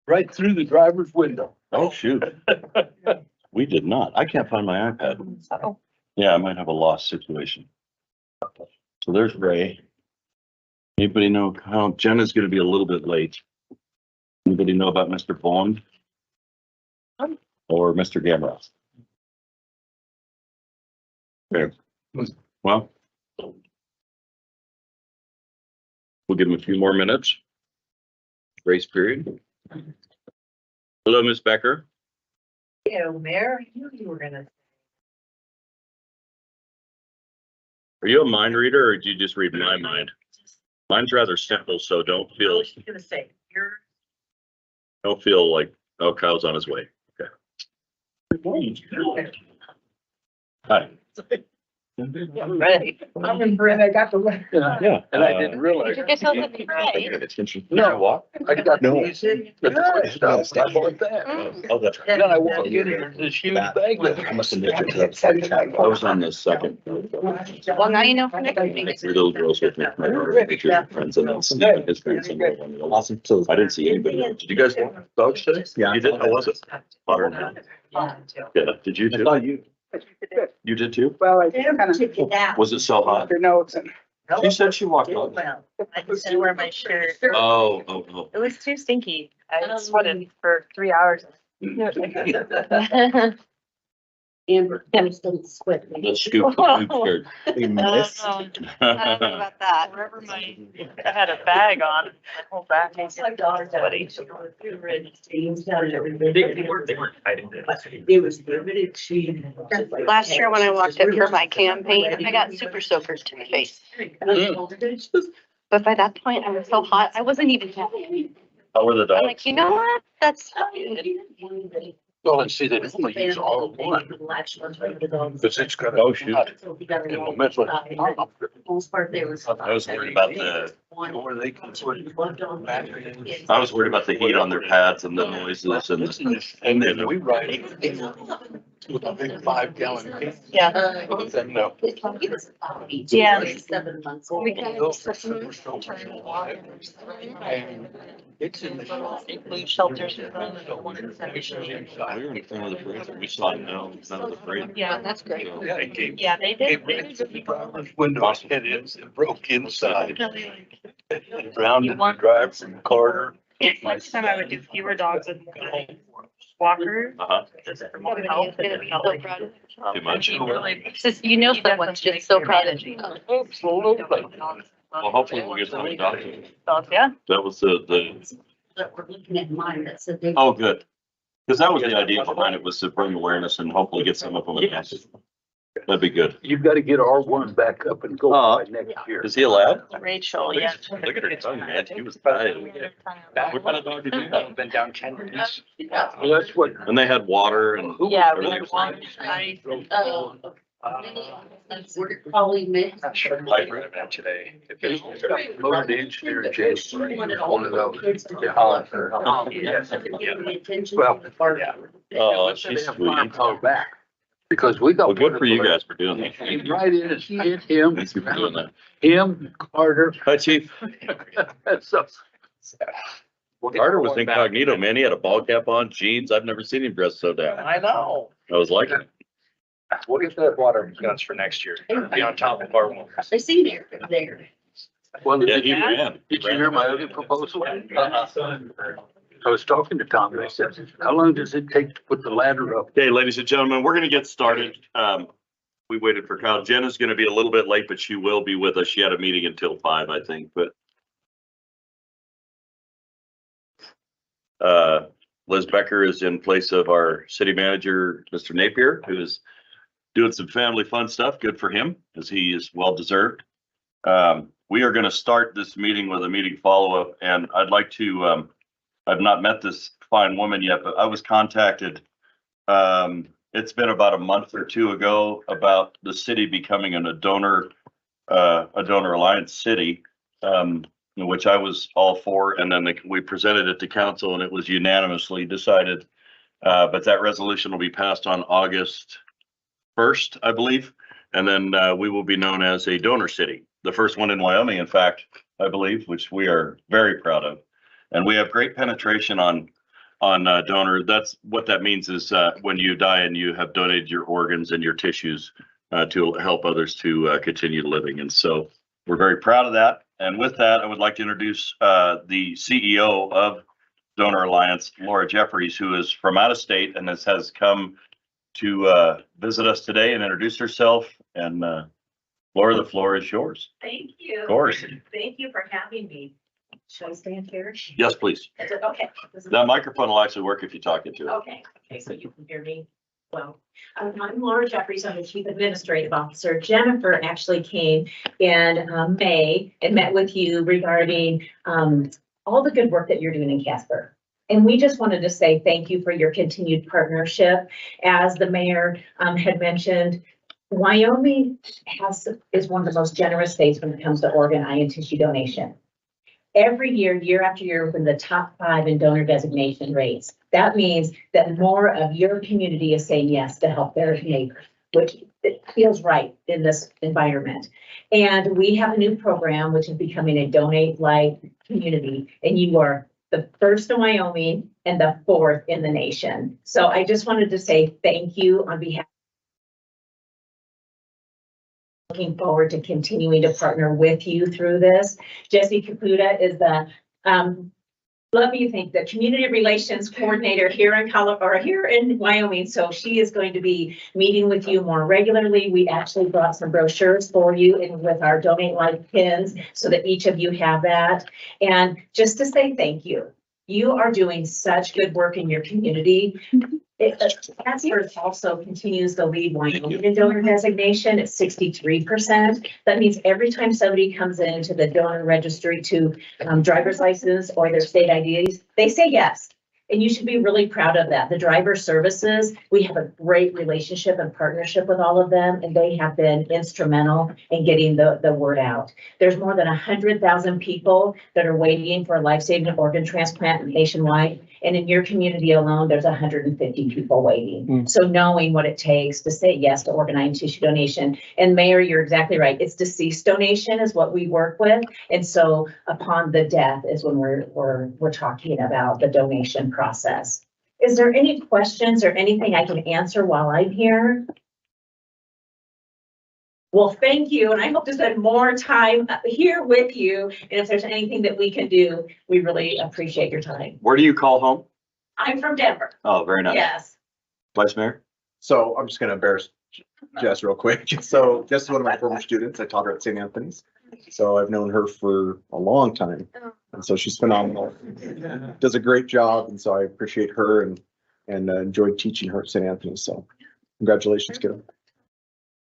right through the driver's window. Oh, shoot. We did not. I can't find my iPad. So, Yeah, I might have a lost situation. So there's Ray. Anybody know how Jenna's gonna be a little bit late? Anybody know about Mr. Bond? Or Mr. Gamera? Okay. Well, we'll give him a few more minutes. Grace period. Hello, Miss Becker. Ew, Mayor, you were gonna. Are you a mind reader or do you just read my mind? Mine's rather simple, so don't I feel, was gonna say, you're. like, oh, Kyle's on his way. Okay. Hi. Ready. I'm in Brent, I got the letter. Yeah. And I didn't realize. Did you get something right? No. Walk? I got No. these, but the quick stuff, I bought that. Oh, that's right. Then I walked in and there's this huge bag with I must have missed it. I was on the second. Well, now you know for next week. Three little girls with me. My picture friends and then Steve and his parents. And awesome. So I didn't see anybody. Did you guys walk dogs today? Yeah. You did? How was it? Modern. Yeah. Did you too? you. You did too? Well, I kind of, Was it so hot? your notes and. She said she walked dogs. Well, I just didn't wear my shirt. Oh. It was too stinky. I sweated for 3 hours. Amber, I'm still sweating. Let's scoop the food skirt. I don't know. I don't know about that. Wherever I had a bag on, my whole back was My daughter sweaty. It was limited to. Last year when I walked up for my campaign, I got super soakers to my face. But by that point, I was so hot, I wasn't even happy. How were the I'm dogs? like, you know what? That's fine. Well, and see, they only use all of one, because it's got. Oh, shoot. Implemental. Most part there was. I was worried about the, Where they can put. I was worried about the heat on their pads and the noises and the. And then we ride it with a big 5-gallon can. Yeah. Then no. Yeah. 7 months old. We kind of took them, And it's in the shop. Include shelters. We were in front of the parade and we saw no, none of the parade. Yeah, that's great. So, Yeah, it came. Yeah, they did. It went to the driver's window, and it broke inside. It drowned the driver, Carter. Next time I would do fewer dogs with more walkers. Uh-huh. Just for more health. Gonna be so proud of Too much. He really. It's just, you know, someone's just so proud of you. Absolutely. Well, hopefully we'll get some adopted. Dogs, yeah. That was the, That we're looking at mine that said they. oh, good. Because that was the idea behind it, was to bring awareness and hopefully get some of them adopted. That'd be good. You've got to get R1 back up and go by next year. Is he allowed? Rachel, yeah. Look at her tongue, man. He was dying. What kind of dog did you have? Been down 10 days. Well, that's what. And they had water and. Yeah, we everything. had one, ice. We're probably made. Not sure. I read about today. Motor engineer Jason, one of those. Yes. Well, Yeah. Oh, she's They have sweet. call back, because we got. Well, good for you guys for doing that. Came right in and hit him, Thank you for doing that. him, Carter. Hi, Chief. So, Carter was incognito, man. He had a ball cap on, jeans. I've never seen him dressed so down. I know. I was like, it. We'll get the water guns for next year. Be on top of our ones. They see there. well, Yeah, did he you ran. hear my other proposal? I was talking to Tom, and I said, how long does it take to put the ladder up? Okay, ladies and gentlemen, we're gonna get started. We waited for Kyle. Jenna's gonna be a little bit late, but she will be with us. She had a meeting until 5, I think, but. Liz Becker is in place of our city manager, Mr. Napier, who is doing some family fun stuff. Good for him, as he is well deserved. We are gonna start this meeting with a meeting follow-up, and I'd like to, I've not met this fine woman yet, but I was contacted. It's been about a month or two ago about the city becoming a donor alliance city, which I was all for. And then we presented it to council and it was unanimously decided. But that resolution will be passed on August 1st, I believe. And then we will be known as a donor city, the first one in Wyoming, in fact, I believe, which we are very proud of. And we have great penetration on on donor, that's what that means is when you die and you have donated your organs and your tissues to help others to continue living. And so we're very proud of that. And with that, I would like to introduce the CEO of Donor Alliance, Laura Jeffries, who is from out of state and has come to visit us today and introduce herself. And Laura, the floor is yours. Thank you. Of course. Thank you for having me. Should I stand here? Yes, please. Okay. That microphone will actually work if you talk into it. Okay, so you can hear me well. I'm Laura Jeffries, I'm the Chief Administrative Officer. Jennifer actually came in May and met with you regarding all the good work that you're doing in Casper. And we just wanted to say thank you for your continued partnership. As the mayor had mentioned, Wyoming is one of the most generous states when it comes to organ, eye, and tissue donation. Every year, year after year, we're in the top 5 in donor designation rates. That means that more of your community is saying yes to help their neighbors, which it feels right in this environment. And we have a new program, which is becoming a Donate Life community, and you are the first in Wyoming and the 4th in the nation. So I just wanted to say thank you on behalf. Looking forward to continuing to partner with you through this. Jesse Caputa is the, let me think, the community relations coordinator here in Colorado, or here in Wyoming. So she is going to be meeting with you more regularly. We actually brought some brochures for you and with our Donate Life pins so that each of you have that. And just to say thank you. You are doing such good work in your community. Casper also continues to lead Wyoming in donor designation at 63%. That means every time somebody comes into the donor registry to driver's license or their state IDs, they say yes. And you should be really proud of that. The driver services, we have a great relationship and partnership with all of them, and they have been instrumental in getting the word out. There's more than 100,000 people that are waiting for a life-saving organ transplant nationwide. And in your community alone, there's 150 people waiting. So knowing what it takes to say yes to organ, eye, and tissue donation. And Mayor, you're exactly right. It's deceased donation is what we work with. And so upon the death is when we're talking about the donation process. Is there any questions or anything I can answer while I'm here? Well, thank you. And I hope to spend more time here with you. And if there's anything that we can do, we really appreciate your time. Where do you call home? I'm from Denver. Oh, very nice. Yes. Vice Mayor? So I'm just gonna embarrass Jess real quick. So Jess is one of my former students. I taught her at St. Anthony's. So I've known her for a long time. And so she's phenomenal. Does a great job. And so I appreciate her and enjoyed teaching her at St. Anthony's. So congratulations, kiddo.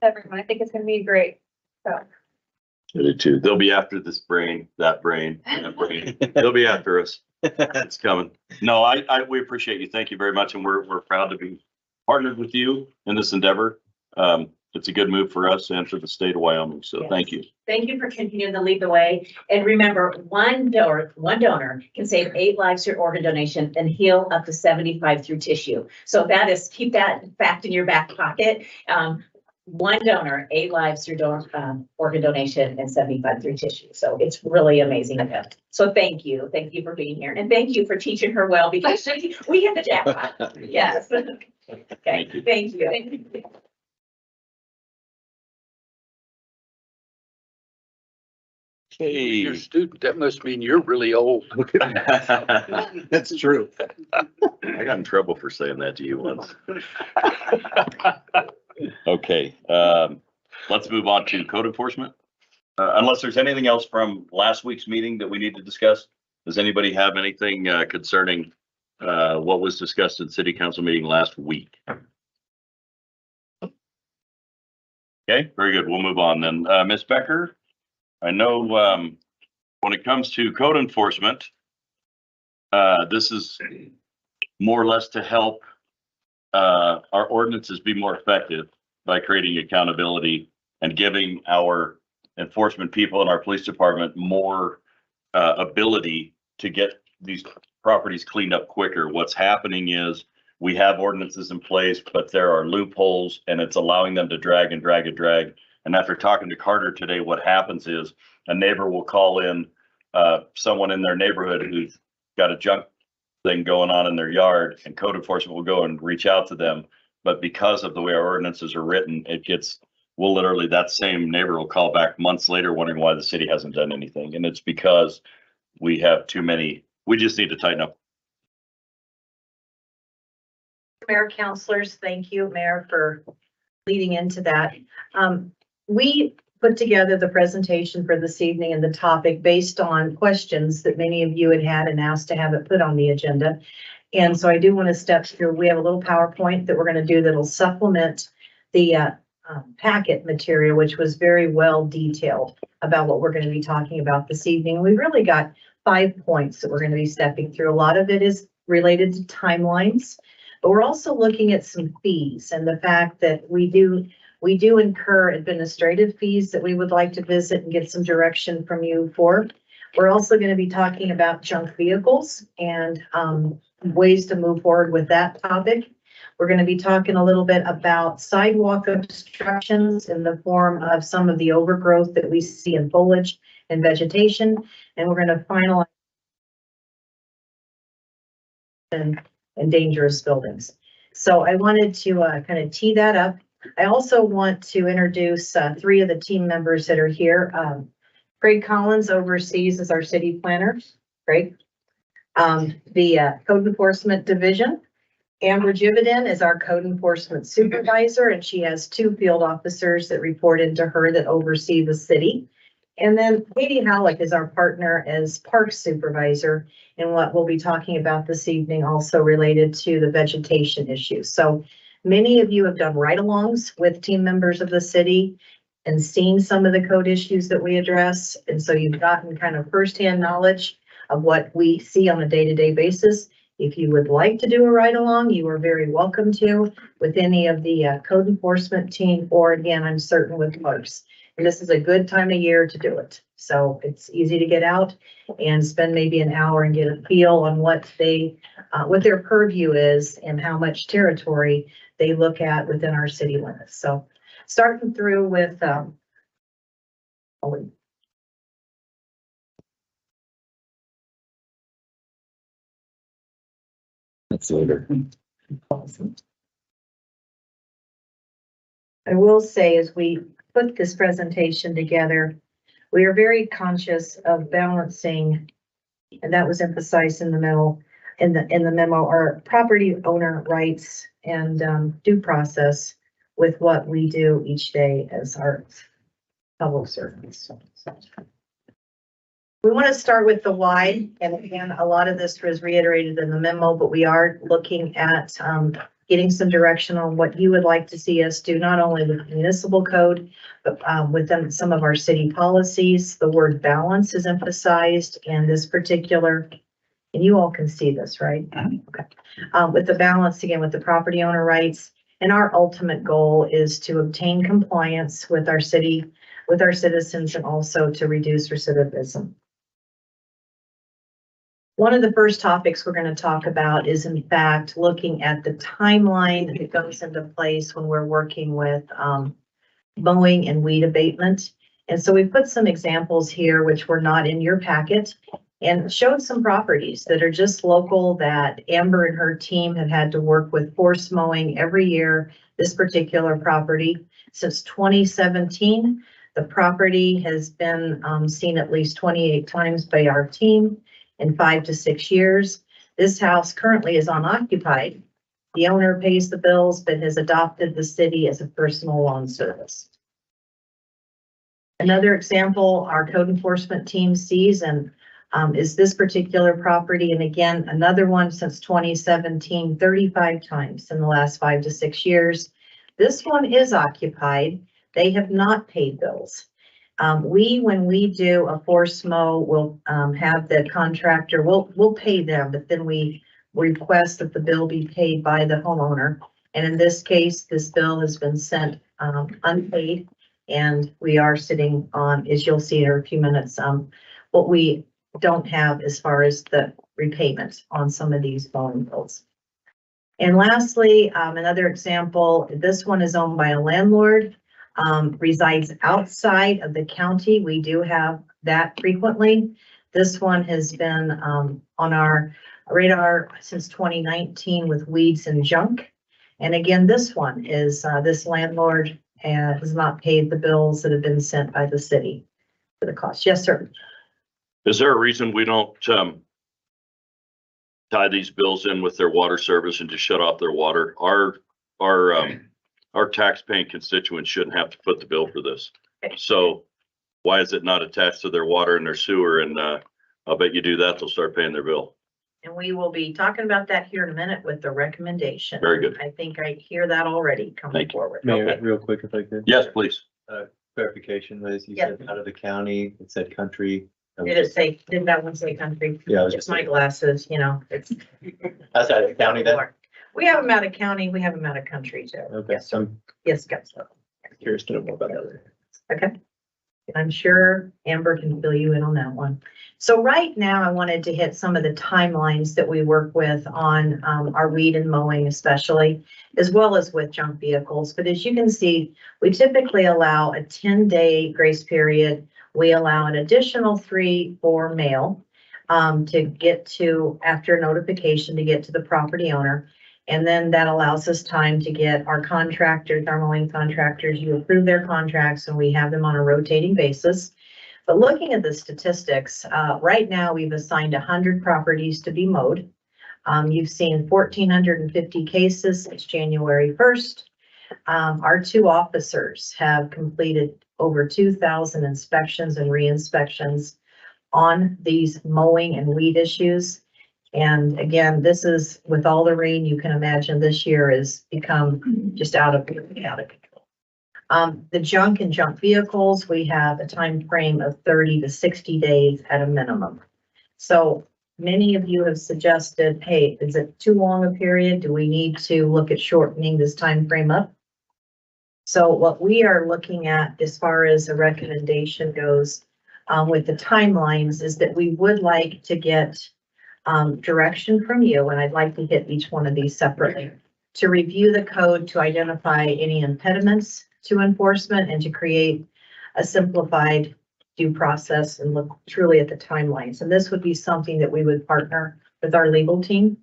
Everyone, I think it's gonna be great. So. I do too. They'll be after this brain, that brain, that brain. They'll be after us. It's coming. No, we appreciate you. Thank you very much. And we're proud to be partnered with you in this endeavor. It's a good move for us and for the state of Wyoming. So Yes. Thank you. Thank you for continuing to lead the way. And remember, one donor can save 8 lives through organ donation and heal up to 75 through tissue. So that is, keep that fact in your back pocket. One donor, 8 lives through organ donation and 75 through tissue. So it's really amazing event. So thank you. Thank you for being here. And thank you for teaching her well because we hit the jackpot. Yes. Okay. Thank you. Thank you. You're a Hey. student, that must mean you're really old. That's true. I got in trouble for saying that to you once. Okay, let's move on to code enforcement. Unless there's anything else from last week's meeting that we need to discuss. Does anybody have anything concerning what was discussed in city council meeting last week? Okay, very good. We'll move on then. Ms. Becker, I know when it comes to code enforcement, this is more or less to help our ordinances be more effective by creating accountability and giving our enforcement people in our police department more ability to get these properties cleaned up quicker. What's happening is we have ordinances in place, but there are loopholes and it's allowing them to drag and drag and drag. And after talking to Carter today, what happens is a neighbor will call in someone in their neighborhood who's got a junk thing going on in their yard, and code enforcement will go and reach out to them. But because of the way our ordinances are written, we'll literally, that same neighbor will call back months later wondering why the city hasn't done anything. And it's because we have too many, we just need to tighten up. Mayor, councilors, thank you, Mayor, for leading into that. We put together the presentation for this evening and the topic based on questions that many of you had and asked to have it put on the agenda. And so I do want to step through. We have a little PowerPoint that we're going to do that'll supplement the packet material, which was very well detailed about what we're going to be talking about this evening. We really got 5 points that we're going to be stepping through. A lot of it is related to timelines, but we're also looking at some fees and the fact that we do incur administrative fees that we would like to visit and get some direction from you for. We're also going to be talking about junk vehicles and ways to move forward with that topic. We're going to be talking a little bit about sidewalk obstructions in the form of some of the overgrowth that we see in foliage and vegetation. And we're going to finalize and dangerous buildings. So I wanted to kind of tee that up. I also want to introduce 3 of the team members that are here. Craig Collins oversees as our city planner. Craig. The Code Enforcement Division. Amber Jividen is our Code Enforcement Supervisor, and she has 2 field officers that report into her that oversee the city. And then Katie Halleck is our partner as Parks Supervisor, and what we'll be talking about this evening also related to the vegetation issues. So many of you have done ride-alongs with team members of the city and seen some of the code issues that we address. And so you've gotten kind of firsthand knowledge of what we see on a day-to-day basis. If you would like to do a ride-along, you are very welcome to with any of the code enforcement team, or again, I'm certain with Parks. And this is a good time of year to do it. So it's easy to get out and spend maybe an hour and get a feel on what their purview is and how much territory they look at within our city limits. So starting through with, That's later. I will say, as we put this presentation together, we are very conscious of balancing, and that was emphasized in the memo, our property owner rights and due process with what we do each day as our public servants. We want to start with the why, and again, a lot of this was reiterated in the memo, but we are looking at getting some direction on what you would like to see us do, not only with the municipal code, but within some of our city policies. The word balance is emphasized in this particular, and you all can see this, right? Okay. With the balance, again, with the property owner rights, and our ultimate goal is to obtain compliance with our city, with our citizens, and also to reduce recidivism. One of the first topics we're going to talk about is, in fact, looking at the timeline that goes into place when we're working with mowing and weed abatement. And so we put some examples here, which were not in your packet, and showed some properties that are just local that Amber and her team have had to work with force mowing every year. This particular property, since 2017, the property has been seen at least 28 times by our team in 5 to 6 years. This house currently is unoccupied. The owner pays the bills, but has adopted the city as a personal lawn service. Another example our code enforcement team sees and is this particular property. And again, another one since 2017, 35 times in the last 5 to 6 years. This one is occupied. They have not paid bills. When we do a force mow, we'll have the contractor, we'll pay them, but then we request that the bill be paid by the homeowner. And in this case, this bill has been sent unpaid, and we are sitting on, as you'll see in a few minutes, what we don't have as far as the repayment on some of these mowing bills. And lastly, another example, this one is owned by a landlord. Resides outside of the county. We do have that frequently. This one has been on our radar since 2019 with weeds and junk. And again, this one is, this landlord has not paid the bills that have been sent by the city for the cost. Yes, sir. Is there a reason we don't, tie these bills in with their water service and just shut off their water? Our tax-paying constituents shouldn't have to foot the bill for this. So why is it not attached to their water and their sewer? And, I'll bet you do that, they'll start paying their bill. And we will be talking about that here in a minute with the recommendation. Very good. I think I hear that already coming Thank you. forward. Mayor, Okay. real quick, if I could. Yes, please. Clarification, Liz, you Yes. said out of the county, it said country. Did it say, did that one say country? Yeah, I was It's just my saying. glasses, you know, it's. That's out of the county then? We have them out of county, we have them out of country too. Okay, Yes, so I'm yes, Counselor. curious to know more about that. Okay. I'm sure Amber can fill you in on that one. So right now, I wanted to hit some of the timelines that we work with on our weed and mowing especially, as well as with junk vehicles. But as you can see, we typically allow a 10-day grace period. We allow an additional 3 for mail to get to, after notification, to get to the property owner. And then that allows us time to get our contractors, our mowing contractors, you approve their contracts and we have them on a rotating basis. But looking at the statistics, right now we've assigned 100 properties to be mowed. You've seen 1,450 cases since January 1st. Our 2 officers have completed over 2,000 inspections and re-inspections on these mowing and weed issues. And again, this is with all the rain, you can imagine this year has become just out of control. The junk and junk vehicles, we have a time frame of 30 to 60 days at a minimum. So many of you have suggested, hey, is it too long a period? Do we need to look at shortening this time frame up? So what we are looking at as far as a recommendation goes with the timelines is that we would like to get direction from you, and I'd like to hit each one of these separately, to review the code to identify any impediments to enforcement and to create a simplified due process and look truly at the timelines. And this would be something that we would partner with our legal team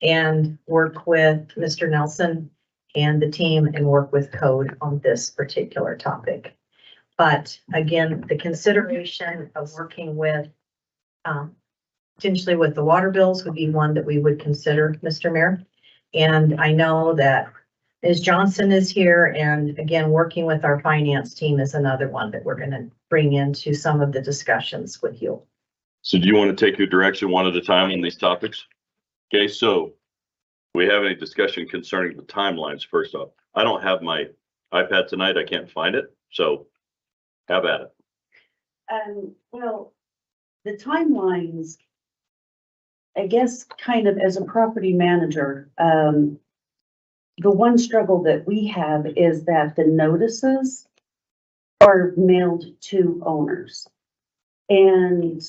and work with Mr. Nelson and the team and work with code on this particular topic. But again, the consideration of working with potentially with the water bills would be one that we would consider, Mr. Mayor. And I know that Ms. Johnson is here, and again, working with our finance team is another one that we're going to bring into some of the discussions with you. So do you want to take your direction one at a time on these topics? Okay, so do we have any discussion concerning the timelines first off? I don't have my iPad tonight. I can't find it. So have at it. Well, the timelines, I guess, kind of as a property manager, the one struggle that we have is that the notices are mailed to owners. And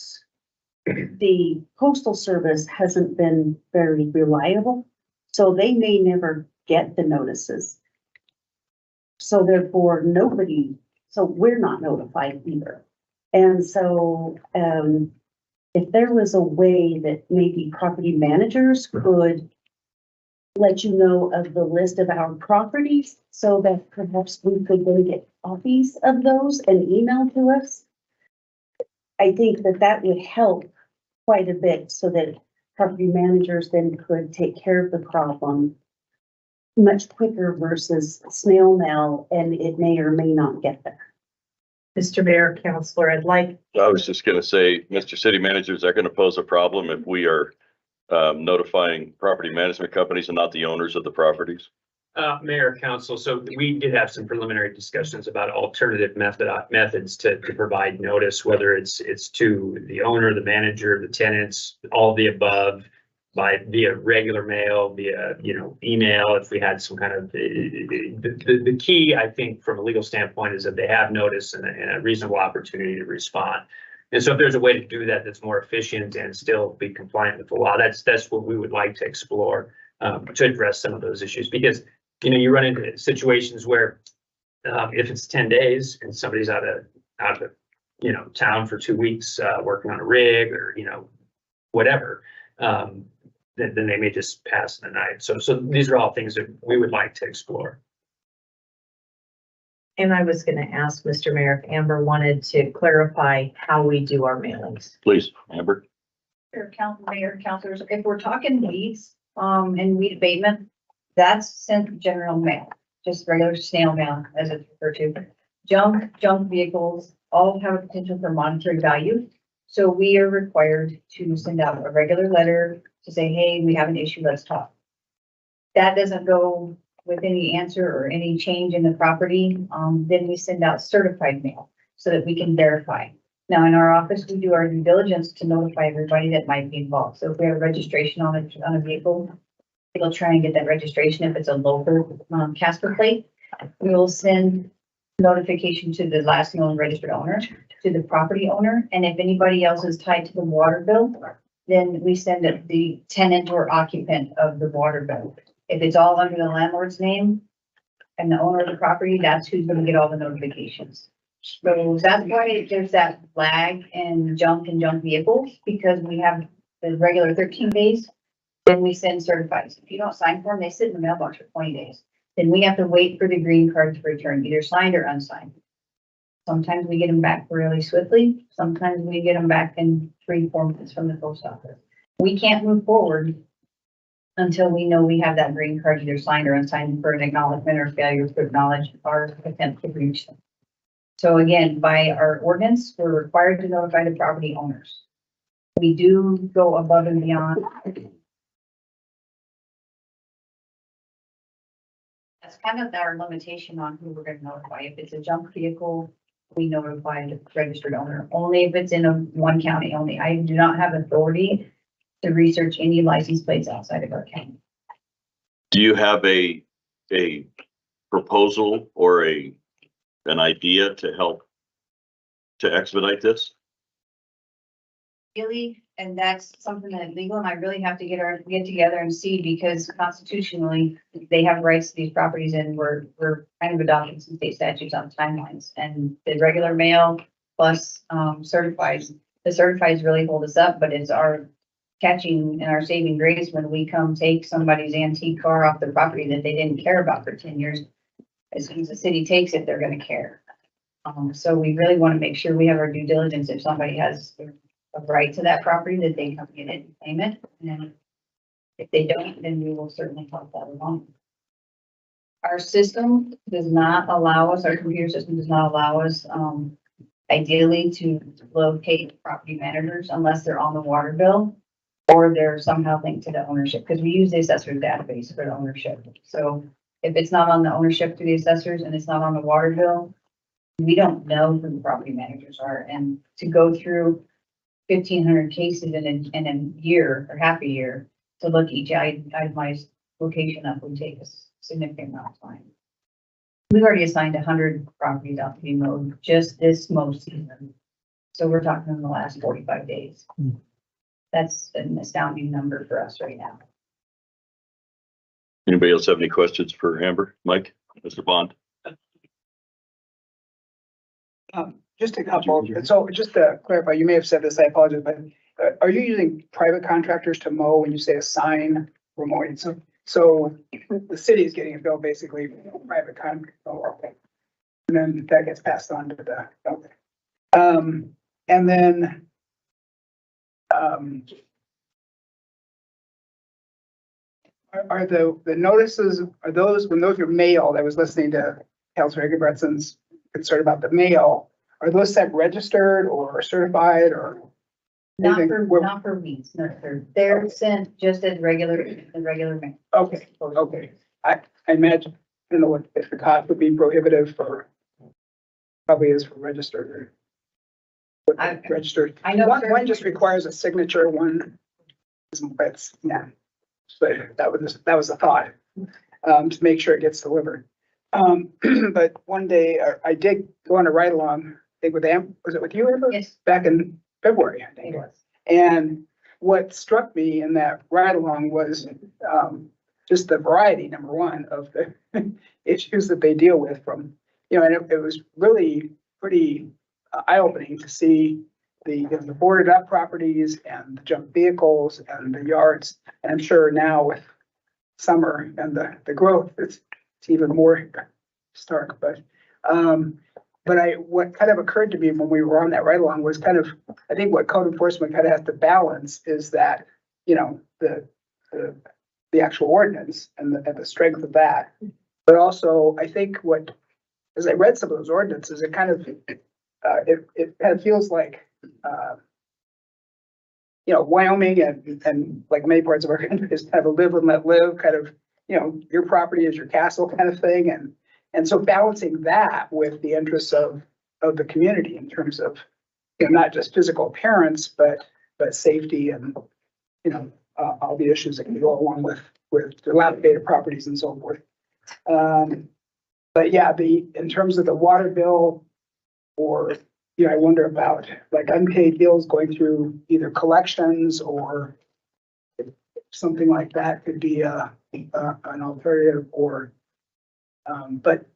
the postal service hasn't been very reliable, so they may never get the notices. So therefore, we're not notified either. And so, if there was a way that maybe property managers could let you know of the list of our properties so that perhaps we could go get copies of those and email to us, I think that that would help quite a bit so that property managers then could take care of the problem much quicker versus snail mail, and it may or may not get there. Mr. Mayor, Counselor, I'd like. I was just going to say, Mr. City Manager, is that going to pose a problem if we are notifying property management companies and not the owners of the properties? Mayor, Council, so we did have some preliminary discussions about alternative methods to provide notice, whether it's to the owner, the manager, the tenants, all of the above, via regular mail, via, email, if we had some kind of, the key, I think, from a legal standpoint is that they have notice and a reasonable opportunity to respond. And so if there's a way to do that that's more efficient and still be compliant with the law, that's what we would like to explore to address some of those issues. Because, you run into situations where if it's 10 days and somebody's out of town for 2 weeks working on a rig or, whatever, then they may just pass in the night. So these are all things that we would like to explore. And I was gonna ask Mr. Mayor if Amber wanted to clarify how we do our mailings. Please, Amber. Mayor, councilors, if we're talking weeds, and weed abatement, that's sent general mail, just regular snail mail, as it's referred to. Junk vehicles all have a potential for monetary value. So we are required to send out a regular letter to say, hey, we have an issue, let's talk. That doesn't go with any answer or any change in the property. Then we send out certified mail so that we can verify. Now, in our office, we do our due diligence to notify everybody that might be involved. So if we have a registration on a vehicle, we'll try and get that registration. If it's a local Casper plate, we will send notification to the last known registered owner, to the property owner. And if anybody else is tied to the water bill, then we send it the tenant or occupant of the water bill. If it's all under the landlord's name and the owner of the property, that's who's gonna get all the notifications. So that's why there's that lag in junk vehicles, because we have the regular 13 days. Then we send certifieds. If you don't sign for them, they sit in the mailbox for 20 days. Then we have to wait for the green card to return, either signed or unsigned. Sometimes we get them back really swiftly. Sometimes we get them back in 3-4 months from the post office. We can't move forward until we know we have that green card either signed or unsigned for an acknowledgement or failure to acknowledge our attempt to breach them. So again, by our ordinance, we're required to notify the property owners. We do go above and beyond. That's kind of our limitation on who we're gonna notify. If it's a junk vehicle, we notify the registered owner, only if it's in one county only. I do not have authority to research any license plates outside of our county. Do you have a proposal or an idea to help to expedite this? Really, and that's something that legal and I really have to get together and see, because constitutionally, they have rights to these properties and we're kind of adopting some state statutes on timelines. And the regular mail plus certifies, the certifies really hold us up, but it's our catching and our saving grace when we come take somebody's antique car off the property that they didn't care about for 10 years. As soon as the city takes it, they're gonna care. So we really want to make sure we have our due diligence. If somebody has a right to that property, that they come get it and claim it. And if they don't, then we will certainly help that along. Our system does not allow us, our computer system does not allow us, ideally to locate property managers unless they're on the water bill or they're somehow linked to the ownership, because we use the assessor's database for the ownership. So if it's not on the ownership through the assessors and it's not on the water bill, we don't know who the property managers are. And to go through 1,500 cases in a year or half a year to look each itemized location up would take a significant amount of time. We've already assigned 100 properties out to be mowed just this mow season. So we're talking in the last 45 days. That's an astounding number for us right now. Anybody else have any questions for Amber? Mike, Mr. Bond? Just a couple. So just to clarify, you may have said this, I apologize, but are you using private contractors to mow when you say assign for mowing? So the city is getting a bill basically from private contractor. Okay. And then that gets passed on to the, okay. And then, are the notices, are those, when those are mailed, I was listening to Councilor Eggebrettson's concern about the mail, are those sent registered or certified or? Not anything? not for weeds, no, they're sent just as regular mail. Okay, okay. I imagine, I don't know what, if the cost would be prohibitive for, probably is for registered. Registered. I know. One just requires a signature, one isn't, that's, yeah. So that was the thought, to make sure it gets delivered. But one day I did go on a ride along, I think with was it with you, Amber? Yes. Back in February, I think. It was. And what struck me in that ride along was, just the variety, number one, of the issues that they deal with from, and it was really pretty eye-opening to see the boarded up properties and the junk vehicles and the yards. And I'm sure now with summer and the growth, it's even more stark, but what kind of occurred to me when we were on that ride along was kind of, I think what code enforcement kind of has to balance is that, you know, the actual ordinance and the strength of that. But also, I think as I read some of those ordinances, it kind of, it kind of feels like, you know, Wyoming and like many parts of our country is kind of a live and let live kind of, you know, your property is your castle kind of thing. And so balancing that with the interests of the community in terms of, you know, not just physical appearance, but safety and, you know, all the issues that can go along with dilapidated properties and so forth. But yeah, in terms of the water bill or, you know, I wonder about like unpaid bills going through either collections or something like that could be an alternative or, but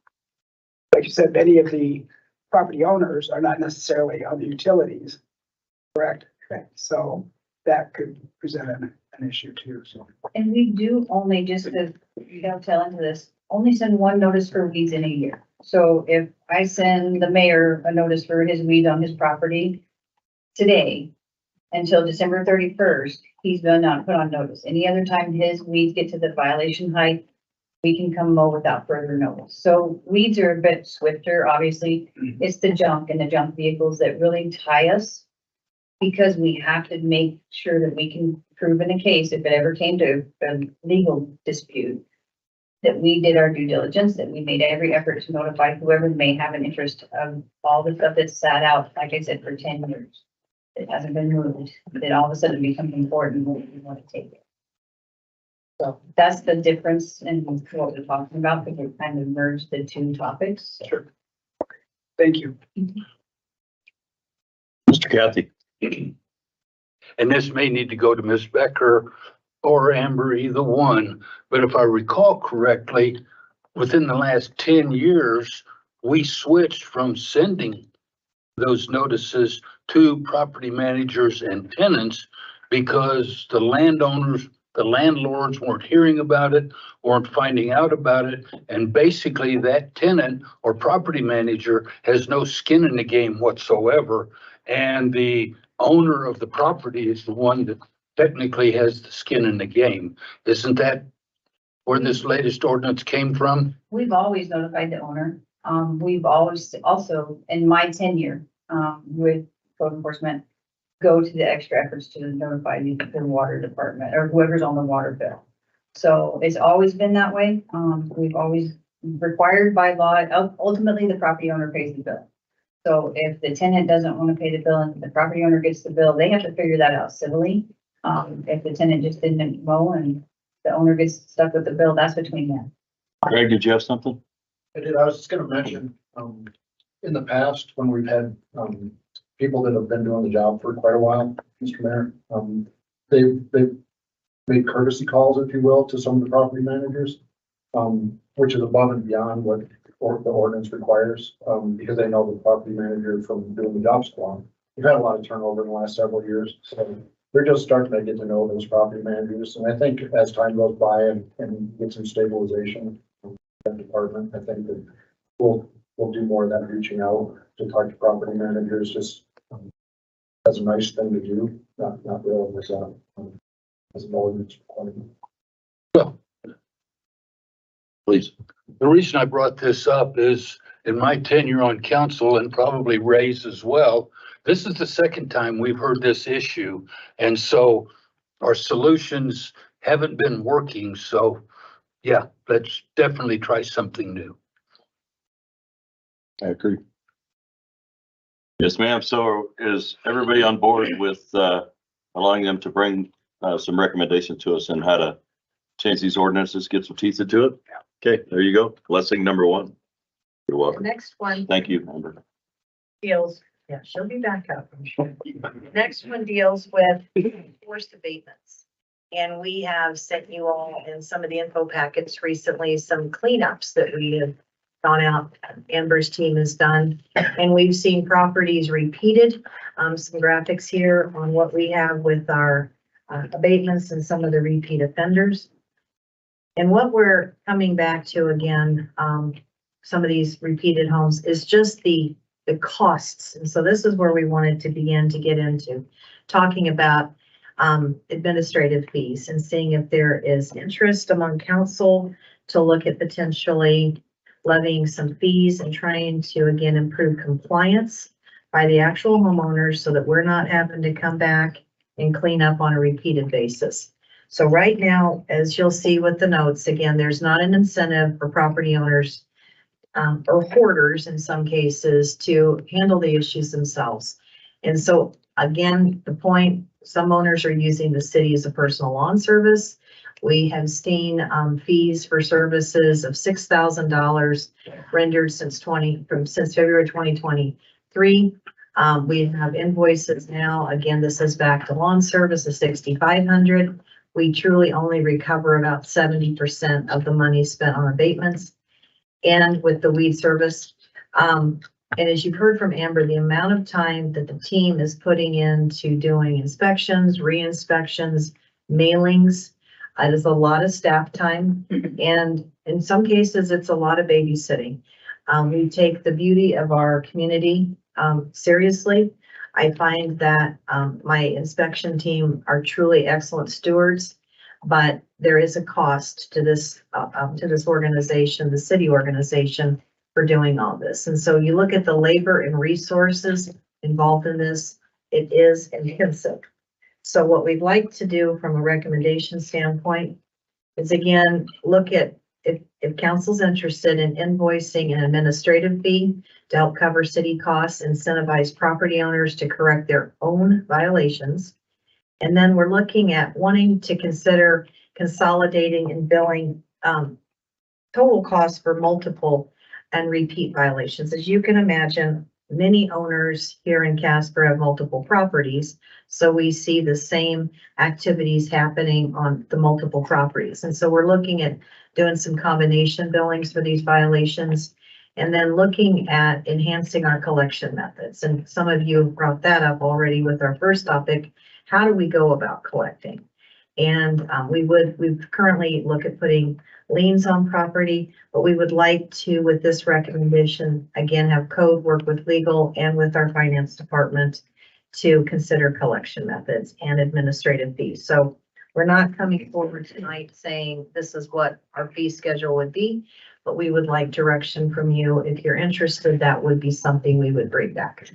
like you said, many of the property owners are not necessarily on the utilities, correct? So that could present an issue too, so. And we do only, just to dovetail into this, only send one notice for weeds in a year. So if I send the mayor a notice for his weeds on his property today until December 31st, he's been put on notice. Any other time his weeds get to the violation height, we can come mow without further notice. So weeds are a bit swifter, obviously. It's the junk and the junk vehicles that really tie us, because we have to make sure that we can prove in a case, if it ever came to a legal dispute, that we did our due diligence, that we made every effort to notify whoever may have an interest of all the stuff that's sat out, like I said, for 10 years. It hasn't been moved, that all of a sudden becomes important when we want to take it. So that's the difference in what we're talking about, because we kind of merged the two topics. Sure. Thank you. Mr. Kathy. And this may need to go to Ms. Becker or Amber, either one. But if I recall correctly, within the last 10 years, we switched from sending those notices to property managers and tenants because the landowners, the landlords weren't hearing about it, weren't finding out about it. And basically that tenant or property manager has no skin in the game whatsoever. And the owner of the property is the one that technically has the skin in the game. Isn't that where this latest ordinance came from? We've always notified the owner. We've always also, in my tenure, with code enforcement, go to the extra efforts to notify the water department or whoever's on the water bill. So it's always been that way. We've always required by law, ultimately the property owner pays the bill. So if the tenant doesn't want to pay the bill and the property owner gets the bill, they have to figure that out civilly. If the tenant just didn't mow and the owner gets stuck with the bill, that's between them. Greg, did you have something? I did. I was just gonna mention, in the past, when we've had, people that have been doing the job for quite a while, Mr. Mayor, they've made courtesy calls, if you will, to some of the property managers, which is above and beyond what the ordinance requires, because they know the property manager from doing the job so long. We've had a lot of turnover in the last several years, so they're just starting to get to know those property managers. And I think as time goes by and get some stabilization from that department, I think that we'll do more of that reaching out to talk to property managers, just as a nice thing to do, not really as an ordinance requirement. Well, Please. the reason I brought this up is in my tenure on council and probably Ray's as well, this is the second time we've heard this issue. And so our solutions haven't been working. So yeah, let's definitely try something new. I agree. Yes, ma'am. So is everybody on board with allowing them to bring some recommendations to us on how to change these ordinances, get some teeth into it? Okay, there you go. Blessing number one. You're The welcome. next one Thank you, Amber. deals, yeah, she'll be back up, I'm sure. Next one deals with forced abatements. And we have sent you all in some of the info packets recently, some cleanups that we have gone out, Amber's team has done, and we've seen properties repeated. Some graphics here on what we have with our abatements and some of the repeat offenders. And what we're coming back to again, some of these repeated homes is just the costs. And so this is where we wanted to begin to get into talking about administrative fees and seeing if there is interest among council to look at potentially levying some fees and trying to again improve compliance by the actual homeowners so that we're not having to come back and clean up on a repeated basis. So right now, as you'll see with the notes, again, there's not an incentive for property owners or hoarders in some cases to handle the issues themselves. And so again, the point, some owners are using the city as a personal lawn service. We have seen fees for services of $6,000 rendered since February 2023. We have invoices now. Again, this is back to lawn service of $6,500. We truly only recover about 70% of the money spent on abatements and with the weed service. And as you've heard from Amber, the amount of time that the team is putting into doing inspections, re-inspections, mailings, it is a lot of staff time. And in some cases, it's a lot of babysitting. We take the beauty of our community seriously. I find that my inspection team are truly excellent stewards, but there is a cost to this organization, the city organization, for doing all this. And so you look at the labor and resources involved in this, it is intensive. So what we'd like to do from a recommendation standpoint is again, look at if council's interested in invoicing an administrative fee to help cover city costs, incentivize property owners to correct their own violations. And then we're looking at wanting to consider consolidating and billing total costs for multiple and repeat violations. As you can imagine, many owners here in Casper have multiple properties, so we see the same activities happening on the multiple properties. And so we're looking at doing some combination billings for these violations, and then looking at enhancing our collection methods. And some of you have brought that up already with our first topic. How do we go about collecting? And we currently look at putting liens on property, but we would like to, with this recommendation, again, have code work with legal and with our finance department to consider collection methods and administrative fees. So we're not coming forward tonight saying this is what our fee schedule would be, but we would like direction from you. If you're interested, that would be something we would bring back.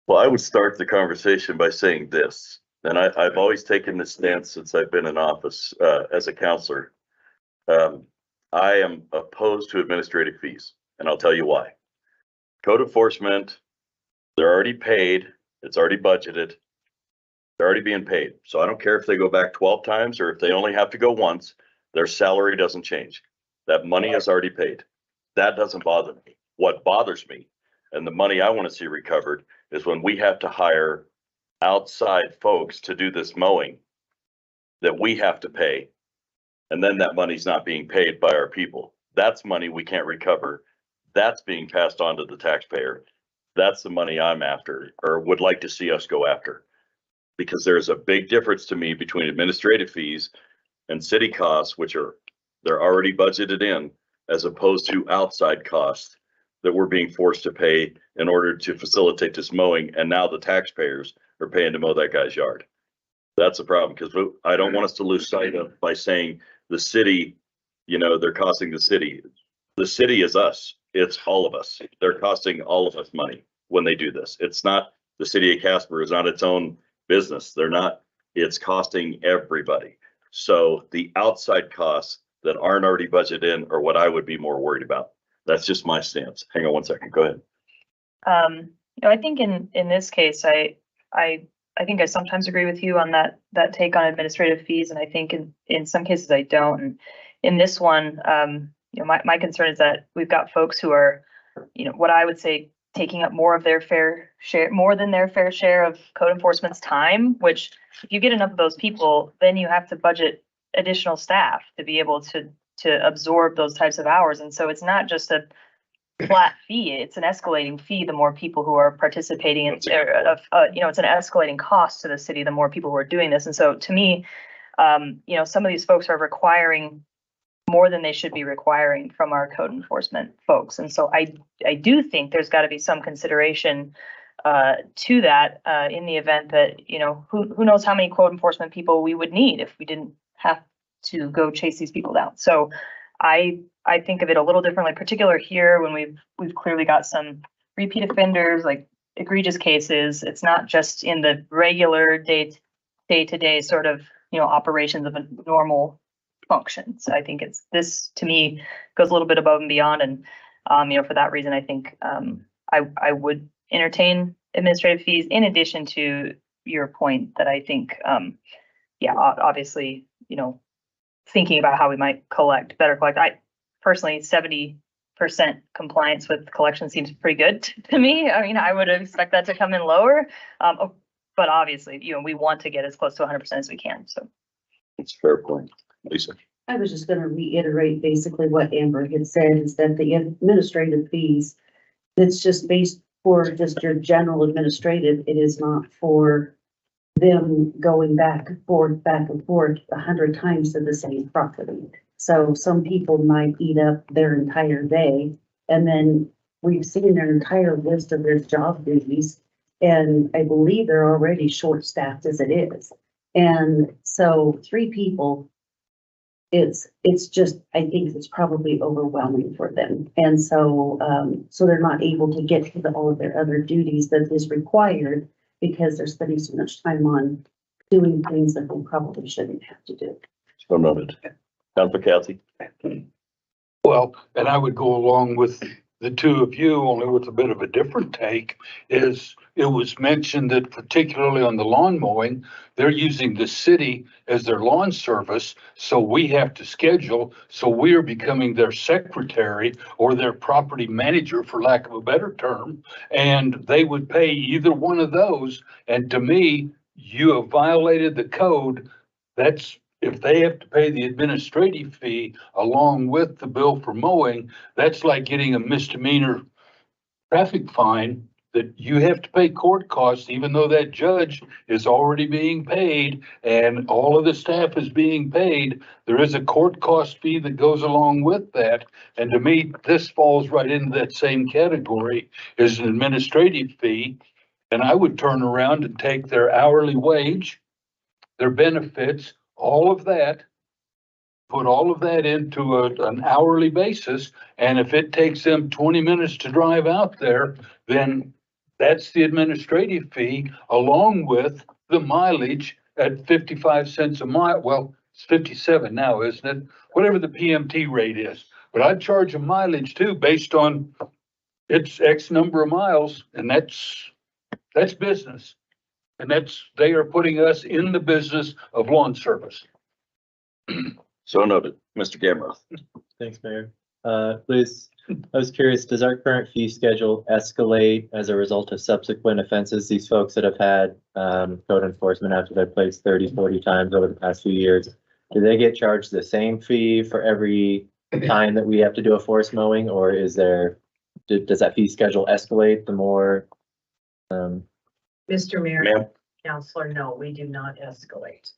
Well, I would start the conversation by saying this, and I've always taken this stance since I've been in office as a counselor. I am opposed to administrative fees, and I'll tell you why. Code enforcement, they're already paid, it's already budgeted, they're already being paid. So I don't care if they go back 12 times or if they only have to go once, their salary doesn't change. That money is already paid. That doesn't bother me. What bothers me, and the money I want to see recovered, is when we have to hire outside folks to do this mowing that we have to pay. And then that money's not being paid by our people. That's money we can't recover. That's being passed on to the taxpayer. That's the money I'm after, or would like to see us go after. Because there's a big difference to me between administrative fees and city costs, which they're already budgeted in, as opposed to outside costs that we're being forced to pay in order to facilitate this mowing. And now the taxpayers are paying to mow that guy's yard. That's a problem, because I don't want us to lose sight of by saying the city, they're costing the city. The city is us. It's all of us. They're costing all of us money when they do this. It's not the city of Casper is not its own business. It's costing everybody. So the outside costs that aren't already budgeted in are what I would be more worried about. That's just my stance. Hang on one second. Go ahead. I think in this case, I think I sometimes agree with you on that take on administrative fees, and I think in some cases I don't. And in this one, my concern is that we've got folks who are, what I would say, taking up more than their fair share of code enforcement's time, which if you get enough of those people, then you have to budget additional staff to be able to absorb those types of hours. And so it's not just a flat fee. It's an escalating fee, the more people who are participating in, it's an escalating cost to the city, the more people who are doing this. And so to me, some of these folks are requiring more than they should be requiring from our code enforcement folks. And so I do think there's got to be some consideration to that in the event that, who knows how many code enforcement people we would need if we didn't have to go chase these people down. So I think of it a little differently, particular here when we've clearly got some repeat offenders, like egregious cases. It's not just in the regular day-to-day sort of, operations of a normal function. So I think this to me goes a little bit above and beyond. And, for that reason, I think I would entertain administrative fees in addition to your point that I think, obviously, thinking about how we might better collect. I personally, 70% compliance with collection seems pretty good to me. I mean, I would expect that to come in lower. But obviously, we want to get as close to 100% as we can. So It's a fair point. Lisa. I was just gonna reiterate basically what Amber had said, is that the administrative fees, it's just based for just your general administrative. It is not for them going back and forth 100 times to the same property. So some people might eat up their entire day, and then we've seen their entire list of their job duties. And I believe they're already short-staffed as it is. And so 3 people, it's just, I think it's probably overwhelming for them. And so, so they're not able to get to all of their other duties that is required because they're spending so much time on doing things that they probably shouldn't have to do. So noted. Councilor Kelsey. Well, and I would go along with the two of you, only with a bit of a different take, is it was mentioned that particularly on the lawn mowing, they're using the city as their lawn service. So we have to schedule. So we are becoming their secretary or their property manager, for lack of a better term. And they would pay either one of those. And to me, you have violated the code. That's, if they have to pay the administrative fee along with the bill for mowing, that's like getting a misdemeanor traffic fine that you have to pay court costs, even though that judge is already being paid and all of the staff is being paid. There is a court cost fee that goes along with that. And to me, this falls right into that same category as an administrative fee. And I would turn around and take their hourly wage, their benefits, all of that, put all of that into an hourly basis. And if it takes them 20 minutes to drive out there, then that's the administrative fee along with the mileage at 55 cents a mile. Well, it's 57 now, isn't it? Whatever the PMT rate is. But I'd charge a mileage too based on its X number of miles. And that's business. And they are putting us in the business of lawn service. So noted. Mr. Gamroth. Thanks, Mayor. Liz, I was curious, does our current fee schedule escalate as a result of subsequent offenses? These folks that have had code enforcement after their place 30, 40 times over the past few years, do they get charged the same fee for every time that we have to do a force mowing, or does that fee schedule escalate the more? Mr. Mayor, Ma'am. Counselor, no, we do not escalate.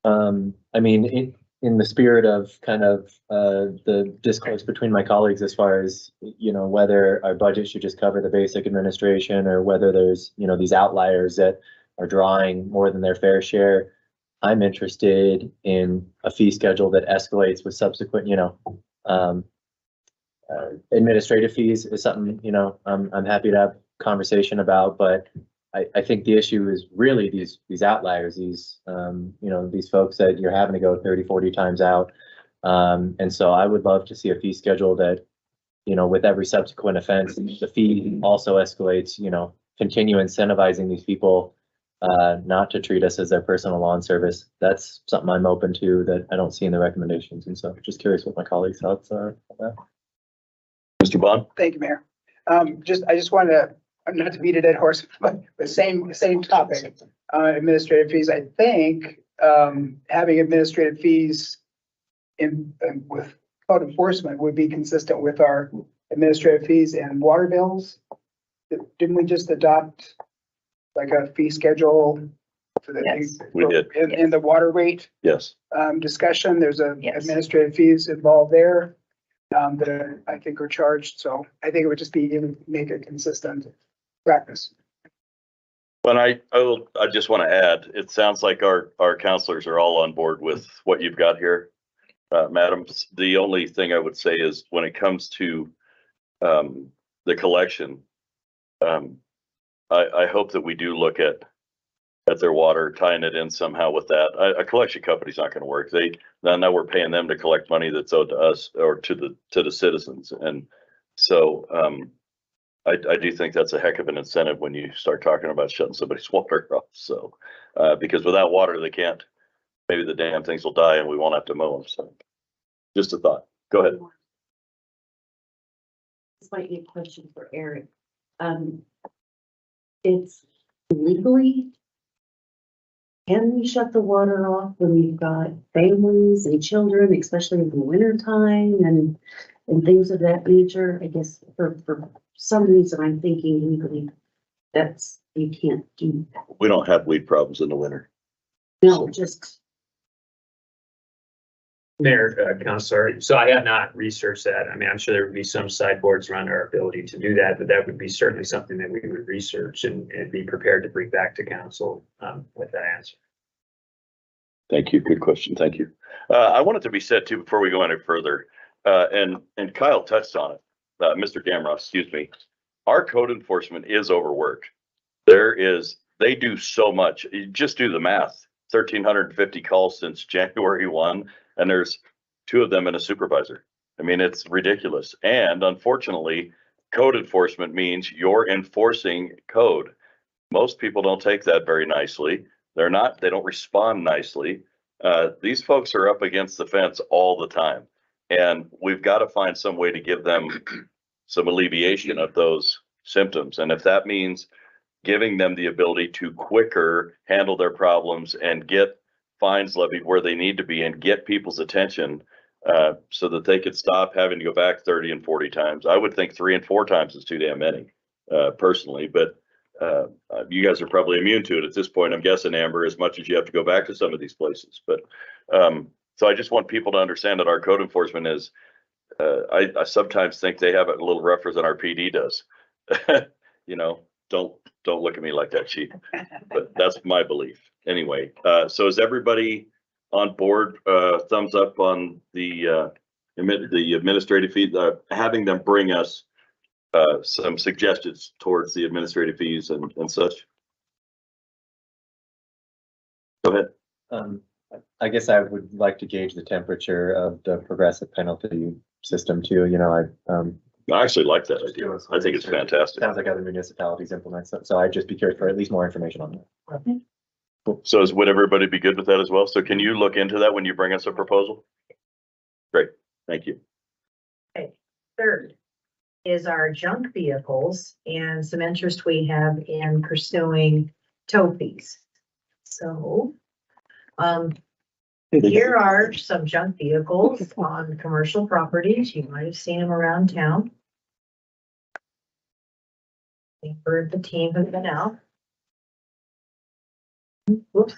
I mean, in the spirit of kind of the discourse between my colleagues as far as, whether our budget should just cover the basic administration or whether there's, these outliers that are drawing more than their fair share, I'm interested in a fee schedule that escalates with subsequent, administrative fees is something, I'm happy to have conversation about, but I think the issue is really these outliers, these folks that you're having to go 30, 40 times out. And so I would love to see a fee schedule that, with every subsequent offense, the fee also escalates, continue incentivizing these people not to treat us as their personal lawn service. That's something I'm open to that I don't see in the recommendations. And so just curious what my colleagues' thoughts are on that. Mr. Bond. Thank you, Mayor. I just wanted to, not to beat a dead horse, but the same topic, administrative fees. I think having administrative fees with code enforcement would be consistent with our administrative fees and water bills. Didn't we just adopt like a fee schedule for the? Yes. We did. In the water rate, Yes. discussion, there's a Yes. administrative fees involved there. That I think are charged, so I think it would just be, make it consistent practice. But I just want to add, it sounds like our counselors are all on board with what you've got here. Madam, the only thing I would say is when it comes to, the collection, I hope that we do look at their water, tying it in somehow with that. A collection company's not gonna work. Now we're paying them to collect money that's owed to us or to the citizens. And so, I do think that's a heck of an incentive when you start talking about shutting somebody's water off. So, because without water, they can't, maybe the damn things will die and we won't have to mow them. So just a thought. Go ahead. This might be a question for Eric. It's legally, can we shut the water off when we've got families and children, especially in the winter time and things of that nature? I guess for some reason, I'm thinking legally, you can't do that. We don't have weed problems in the winter. No, just. Mayor, Counselor, so I have not researched that. I mean, I'm sure there would be some sideboards around our ability to do that, but that would be certainly something that we would research and be prepared to bring back to council with that answer. Thank you. Good question. Thank you. I want it to be said too, before we go any further, and Kyle touched on it, Mr. Gamroff, excuse me. Our code enforcement is overworked. They do so much. You just do the math, 1,350 calls since January 1, and there's 2 of them and a supervisor. I mean, it's ridiculous. And unfortunately, code enforcement means you're enforcing code. Most people don't take that very nicely. They don't respond nicely. These folks are up against the fence all the time. And we've got to find some way to give them some alleviation of those symptoms. And if that means giving them the ability to quicker handle their problems and get fines levied where they need to be and get people's attention, so that they could stop having to go back 30 and 40 times. I would think 3 and 4 times is too damn many, personally, but you guys are probably immune to it at this point, I'm guessing, Amber, as much as you have to go back to some of these places. But so I just want people to understand that our code enforcement is, I sometimes think they have it a little rougher than our PD does. You know, don't look at me like that, chief, but that's my belief. Anyway, so is everybody on board? Thumbs up on the administrative fee, having them bring us some suggestions towards the administrative fees and such. Go ahead. I guess I would like to gauge the temperature of the progressive penalty system too. You know, I actually like that idea. I think it's fantastic. Sounds like other municipalities implement stuff. So I'd just be curious for at least more information on that. Cool. So would everybody be good with that as well? So can you look into that when you bring us a proposal? Great. Thank you. Okay. Third is our junk vehicles and some interest we have in pursuing tow fees. So, here are some junk vehicles on commercial properties. You might have seen them around town. I think the team have been out. Whoops.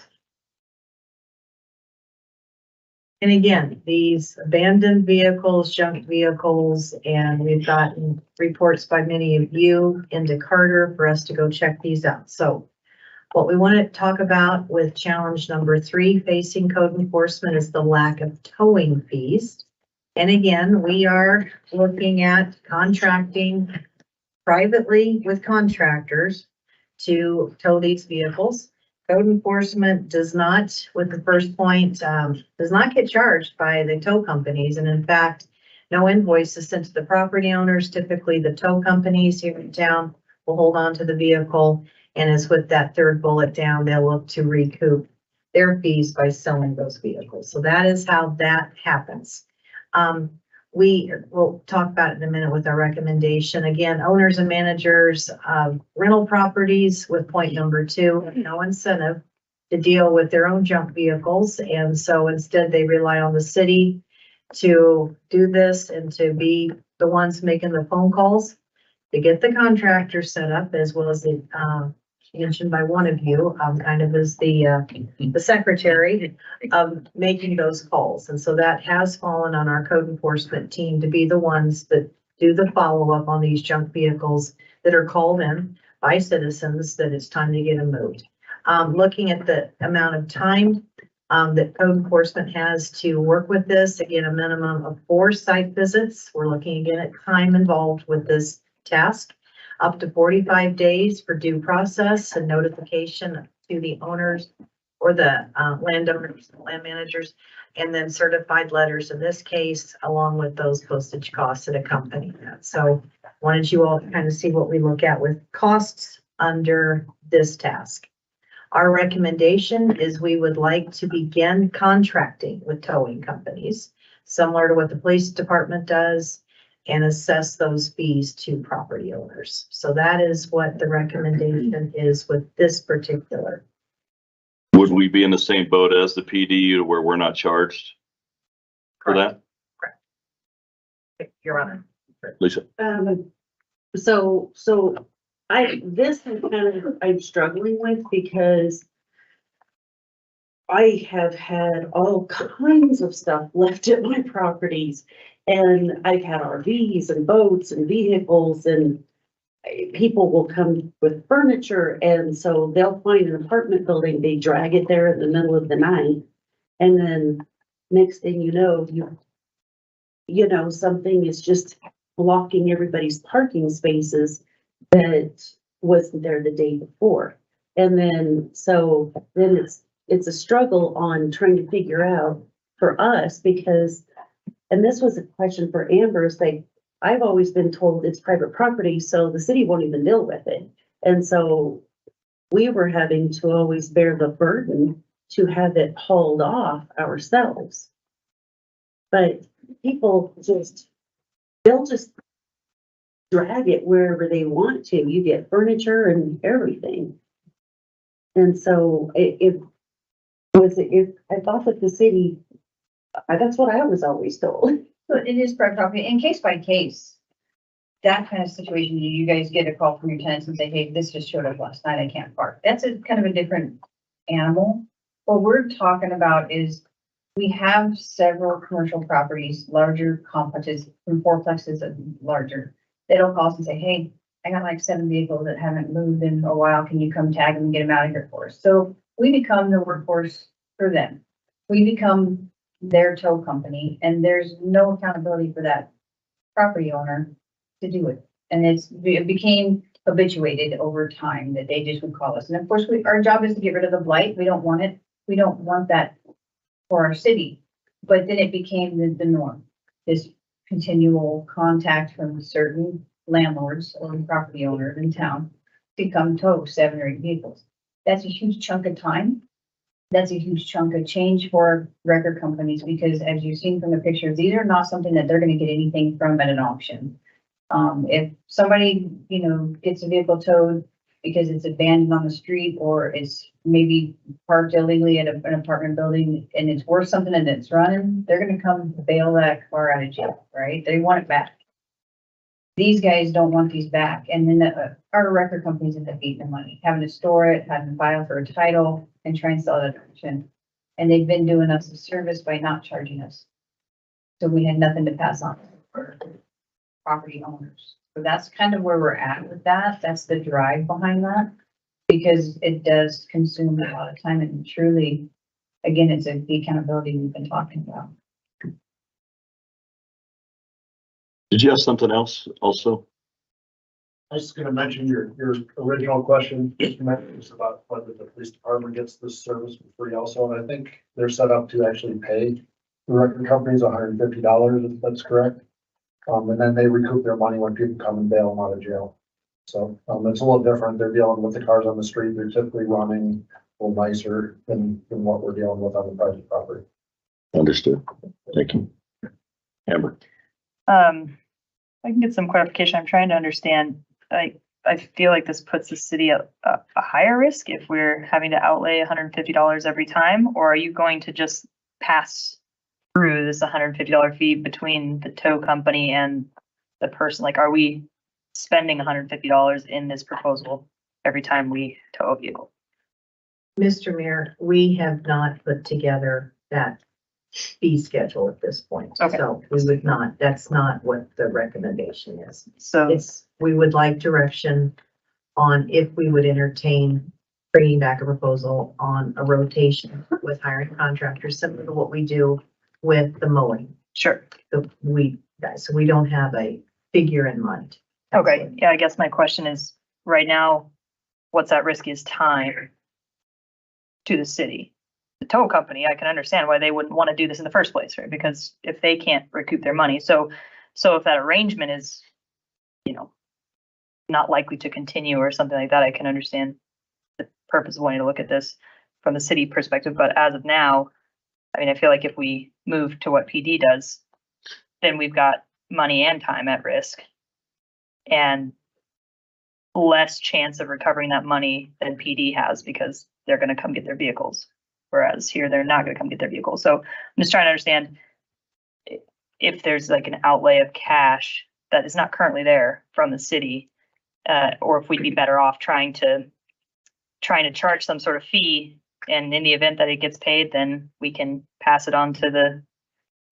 And again, these abandoned vehicles, junk vehicles, and we've gotten reports by many of you into Carter for us to go check these out. So what we want to talk about with challenge number 3 facing code enforcement is the lack of towing fees. And again, we are looking at contracting privately with contractors to tow these vehicles. Code enforcement does not, with the first point, does not get charged by the tow companies. And in fact, no invoice is sent to the property owners. Typically the tow companies here in town will hold on to the vehicle. And as with that third bullet down, they'll look to recoup their fees by selling those vehicles. So that is how that happens. We will talk about it in a minute with our recommendation. Again, owners and managers of rental properties with point number 2 have no incentive to deal with their own junk vehicles. And so instead they rely on the city to do this and to be the ones making the phone calls to get the contractor set up, as well as the, mentioned by one of you, kind of as the secretary of making those calls. And so that has fallen on our code enforcement team to be the ones that do the follow-up on these junk vehicles that are called in by citizens that it's time to get them moved. Looking at the amount of time that code enforcement has to work with this, again, a minimum of 4 site visits. We're looking again at time involved with this task, up to 45 days for due process and notification to the owners or the landowners, land managers, and then certified letters in this case, along with those postage costs that accompany that. So wanted you all to kind of see what we look at with costs under this task. Our recommendation is we would like to begin contracting with towing companies, similar to what the police department does, and assess those fees to property owners. So that is what the recommendation is with this particular. Would we be in the same boat as the PD where we're not charged for that? Your Honor. Lisa? So this is kind of, I'm struggling with because I have had all kinds of stuff left at my properties. And I've had RVs and boats and vehicles, and people will come with furniture. And so they'll find an apartment building, they drag it there in the middle of the night. And then next thing you know, something is just blocking everybody's parking spaces that wasn't there the day before. And then, it's a struggle on trying to figure out for us because, and this was a question for Amber, is like, I've always been told it's private property, so the city won't even deal with it. And so we were having to always bear the burden to have it hauled off ourselves. But people they'll just drag it wherever they want to. You get furniture and everything. And so I thought that the city, that's what I was always told. So it is private property, and case by case, that kind of situation, you guys get a call from your tenants and say, hey, this just showed up last night, I can't park. That's a kind of a different animal. What we're talking about is we have several commercial properties, larger complexes, from fourplexes and larger. They'll call us and say, hey, I got like 7 vehicles that haven't moved in a while. Can you come tag them and get them out of here for us? So we become the workforce for them. We become their tow company, and there's no accountability for that property owner to do it. And it became habituated over time that they just would call us. And of course, our job is to get rid of the blight. We don't want it. We don't want that for our city. But then it became the norm, this continual contact from certain landlords or property owners in town to come tow 7 or 8 vehicles. That's a huge chunk of time. That's a huge chunk of change for record companies, because as you've seen from the pictures, these are not something that they're going to get anything from at an auction. If somebody, gets a vehicle towed because it's abandoned on the street, or it's maybe parked illegally at an apartment building and it's worth something and it's running, they're going to come bail that car out of jail, right? They want it back. These guys don't want these back. And then our record companies end up eating the money, having to store it, having to file for a title and try and sell it at auction. And they've been doing us a service by not charging us. So we had nothing to pass on for property owners. So that's kind of where we're at with that. That's the drive behind that, because it does consume a lot of time, and truly, again, it's the accountability we've been talking about. Did you have something else also? I was just gonna mention your original question, Mr. Mayor, was about whether the police department gets this service for free also, and I think they're set up to actually pay the record companies $150, if that's correct. And then they recoup their money when people come and bail them out of jail. So, it's a little different. They're dealing with the cars on the street. They're typically running a little nicer than what we're dealing with on the private property. Understood. Thank you. Amber. I can get some clarification. I'm trying to understand. I feel like this puts the city at a higher risk if we're having to outlay $150 every time, or are you going to just pass through this $150 fee between the tow company and the person? Like, are we spending $150 in this proposal every time we tow a vehicle? Mr. Mayor, we have not put together that fee schedule at this point. Okay. So we would not, that's not what the recommendation is. So, It's, we would like direction on if we would entertain bringing back a proposal on a rotation with hiring contractors, similar to what we do with the mowing. sure. So we don't have a figure in mind. Okay, yeah, I guess my question is, right now, what's at risk is time to the city. The tow company, I can understand why they wouldn't want to do this in the first place, right? Because if they can't recoup their money, so if that arrangement is, you know, not likely to continue or something like that, I can understand the purpose of wanting to look at this from the city perspective. But as of now, I mean, I feel like if we move to what PD does, then we've got money and time at risk and less chance of recovering that money than PD has because they're going to come get their vehicles. Whereas here, they're not going to come get their vehicles. So I'm just trying to understand if there's like an outlay of cash that is not currently there from the city, or if we'd be better off trying to charge some sort of fee. And in the event that it gets paid, then we can pass it on to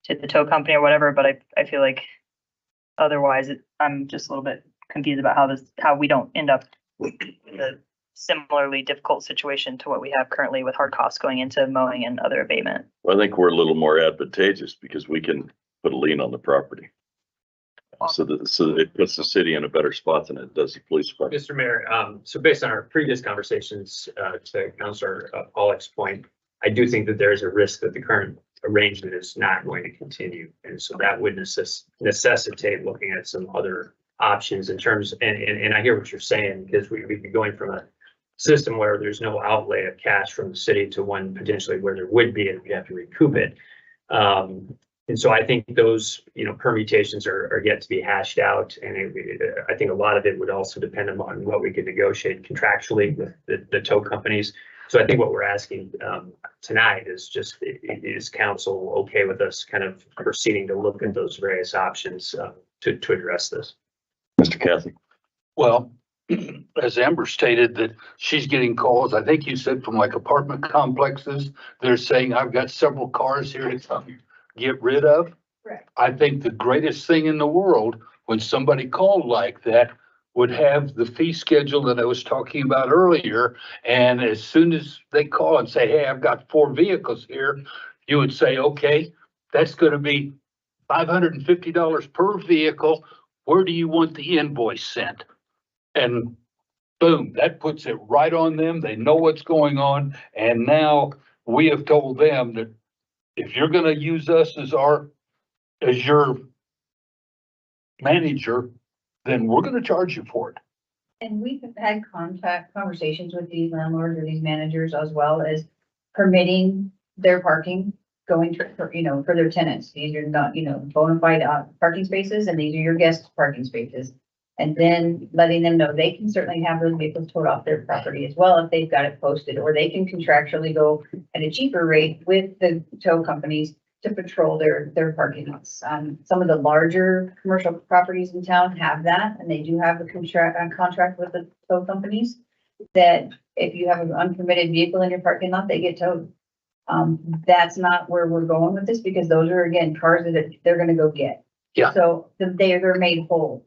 the tow company or whatever. But I feel like otherwise I'm just a little bit confused about how we don't end up with a similarly difficult situation to what we have currently with hard costs going into mowing and other abatement. Well, I think we're a little more advantageous because we can put a lien on the property. So that it puts the city in a better spot than it does the police department. Mr. Mayor, so based on our previous conversations, to Councilor Pollack's point, I do think that there is a risk that the current arrangement is not going to continue. And so that would necessitate looking at some other options in terms, and I hear what you're saying, because we'd be going from a system where there's no outlay of cash from the city to one potentially where there would be, and we have to recoup it. And so I think those, permutations are yet to be hashed out. And I think a lot of it would also depend on what we could negotiate contractually with the tow companies. So I think what we're asking tonight is just, is council okay with us kind of proceeding to look at those various options to address this? Mr. Kathy? Well, as Amber stated, that she's getting calls, I think you said from like apartment complexes, they're saying, I've got several cars here to come get rid of. Correct. I think the greatest thing in the world, when somebody called like that, would have the fee schedule that I was talking about earlier. And as soon as they call and say, hey, I've got 4 vehicles here, you would say, okay, that's going to be $550 per vehicle. Where do you want the invoice sent? And boom, that puts it right on them. They know what's going on. And now we have told them that if you're going to use us as your manager, then we're going to charge you for it. And we've had conversations with these landlords or these managers as well as permitting their parking going to, for their tenants. These are not, bona fide parking spaces, and these are your guest parking spaces. And then letting them know they can certainly have those vehicles towed off their property as well if they've got it posted, or they can contractually go at a cheaper rate with the tow companies to patrol their parking lots. Some of the larger commercial properties in town have that, and they do have a contract with the tow companies that if you have an unpermitted vehicle in your parking lot, they get towed. That's not where we're going with this, because those are, again, cars that they're gonna go get. Yeah. So they're made whole.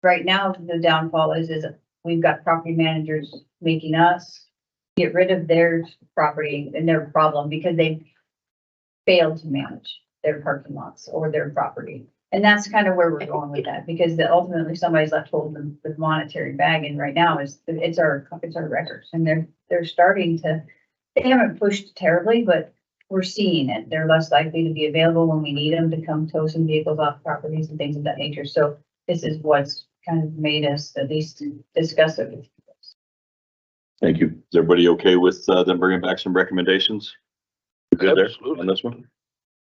Right now, the downfall is we've got property managers making us get rid of their property and their problem because they failed to manage their parking lots or their property. And that's kind of where we're going with that, because ultimately somebody's left holding the monetary bag. And right now it's our records, and they're starting to, they haven't pushed terribly, but we're seeing it. They're less likely to be available when we need them to come tow some vehicles off properties and things of that nature. So this is what's kind of made us at least discuss it with you guys. Thank you. Is everybody okay with them bringing back some recommendations? Good there on this one?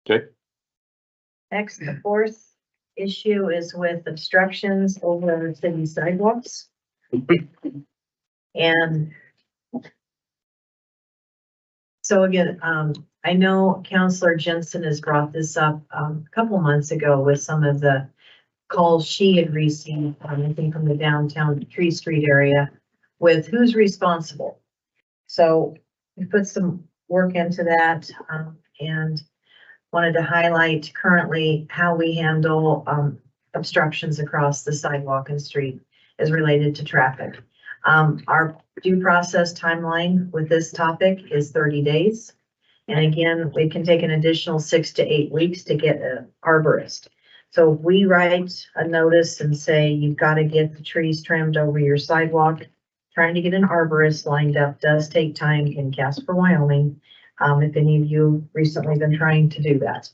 Okay. Next, the 4th issue is with obstructions over city sidewalks. And so again, I know Counselor Jensen has brought this up a couple months ago with some of the calls she had received, I think from the downtown Tree Street area with who's responsible. So we put some work into that, and wanted to highlight currently how we handle obstructions across the sidewalk and street as related to traffic. Our due process timeline with this topic is 30 days. And again, we can take an additional 6 to 8 weeks to get an arborist. So if we write a notice and say, you've got to get the trees trimmed over your sidewalk, trying to get an arborist lined up does take time in Casper, Wyoming. If any of you recently been trying to do that.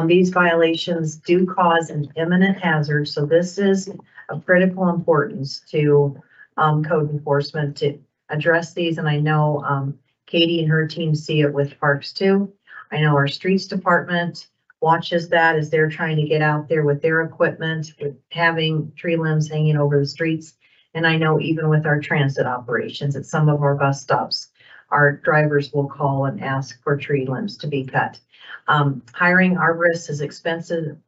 These violations do cause an imminent hazard. So this is of critical importance to code enforcement to address these. And I know Katie and her team see it with parks too. I know our streets department watches that as they're trying to get out there with their equipment, with having tree limbs hanging over the streets. And I know even with our transit operations at some of our bus stops, our drivers will call and ask for tree limbs to be cut. Hiring arborists is expensive.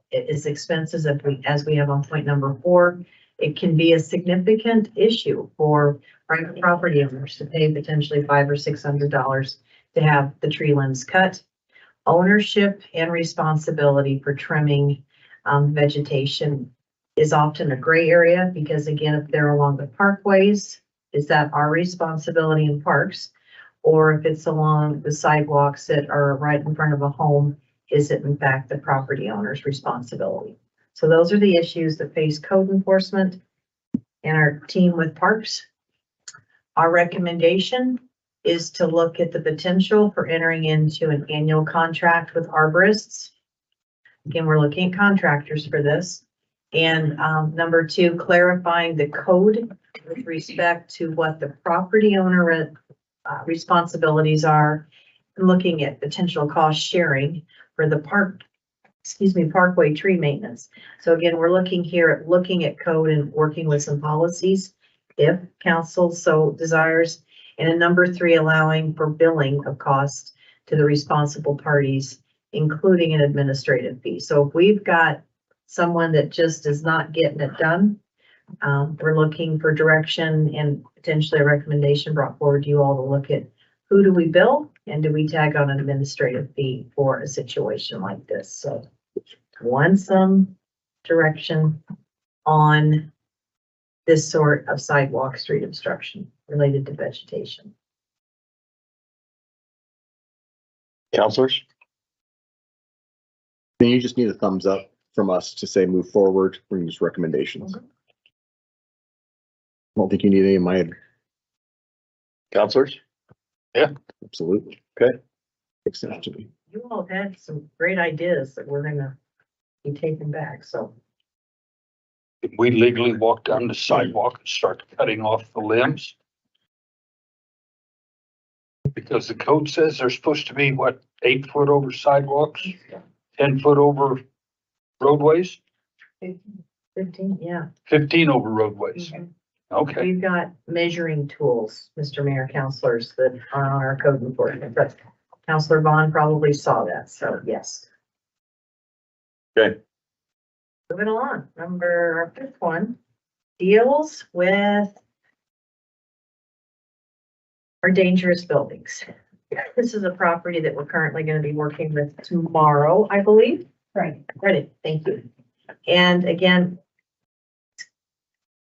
As we have on point number 4. It can be a significant issue for private property owners to pay potentially $500 or $600 to have the tree limbs cut. Ownership and responsibility for trimming vegetation is often a gray area because again, if they're along the parkways, is that our responsibility in parks? Or if it's along the sidewalks that are right in front of a home, is it in fact the property owner's responsibility? So those are the issues that face code enforcement and our team with parks. Our recommendation is to look at the potential for entering into an annual contract with arborists. Again, we're looking at contractors for this. And number 2, clarifying the code with respect to what the property owner responsibilities are, looking at potential cost sharing for the parkway tree maintenance. So again, we're looking at code and working with some policies if council so desires. And in number 3, allowing for billing of cost to the responsible parties, including an administrative fee. So if we've got someone that just is not getting it done, we're looking for direction and potentially a recommendation brought forward to you all to look at who do we bill and do we tag on an administrative fee for a situation like this. So want some direction on this sort of sidewalk street obstruction related to vegetation. Counselors? Then you just need a thumbs up from us to say move forward, bring these recommendations. Okay. I don't think you need any of my. Counselors? Yeah. Absolutely. Okay. Makes sense to me. You all had some great ideas that we're gonna be taking back, so. If we legally walk down the sidewalk and start cutting off the limbs. Because the code says they're supposed to be, what, 8 foot over sidewalks, 10 foot over roadways, 15, yeah. 15 over roadways. Mhm. Okay, We've got measuring tools, Mr. Mayor, counselors that are on our code enforcement, but Counselor Vaughn probably saw that, so yes. Okay. Moving along, our 5th one deals with our dangerous buildings. This is a property that we're currently going to be working with tomorrow, I believe. Right. Ready, thank you. And again,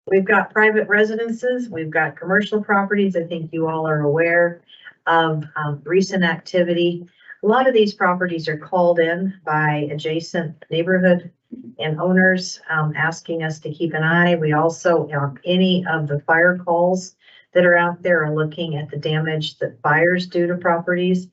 we've got private residences, we've got commercial properties. I think you all are aware of recent activity. A lot of these properties are called in by adjacent neighborhood and owners asking us to keep an eye. We also, any of the fire calls that are out there are looking at the damage that fires do to properties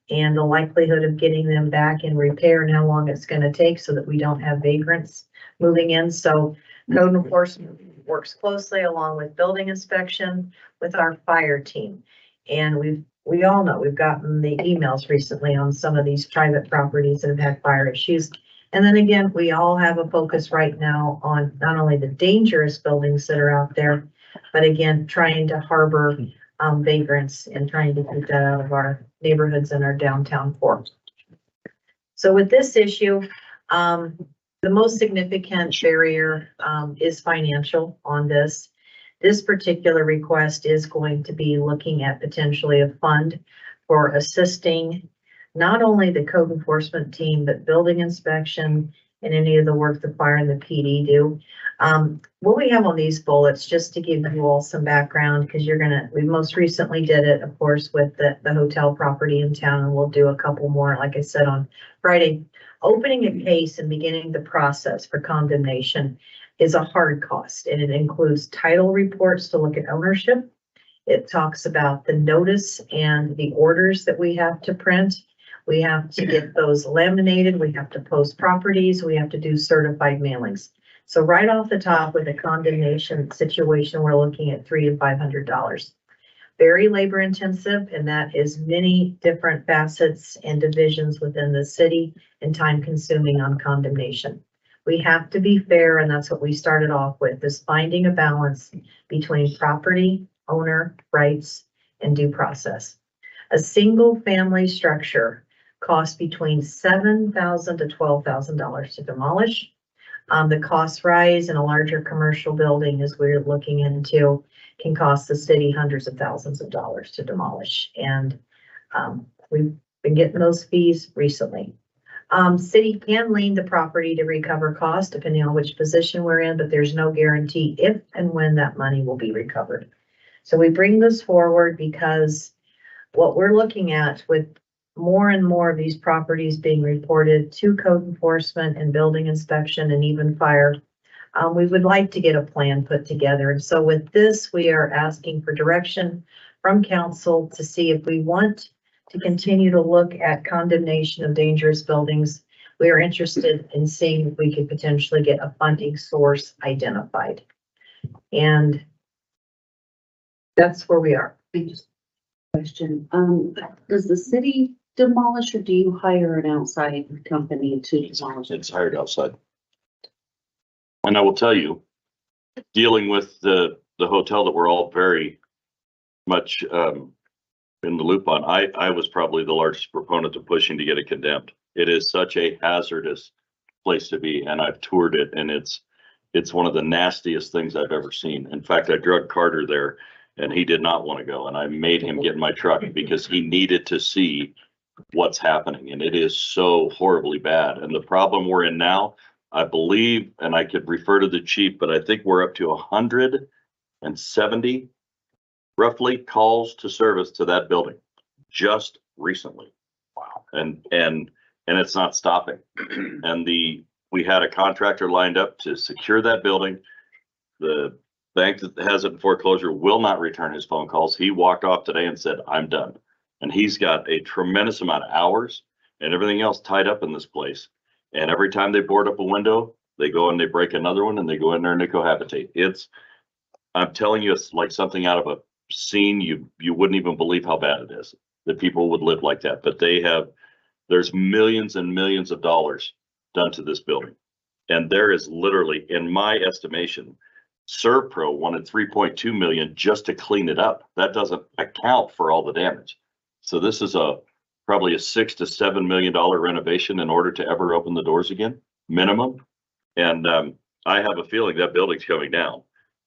and the likelihood of getting them back in repair and how long it's going to take so that we don't have vagrants moving in. So code enforcement works closely along with building inspection with our fire team. And we all know we've gotten the emails recently on some of these private properties that have had fire issues. And then again, we all have a focus right now on not only the dangerous buildings that are out there, but again, trying to harbor vagrants and trying to keep that out of our neighborhoods and our downtown core. So with this issue, the most significant barrier, is financial on this. This particular request is going to be looking at potentially a fund for assisting not only the code enforcement team, but building inspection and any of the work the fire and the PD do. What we have on these bullets, just to give you all some background, because we most recently did it, of course, with the hotel property in town, and we'll do a couple more, like I said, on Friday. Opening a case and beginning the process for condemnation is a hard cost, and it includes title reports to look at ownership. It talks about the notice and the orders that we have to print. We have to get those laminated. We have to post properties. We have to do certified mailings. So right off the top with a condemnation situation, we're looking at $300 to $500. Very labor intensive, and that is many different facets and divisions within the city and time consuming on condemnation. We have to be fair, and that's what we started off with, is finding a balance between property, owner, rights, and due process. A single family structure costs between $7,000 to $12,000 to demolish. The cost rise in a larger commercial building, as we're looking into, can cost the city hundreds of thousands of dollars to demolish. And we've been getting those fees recently. City can lien the property to recover costs depending on which position we're in, but there's no guarantee if and when that money will be recovered. So we bring this forward because what we're looking at with more and more of these properties being reported to code enforcement and building inspection and even fire, we would like to get a plan put together. And so with this, we are asking for direction from council to see if we want to continue to look at condemnation of dangerous buildings. We are interested in seeing if we could potentially get a funding source identified. And that's where we are. Question, does the city demolish or do you hire an outside company to demolish? It's hired outside. And I will tell you, dealing with the hotel that we're all very much in the loop on, I was probably the largest proponent of pushing to get it condemned. It is such a hazardous place to be, and I've toured it, and it's one of the nastiest things I've ever seen. In fact, I drug Carter there, and he did not want to go, and I made him get in my truck because he needed to see what's happening, and it is so horribly bad. And the problem we're in now, I believe, and I could refer to the chief, but I think we're up to 170 roughly calls to service to that building just recently. Wow. And it's not stopping. And we had a contractor lined up to secure that building. The bank that has it in foreclosure will not return his phone calls. He walked off today and said, I'm done. And he's got a tremendous amount of hours and everything else tied up in this place. And every time they board up a window, they go and they break another one and they go in there and they cohabitate. I'm telling you, it's like something out of a scene. You wouldn't even believe how bad it is that people would live like that. But there's millions and millions of dollars done to this building. And there is literally, in my estimation, ServPro wanted 3.2 million just to clean it up. That doesn't account for all the damage. So this is probably a $6 to $7 million renovation in order to ever open the doors again, minimum. And I have a feeling that building's coming down,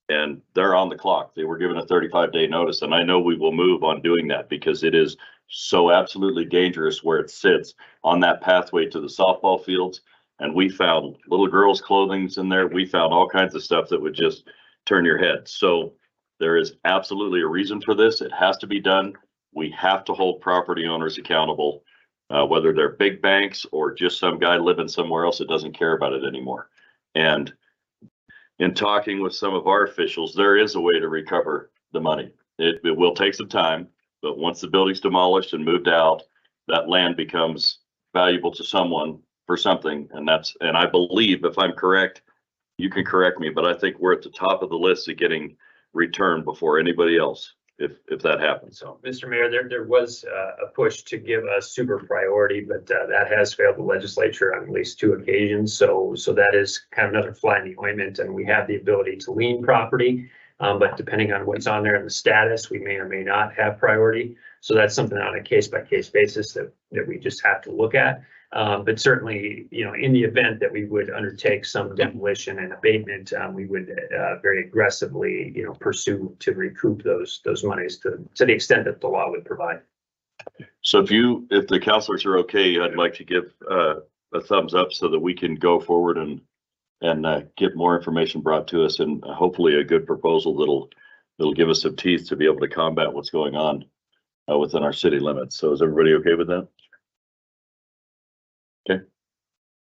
and they're on the clock. They were given a 35-day notice, and I know we will move on doing that because it is so absolutely dangerous where it sits on that pathway to the softball fields. And we found little girls' clothing in there. We found all kinds of stuff that would just turn your head. So there is absolutely a reason for this. It has to be done. We have to hold property owners accountable, whether they're big banks or just some guy living somewhere else that doesn't care about it anymore. And in talking with some of our officials, there is a way to recover the money. It will take some time, but once the building's demolished and moved out, that land becomes valuable to someone for something. And I believe, if I'm correct, you can correct me, but I think we're at the top of the list of getting returned before anybody else, if that happens. So, Mr. Mayor, there was a push to give a super priority, but that has failed the legislature on at least 2 occasions. So that is kind of another fly in the ointment, and we have the ability to lien property, but depending on what's on there and the status, we may or may not have priority. So that's something on a case-by-case basis that we just have to look at. But certainly, in the event that we would undertake some demolition and abatement, we would very aggressively, pursue to recoup those monies to the extent that the law would provide. So if the counselors are okay, I'd like to give a thumbs up so that we can go forward and get more information brought to us, and hopefully a good proposal that'll give us some teeth to be able to combat what's going on within our city limits. So is everybody okay with that? Okay.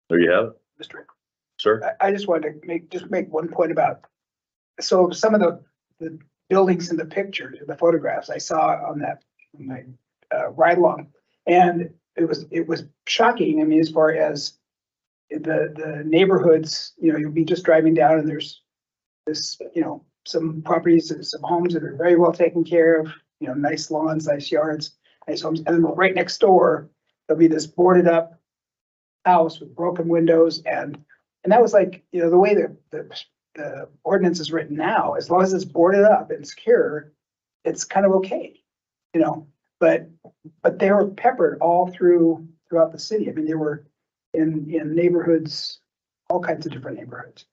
There you have it, Mr. sir. I just wanted to make one point about, so some of the buildings in the pictures, the photographs I saw on my ride along, and it was shocking. I mean, as far as the neighborhoods, you'll be just driving down and there's this, some properties, some homes that are very well taken care of, nice lawns, nice yards, nice homes. And then right next door, there'll be this boarded up house with broken windows. And that was like, the way the ordinance is written now, as long as it's boarded up and secure, it's kind of okay, but they were peppered all throughout the city. I mean, they were in neighborhoods, all kinds of different neighborhoods.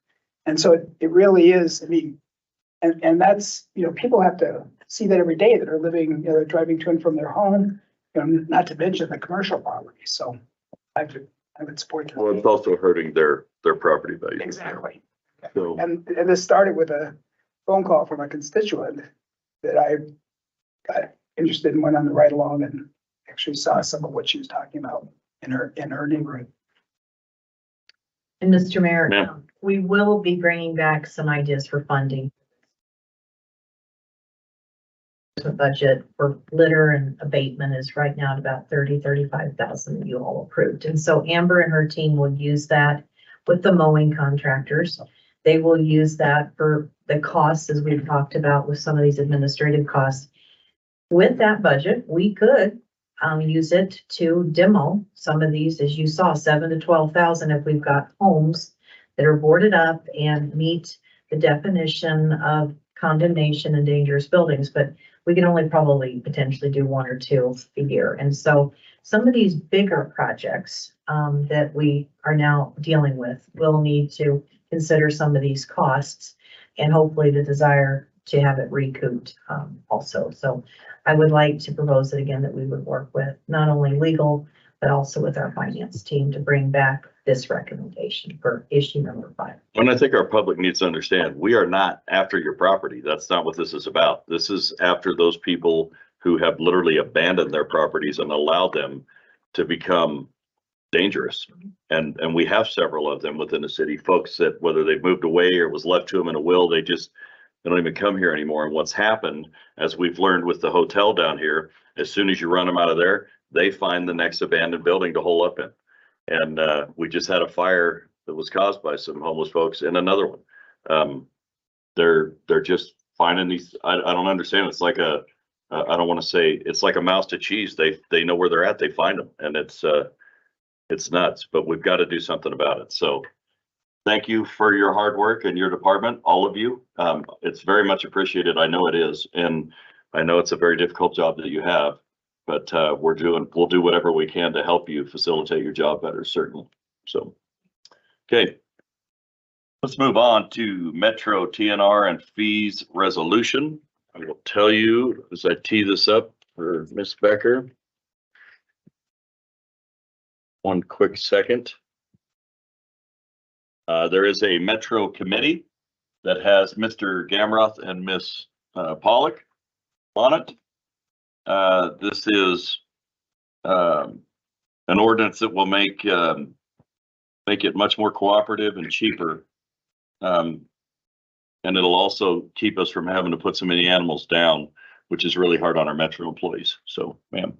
And so it really is, I mean, and that's, people have to see that every day that are living, they're driving to and from their home, not to mention the commercial property. So I would support that. Well, it's also hurting their property value. Exactly. So, And this started with a phone call from a constituent that I got interested in, went on the ride along and actually saw some of what she was talking about in her neighborhood. And Mr. Mayor, Ma'am. we will be bringing back some ideas for funding. The budget for litter and abatement is right now at about 35,000 that you all approved. And so Amber and her team will use that with the mowing contractors. They will use that for the costs, as we've talked about with some of these administrative costs. With that budget, we could use it to demo some of these, as you saw, 7,000 to 12,000 if we've got homes that are boarded up and meet the definition of condemnation and dangerous buildings, but we can only probably potentially do 1 or 2 a year. And so some of these bigger projects that we are now dealing with will need to consider some of these costs and hopefully the desire to have it recouped also. So I would like to propose it again, that we would work with not only legal, but also with our finance team to bring back this recommendation for issue number 5. and I think our public needs to understand, we are not after your property. That's not what this is about. This is after those people who have literally abandoned their properties and allowed them to become dangerous. And we have several of them within the city, folks that whether they've moved away or it was left to them in a will, they don't even come here anymore. And what's happened, as we've learned with the hotel down here, as soon as you run them out of there, they find the next abandoned building to hole up in. And we just had a fire that was caused by some homeless folks in another one. They're just finding these, I don't understand. It's like I don't want to say, it's like a mouse to cheese. They know where they're at, they find them, and it's nuts, but we've got to do something about it. So thank you for your hard work and your department, all of you. It's very much appreciated. I know it is. And I know it's a very difficult job that you have, but we'll do whatever we can to help you facilitate your job better, certainly. So, okay. Let's move on to Metro TNR and fees resolution. I will tell you as I tee this up for Ms. Becker. One quick second. There is a Metro committee that has Mr. Gamroth and Ms. Pollock on it. This is an ordinance that will make it much more cooperative and cheaper. And it'll also keep us from having to put so many animals down, which is really hard on our Metro employees. So, ma'am.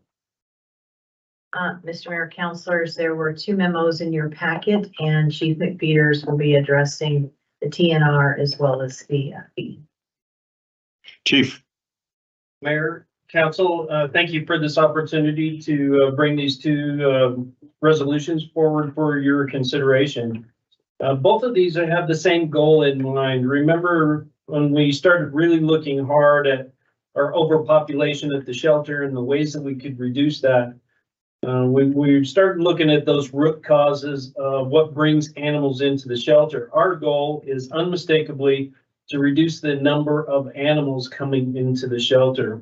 Mr. Mayor, councilors, there were 2 memos in your packet, and Chief McPeters will be addressing the TNR as well as the fee. Chief. Mayor, council, thank you for this opportunity to bring these 2 resolutions forward for your consideration. Both of these have the same goal in mind. Remember when we started really looking hard at our overpopulation at the shelter and the ways that we could reduce that, We started looking at those root causes of what brings animals into the shelter. Our goal is unmistakably to reduce the number of animals coming into the shelter.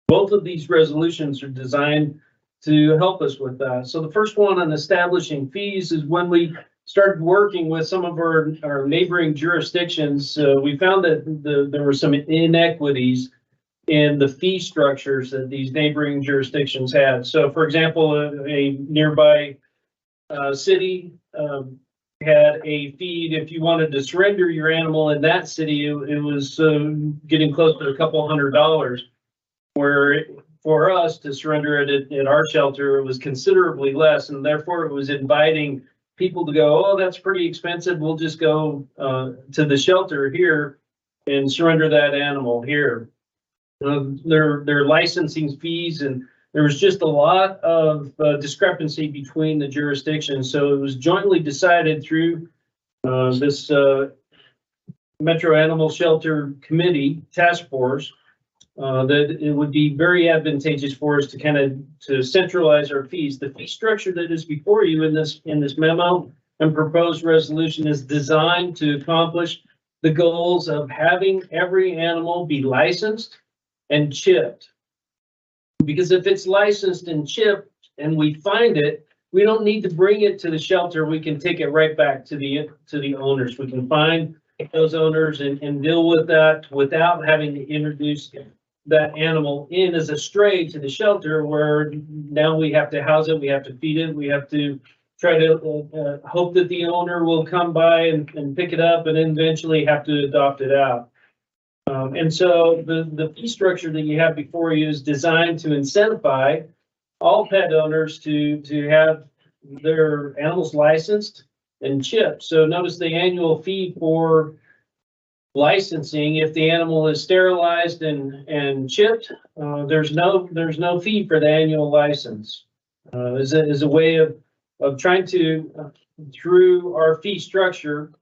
Both of these resolutions are designed to help us with that. So the first one on establishing fees is when we started working with some of our neighboring jurisdictions, we found that there were some inequities in the fee structures that these neighboring jurisdictions had. So for example, a nearby city had a fee if you wanted to surrender your animal in that city, it was getting close to a couple $100, where for us to surrender it at our shelter, it was considerably less, and therefore it was inviting people to go, oh, that's pretty expensive, we'll just go to the shelter here and surrender that animal here. Their licensing fees, and there was just a lot of discrepancy between the jurisdictions. So it was jointly decided through this Metro Animal Shelter Committee task force that it would be very advantageous for us to centralize our fees. The fee structure that is before you in this memo and proposed resolution is designed to accomplish the goals of having every animal be licensed and chipped. Because if it's licensed and chipped and we find it, we don't need to bring it to the shelter. We can take it right back to the owners. We can find those owners and deal with that without having to introduce that animal in as a stray to the shelter, where now we have to house it, we have to feed it, we have to try to hope that the owner will come by and pick it up and then eventually have to adopt it out. And so the fee structure that you have before you is designed to incentivize all pet owners to have their animals licensed and chipped. So notice the annual fee for licensing, if the animal is sterilized and chipped, there's no fee for the annual license. Is a way of trying to, through our fee structure,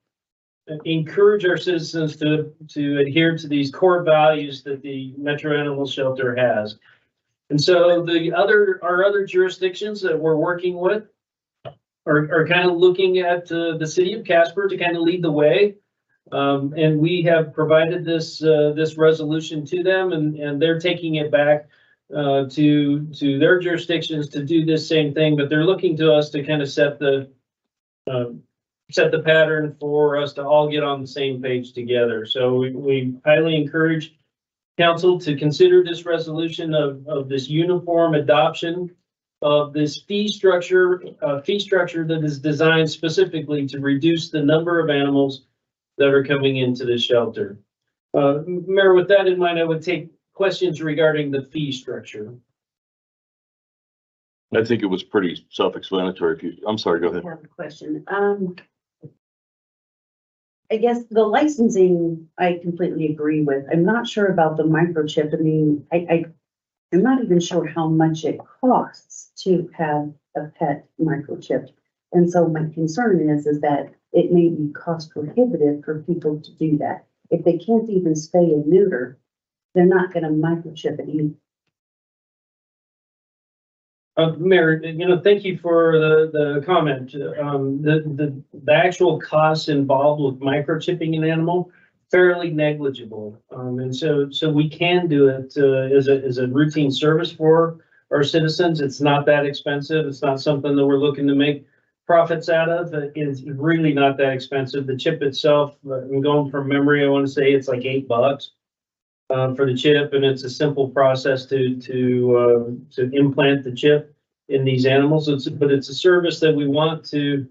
encourage our citizens to adhere to these core values that the Metro Animal Shelter has. And so our other jurisdictions that we're working with are kind of looking at the city of Casper to kind of lead the way. And we have provided this resolution to them, and they're taking it back to their jurisdictions to do this same thing, but they're looking to us to kind of set the pattern for us to all get on the same page together. So we highly encourage council to consider this resolution of this uniform adoption of this fee structure that is designed specifically to reduce the number of animals that are coming into the shelter. Mayor, with that in mind, I would take questions regarding the fee structure. I think it was pretty self-explanatory. I'm sorry, go ahead. I have a question. I guess the licensing, I completely agree with. I'm not sure about the microchip. I mean, I'm not even sure how much it costs to have a pet microchipped. And so my concern is that it may be cost prohibitive for people to do that. If they can't even spay and neuter, they're not gonna microchip it either. Mayor, thank you for the comment. The actual costs involved with microchipping an animal, fairly negligible. And so we can do it as a routine service for our citizens. It's not that expensive. It's not something that we're looking to make profits out of. It's really not that expensive. The chip itself, I'm going from memory, I want to say it's like $8 for the chip, and it's a simple process to implant the chip in these animals. But it's a service that we want to,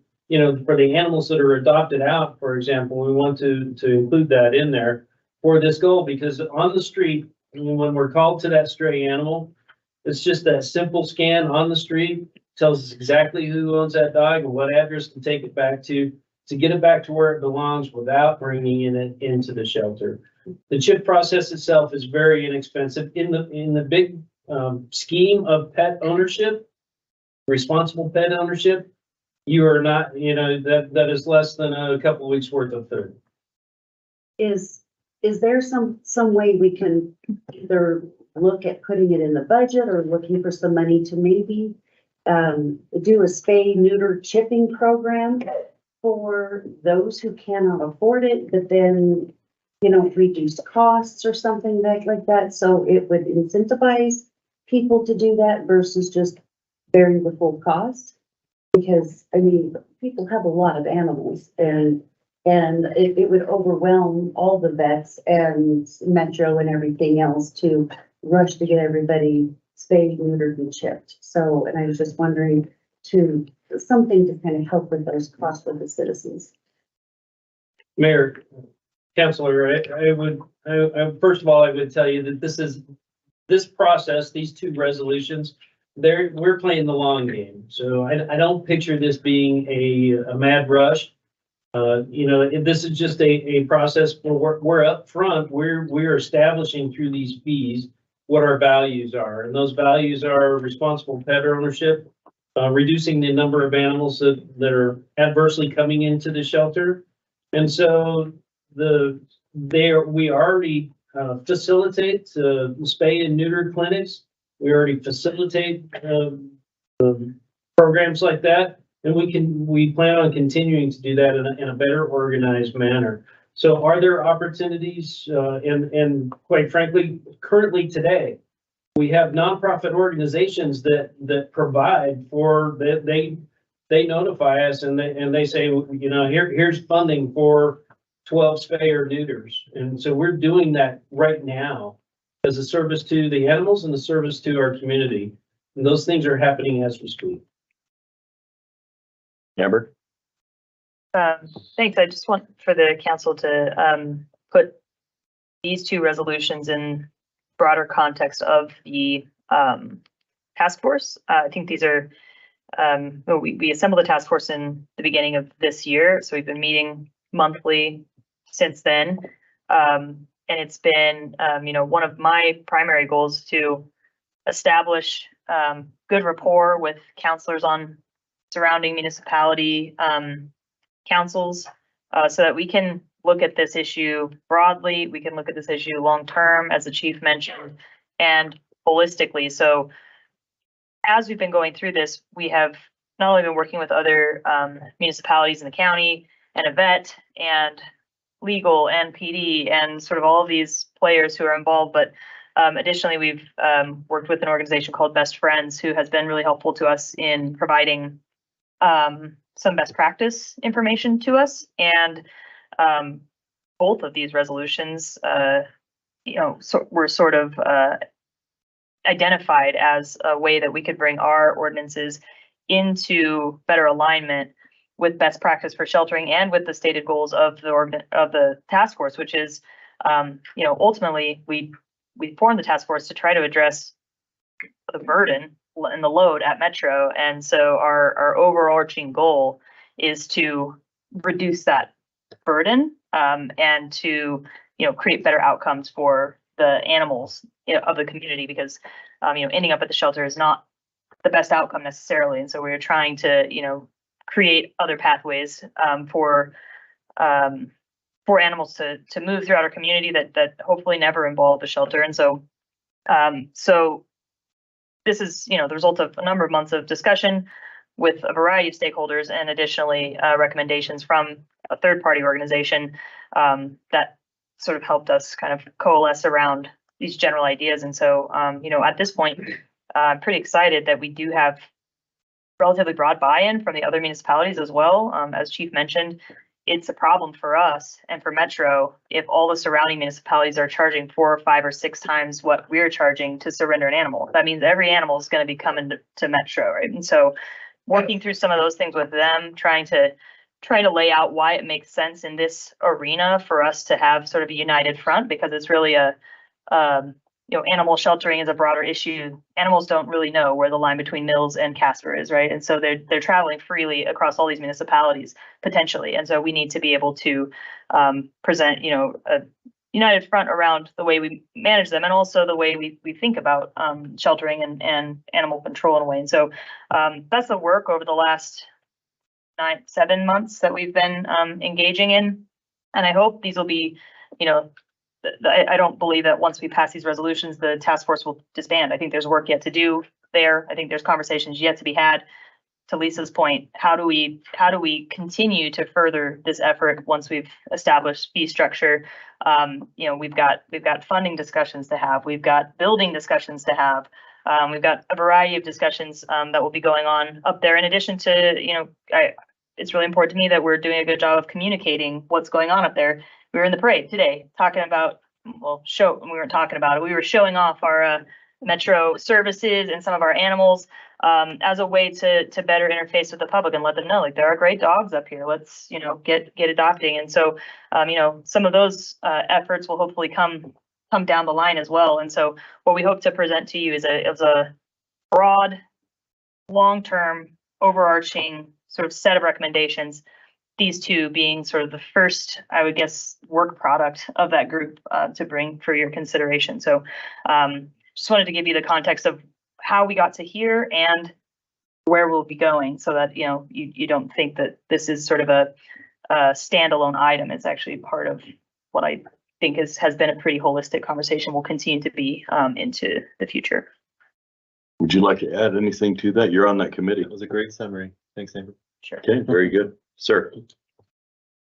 for the animals that are adopted out, for example, we want to include that in there for this goal, because on the street, when we're called to that stray animal, it's just that simple scan on the street, tells us exactly who owns that dog and what address to take it back to get it back to where it belongs without bringing it into the shelter. The chip process itself is very inexpensive. In the big scheme of pet ownership, responsible pet ownership, you are not, that is less than a couple of weeks worth of food. Is there some way we can either look at putting it in the budget or looking for some money to maybe do a spay neuter chipping program for those who cannot afford it, but then, you know, reduce costs or something like that. So it would incentivize people to do that versus just bearing the full cost. Because, I mean, people have a lot of animals and it would overwhelm all the vets and Metro and everything else to rush to get everybody spayed, neutered, and chipped. So, and I was just wondering something to kind of help with those costs with the citizens. Mayor, Councilor, first of all, I would tell you that this process, these two resolutions, we're playing the long game. So I don't picture this being a mad rush. You know, this is just a process where we're up front. We're establishing through these fees what our values are. And those values are responsible pet ownership, reducing the number of animals that are adversely coming into the shelter. And so we already facilitate spay and neuter clinics. We already facilitate programs like that. And we plan on continuing to do that in a better organized manner. So are there opportunities, and quite frankly, currently today, we have nonprofit organizations that provide for, they notify us and they say, you know, here's funding for 12 spay or neuters. And so we're doing that right now as a service to the animals and the service to our community. And those things are happening as we speak. Amber? Thanks. I just want for the council to put these two resolutions in broader context of the task force. I think these are, we assembled the task force in the beginning of this year. So we've been meeting monthly since then. And it's been, you know, one of my primary goals to establish good rapport with counselors on surrounding municipality councils, so that we can look at this issue broadly. We can look at this issue long-term, as the chief mentioned, and holistically. So as we've been going through this, we have not only been working with other municipalities in the county and a vet and legal and PD and sort of all of these players who are involved, but additionally, we've worked with an organization called Best Friends, who has been really helpful to us in providing some best practice information to us. And both of these resolutions, you know, were sort of identified as a way that we could bring our ordinances into better alignment with best practice for sheltering and with the stated goals of the task force, which is, you know, ultimately we formed the task force to try to address the burden and the load at Metro. And so our overarching goal is to reduce that burden and to, you know, create better outcomes for the animals, you know, of the community, because, you know, ending up at the shelter is not the best outcome necessarily. And so we're trying to, you know, create other pathways for animals to move throughout our community that hopefully never involve a shelter. And so, so this is, you know, the result of a number of months of discussion with a variety of stakeholders, and additionally recommendations from a third-party organization that sort of helped us kind of coalesce around these general ideas. And so, you know, at this point, I'm pretty excited that we do have relatively broad buy-in from the other municipalities as well. As Chief mentioned, it's a problem for us and for Metro if all the surrounding municipalities are charging 4 or 5 or 6 times what we're charging to surrender an animal. That means every animal is going to be coming to Metro, right? And so working through some of those things with them, trying to lay out why it makes sense in this arena for us to have sort of a united front, because it's really you know, animal sheltering is a broader issue. Animals don't really know where the line between Mills and Casper is, right? And so they're traveling freely across all these municipalities potentially. And so we need to be able to present, you know, a united front around the way we manage them, and also the way we think about sheltering and animal control in a way. And so that's the work over the last 7 months that we've been engaging in. And I hope these will be, you know, I don't believe that once we pass these resolutions, the task force will disband. I think there's work yet to do there. I think there's conversations yet to be had. To Lisa's point, how do we continue to further this effort once we've established fee structure? You know, we've got funding discussions to have, we've got building discussions to have. We've got a variety of discussions that will be going on up there. In addition to, you know, it's really important to me that we're doing a good job of communicating what's going on up there. We were in the parade today talking about, well, we weren't talking about it. We were showing off our metro services and some of our animals as a way to better interface with the public and let them know, like, there are great dogs up here. Let's, you know, get adopting. And so, you know, some of those efforts will hopefully come down the line as well. And so what we hope to present to you is a broad, long-term, overarching sort of set of recommendations, these two being sort of the first, I would guess, work product of that group to bring for your consideration. So just wanted to give you the context of how we got to here and where we'll be going, so that, you know, you don't think that this is sort of a standalone item. It's actually part of what I think has been a pretty holistic conversation, will continue to be into the future. Would you like to add anything to that? You're on that committee. It was a great summary. Thanks, Amber. Sure. Okay, very good. Sir.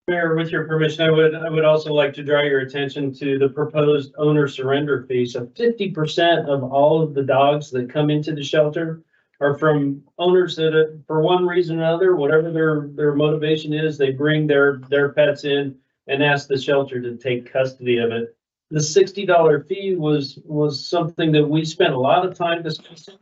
Mayor, with your permission, I would also like to draw your attention to the proposed owner surrender fee. So 50% of all of the dogs that come into the shelter are from owners that, for one reason or another, whatever their motivation is, they bring their pets in and ask the shelter to take custody of it. The $60 fee was something that we spent a lot of time discussing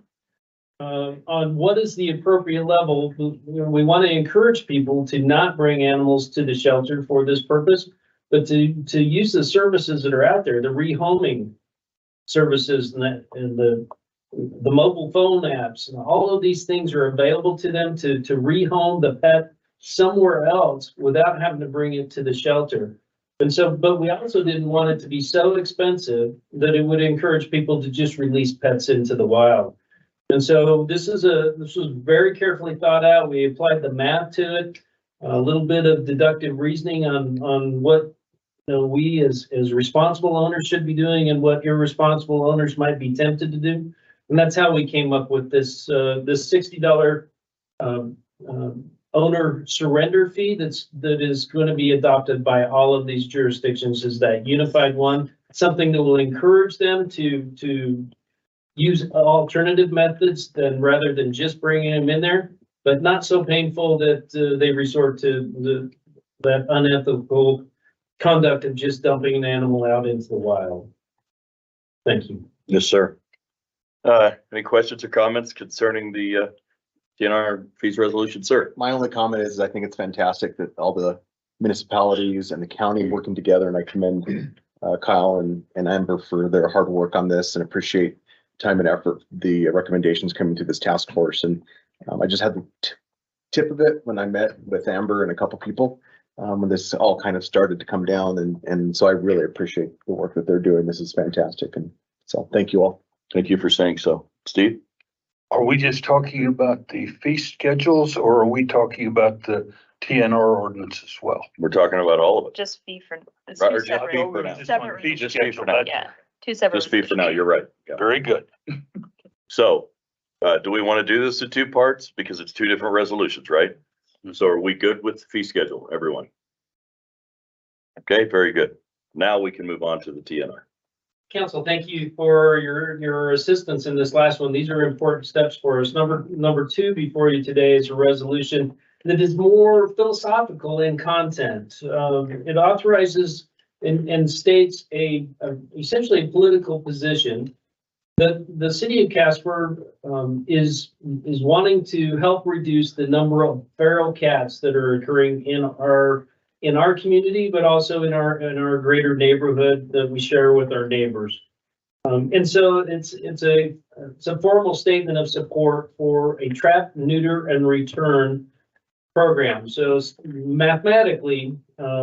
on what is the appropriate level. You know, we want to encourage people to not bring animals to the shelter for this purpose, but to use the services that are out there, the rehoming services and the mobile phone apps, and all of these things are available to them to rehome the pet somewhere else without having to bring it to the shelter. And so, but we also didn't want it to be so expensive that it would encourage people to just release pets into the wild. And so this was very carefully thought out. We applied the math to it, a little bit of deductive reasoning on what, you know, we as responsible owners should be doing and what irresponsible owners might be tempted to do. And that's how we came up with this $60 owner surrender fee that is going to be adopted by all of these jurisdictions, is that unified one, something that will encourage them to use alternative methods rather than just bringing them in there, but not so painful that they resort to that unethical conduct of just dumping an animal out into the wild. Thank you. Yes, sir. Any questions or comments concerning the TNR fees resolution, sir? My only comment is I think it's fantastic that all the municipalities and the county working together, and I commend Kyle and Amber for their hard work on this and appreciate time and effort, the recommendations coming to this task force. And I just had the tip of it when I met with Amber and a couple people when this all kind of started to come down. And so I really appreciate the work that they're doing. This is fantastic. And so thank you all. Thank you for saying so. Steve? Are we just talking about the fee schedules, or are we talking about the TNR ordinance as well? We're talking about all of it. Just fee for, it's Right, two or just separate, fee for now. separate, Fee Just fee for schedule, now. yeah, two separate. Just fee for now, you're right. Yeah. Very good. So, do we want to do this in two parts? Because it's two different resolutions, right? So are we good with the fee schedule, everyone? Okay, very good. Now we can move on to the TNR. Council, thank you for your assistance in this last one. These are important steps for us. Number two before you today is a resolution that is more philosophical in content. It authorizes and states essentially a political position that the city of Casper is wanting to help reduce the number of feral cats that are occurring in our community, but also in our greater neighborhood that we share with our neighbors. And so it's a formal statement of support for a trap, neuter, and return program. So mathematically,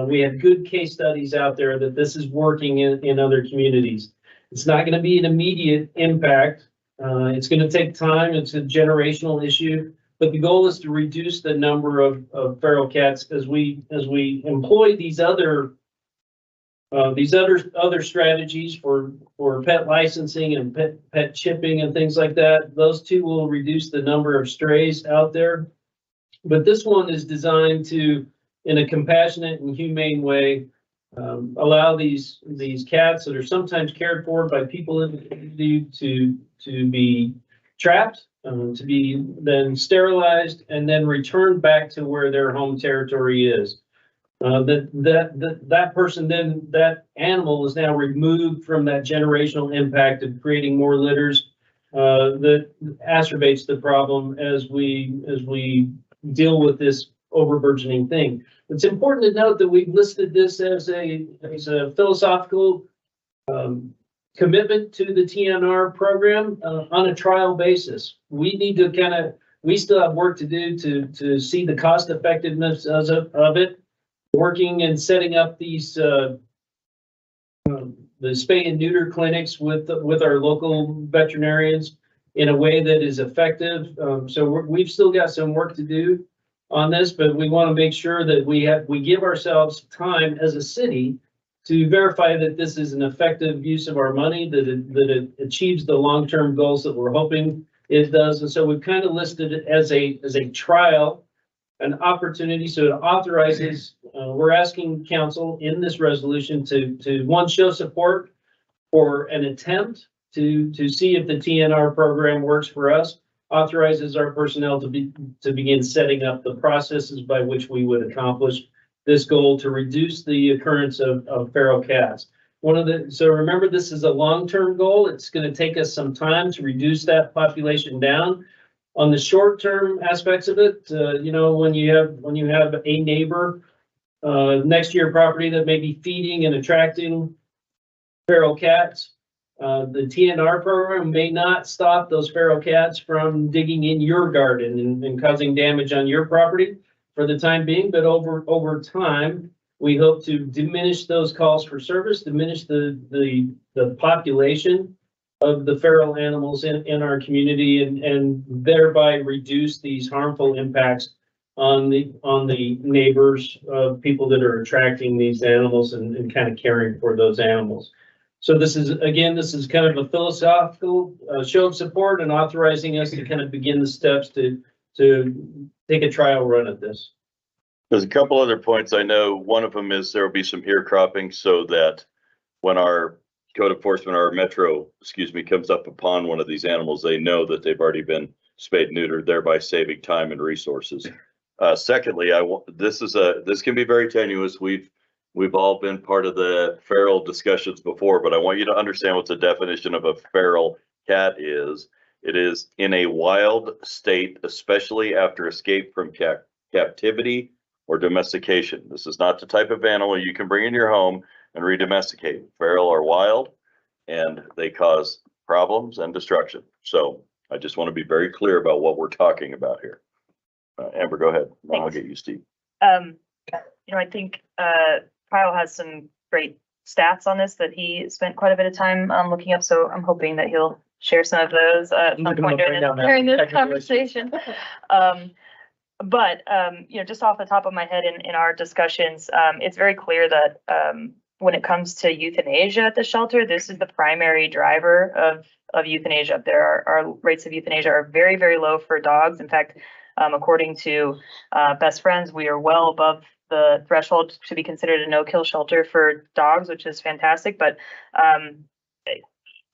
we have good case studies out there that this is working in other communities. It's not going to be an immediate impact. It's going to take time. It's a generational issue. But the goal is to reduce the number of feral cats as we employ these other These other strategies for pet licensing and pet chipping and things like that, those two will reduce the number of strays out there. But this one is designed to, in a compassionate and humane way, allow these cats that are sometimes cared for by people in the community to be trapped, to be then sterilized and then returned back to where their home territory is. That person, then that animal is now removed from that generational impact of creating more litters that exacerbates the problem as we deal with this overburgeoning thing. It's important to note that we've listed this as a philosophical commitment to the TNR program on a trial basis. We need to we still have work to do to see the cost effectiveness of it. Working and setting up these the spay and neuter clinics with our local veterinarians in a way that is effective. So we've still got some work to do on this, but we want to make sure that we give ourselves time as a city to verify that this is an effective use of our money, that it achieves the long-term goals that we're hoping it does. And so we've kind of listed it as a trial, an opportunity. So it authorizes, we're asking council in this resolution to one, show support for an attempt to see if the TNR program works for us, authorizes our personnel to begin setting up the processes by which we would accomplish this goal to reduce the occurrence of feral cats. So remember, this is a long-term goal. It's going to take us some time to reduce that population down. On the short-term aspects of it, when you have a neighbor next to your property that may be feeding and attracting feral cats, the TNR program may not stop those feral cats from digging in your garden and causing damage on your property for the time being. But over time, we hope to diminish those calls for service, diminish the population of the feral animals in our community, and thereby reduce these harmful impacts on the neighbors of people that are attracting these animals and kind of caring for those animals. So this is kind of a philosophical show of support and authorizing us to kind of begin the steps to take a trial run at this. There's a couple other points. I know one of them is there will be some ear cropping so that when our code enforcement or Metro, comes up upon one of these animals, they know that they've already been spayed and neutered, thereby saving time and resources. Secondly, this can be very tenuous. We've all been part of the feral discussions before, but I want you to understand what the definition of a feral cat is. It is in a wild state, especially after escape from captivity or domestication. This is not the type of animal you can bring in your home and redomesticate. Feral or wild, and they cause problems and destruction. So I just want to be very clear about what we're talking about here. Amber, go ahead. I'll get you, Steve. I think Kyle has some great stats on this that he spent quite a bit of time looking up. So I'm hoping that he'll share some of those at some point during this conversation. But just off the top of my head in our discussions, it's very clear that when it comes to euthanasia at the shelter, this is the primary driver of euthanasia. Our rates of euthanasia are very, very low for dogs. In fact, according to Best Friends, we are well above the threshold to be considered a no-kill shelter for dogs, which is fantastic. But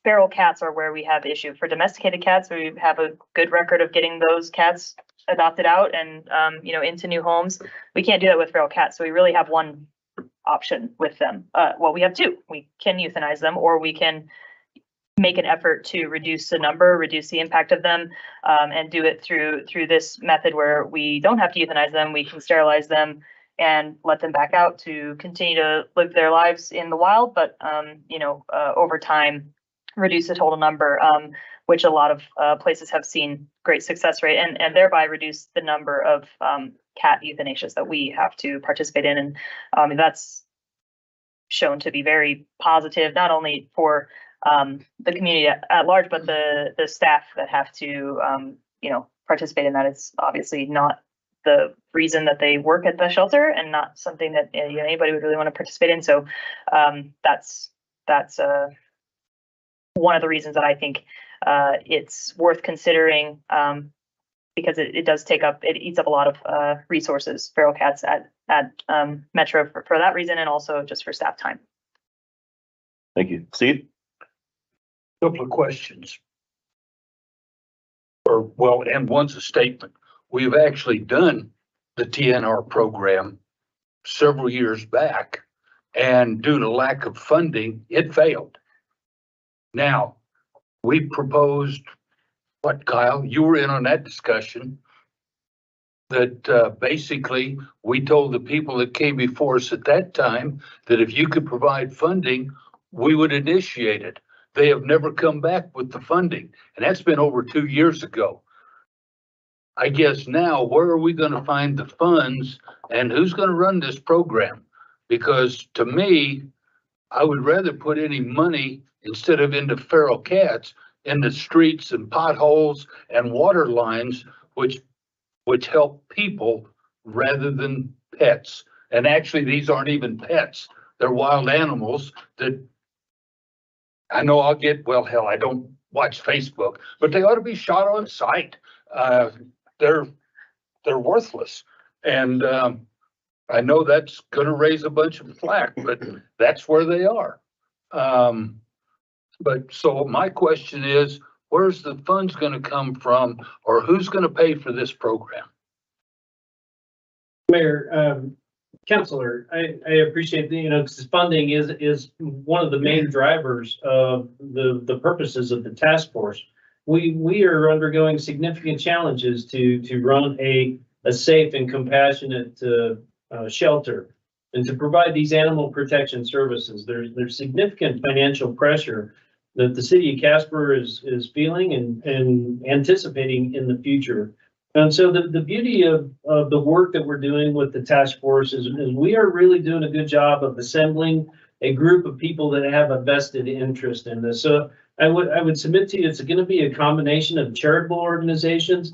feral cats are where we have issue. For domesticated cats, we have a good record of getting those cats adopted out and into new homes. We can't do that with feral cats, so we really have one option with them. Well, we have two. We can euthanize them, or we can make an effort to reduce the number, reduce the impact of them, and do it through this method where we don't have to euthanize them. We can sterilize them and let them back out to continue to live their lives in the wild, but over time reduce the total number, which a lot of places have seen great success rate, and thereby reduce the number of cat euthanasias that we have to participate in. And that's shown to be very positive, not only for the community at large, but the staff that have to participate in that. It's obviously not the reason that they work at the shelter and not something that anybody would really want to participate in. So that's one of the reasons that I think it's worth considering, because it does it eats up a lot of resources, feral cats at Metro for that reason, and also just for staff time. Thank you. Steve? Couple of questions. And one's a statement. We've actually done the TNR program several years back, and due to lack of funding, it failed. Now, we proposed, what, Kyle, you were in on that discussion, that basically we told the people that came before us at that time that if you could provide funding, we would initiate it. They have never come back with the funding, and that's been over 2 years ago. I guess now, where are we going to find the funds, and who's going to run this program? Because to me, I would rather put any money instead of into feral cats into streets and potholes and water lines, which help people rather than pets. And actually, these aren't even pets. They're wild animals that I know I'll get, well, hell, I don't watch Facebook, but they ought to be shot on sight. They're worthless. And I know that's gonna raise a bunch of flack, but that's where they are. But so my question is, where's the funds gonna come from, or who's gonna pay for this program? Mayor, Counselor, I appreciate the, because funding is one of the main drivers of the purposes of the task force. We are undergoing significant challenges to run a safe and compassionate shelter and to provide these animal protection services. There's significant financial pressure that the city of Casper is feeling and anticipating in the future. And so the beauty of the work that we're doing with the task force is we are really doing a good job of assembling a group of people that have a vested interest in this. So I would submit to you, it's going to be a combination of charitable organizations,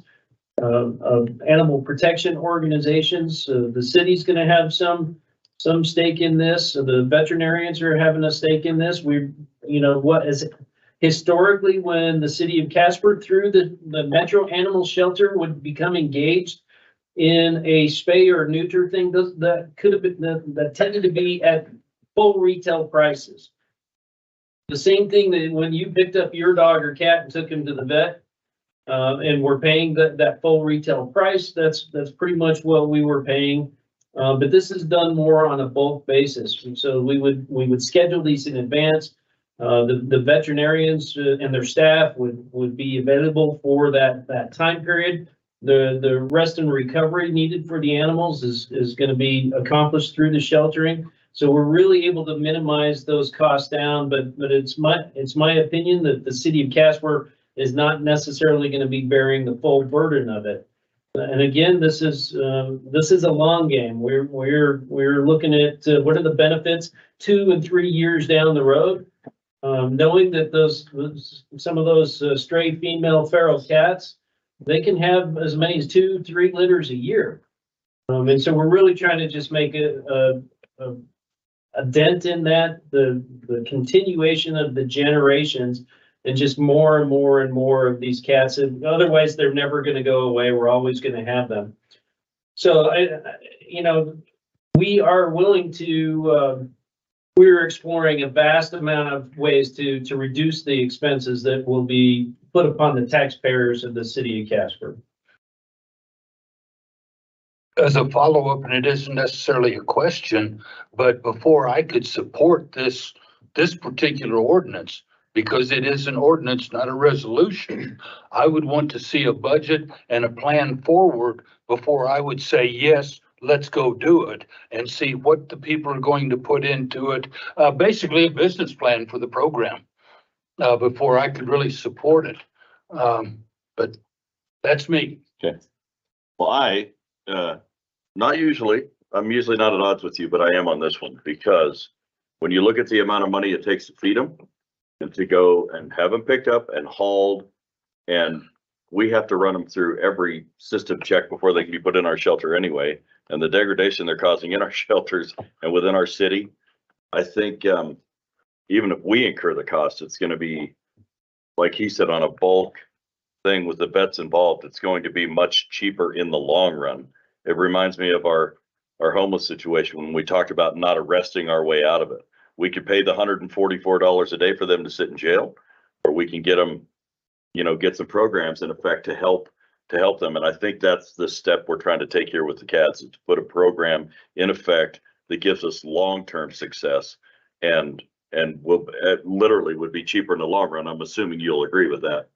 of animal protection organizations. The city's going to have some stake in this. The veterinarians are having a stake in this. Historically, when the city of Casper, through the Metro Animal Shelter, would become engaged in a spay or neuter thing, that could have been, that tended to be at full retail prices. The same thing that when you picked up your dog or cat and took him to the vet, and we're paying that full retail price, that's pretty much what we were paying. But this is done more on a bulk basis. And so we would schedule these in advance. The veterinarians and their staff would be available for that time period. The rest and recovery needed for the animals is going to be accomplished through the sheltering. So we're really able to minimize those costs down, but it's my opinion that the city of Casper is not necessarily going to be bearing the full burden of it. And again, this is a long game. We're looking at what are the benefits 2 and 3 years down the road. Knowing that some of those stray female feral cats, they can have as many as 2-3 litters a year. And so we're really trying to just make a dent in that, the continuation of the generations, and just more and more and more of these cats. And otherwise, they're never going to go away. We're always going to have them. So we are willing to. We're exploring a vast amount of ways to reduce the expenses that will be put upon the taxpayers of the city of Casper. As a follow-up, and it isn't necessarily a question, but before I could support this particular ordinance, because it is an ordinance, not a resolution, I would want to see a budget and a plan forward before I would say, yes, let's go do it, and see what the people are going to put into it. Basically a business plan for the program before I could really support it. But that's me. Okay. Well, I'm usually not at odds with you, but I am on this one, because when you look at the amount of money it takes to feed them and to go and have them picked up and hauled, and we have to run them through every system check before they can be put in our shelter anyway. And the degradation they're causing in our shelters and within our city, I think, even if we incur the cost, it's gonna be, like he said, on a bulk thing with the vets involved, it's going to be much cheaper in the long run. It reminds me of our homeless situation when we talked about not arresting our way out of it. We could pay the $144 a day for them to sit in jail, or we can get them, get some programs in effect to help them. And I think that's the step we're trying to take here with the cats, is to put a program in effect that gives us long-term success and will literally would be cheaper in the long run. I'm assuming you'll agree with that,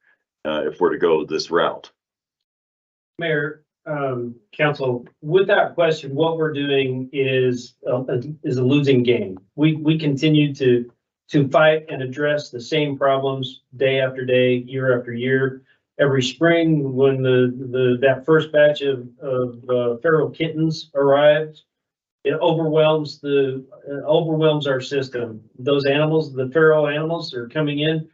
if we're to go this route. Mayor, council, with that question, what we're doing is a losing game. We continue to fight and address the same problems day after day, year after year. Every spring, when that first batch of feral kittens arrives, it overwhelms our system. Those animals, the feral animals, are coming in.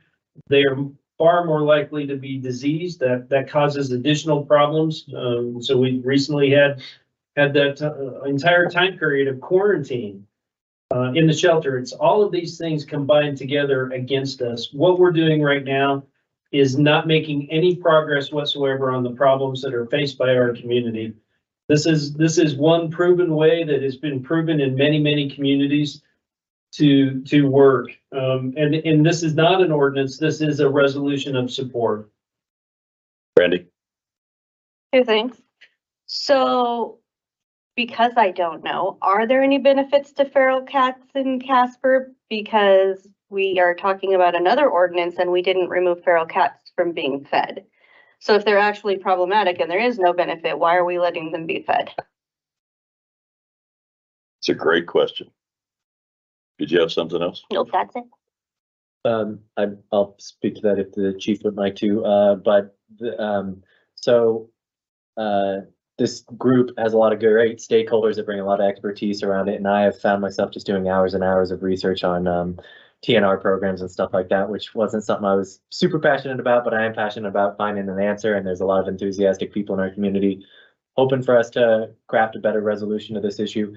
They are far more likely to be diseased. That causes additional problems. So we recently had that entire time period of quarantine in the shelter. It's all of these things combined together against us. What we're doing right now is not making any progress whatsoever on the problems that are faced by our community. This is one proven way that has been proven in many, many communities to work. And this is not an ordinance. This is a resolution of support. Brandy? Two things. So, because I don't know, are there any benefits to feral cats in Casper? Because we are talking about another ordinance and we didn't remove feral cats from being fed. So if they're actually problematic and there is no benefit, why are we letting them be fed? It's a great question. Did you have something else? Nope, that's it. I'll speak to that if the chief would like to, this group has a lot of great stakeholders that bring a lot of expertise around it, and I have found myself just doing hours and hours of research on TNR programs and stuff like that, which wasn't something I was super passionate about, but I am passionate about finding an answer, and there's a lot of enthusiastic people in our community hoping for us to craft a better resolution to this issue.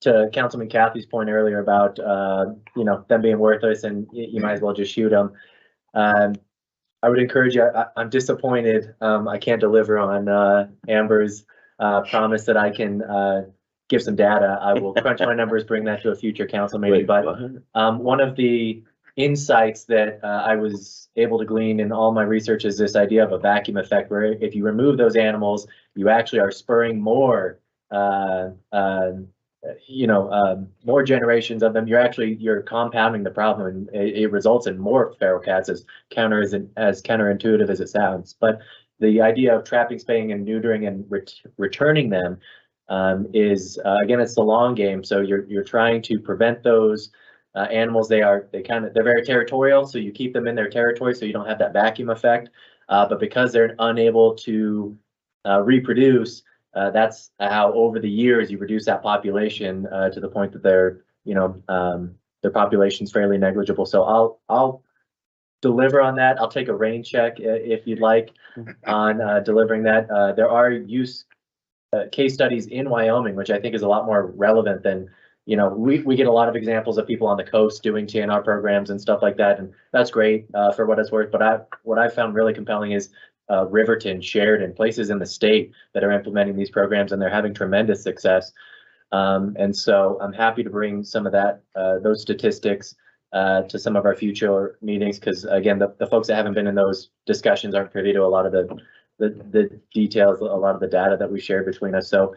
To Councilman Cathy's point earlier about, them being worthless and you might as well just shoot them. I would encourage you, I'm disappointed. I can't deliver on Amber's promise that I can give some data. I will crunch my numbers, bring that to a future council meeting. But one of the insights that I was able to glean in all my research is this idea of a vacuum effect, where if you remove those animals, you actually are spurring more more generations of them. You're compounding the problem, and it results in more feral cats, as counterintuitive as it sounds. But the idea of trapping, spaying, and neutering and returning them is again, it's the long game. So you're trying to prevent those animals. They're very territorial, so you keep them in their territory so you don't have that vacuum effect. But because they're unable to reproduce, that's how over the years you reduce that population to the point that their population's fairly negligible. So I'll deliver on that. I'll take a rain check if you'd like on delivering that. There are case studies in Wyoming, which I think is a lot more relevant than, we get a lot of examples of people on the coast doing TNR programs and stuff like that, and that's great for what it's worth. But what I found really compelling is Riverton, Sheridan, places in the state that are implementing these programs, and they're having tremendous success. And so I'm happy to bring some of those statistics to some of our future meetings, because again, the folks that haven't been in those discussions aren't privy to a lot of the details, a lot of the data that we shared between us. So,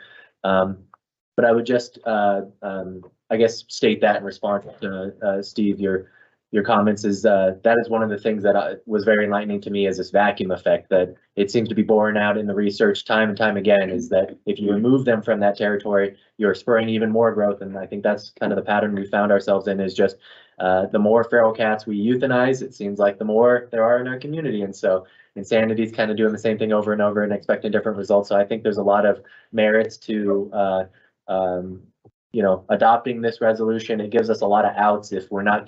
but I would just, I guess, state that in response to Steve, your comments is that is one of the things that was very enlightening to me, is this vacuum effect that it seems to be borne out in the research time and time again, is that if you remove them from that territory, you're spurring even more growth. And I think that's kind of the pattern we found ourselves in, is just the more feral cats we euthanize, it seems like the more there are in our community. And so Insanity is kind of doing the same thing over and over and expecting different results. So I think there's a lot of merits to adopting this resolution. It gives us a lot of outs if we're not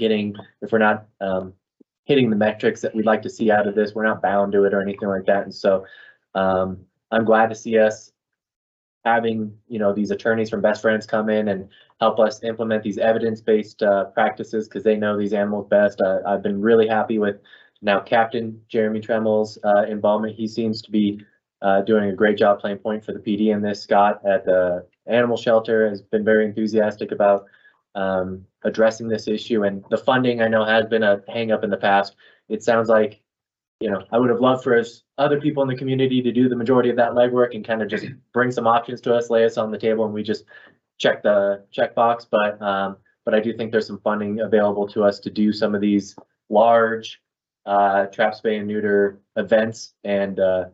hitting the metrics that we'd like to see out of this. We're not bound to it or anything like that. And so I'm glad to see us having, you know, these attorneys from Best Friends come in and help us implement these evidence-based practices because they know these animals best. I've been really happy with now Captain Jeremy Tremel's involvement. He seems to be doing a great job playing point for the PD in this. Scott at the animal shelter has been very enthusiastic about addressing this issue, and the funding I know has been a hang up in the past. It sounds like, you know, I would have loved for us, other people in the community to do the majority of that legwork and kind of just bring some options to us, lay us on the table, and we just check the checkbox. But I do think there's some funding available to us to do some of these large trap, spay, and neuter events. And so,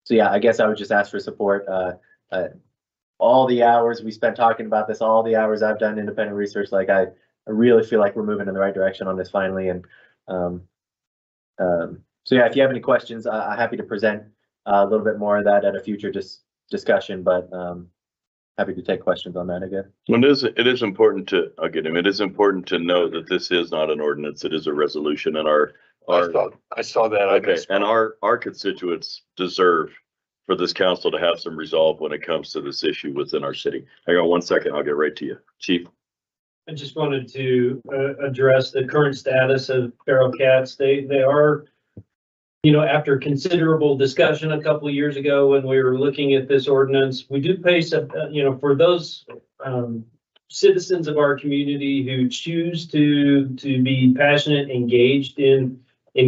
yeah, I guess I would just ask for support. All the hours we spent talking about this, all the hours I've done independent research, like I really feel like we're moving in the right direction on this finally. And so yeah, if you have any questions, I'm happy to present a little bit more of that at a future discussion, but happy to take questions on that again. Well, it is important to, I'll get him. It is important to know that this is not an ordinance. It is a resolution, and I saw that. okay, and our constituents deserve for this council to have some resolve when it comes to this issue within our city. Hang on one second. I'll get right to you, Chief. I just wanted to address the current status of feral cats. They are, you know, after considerable discussion a couple of years ago when we were looking at this ordinance, we do place a, you know, for those citizens of our community who choose to be passionate, engaged in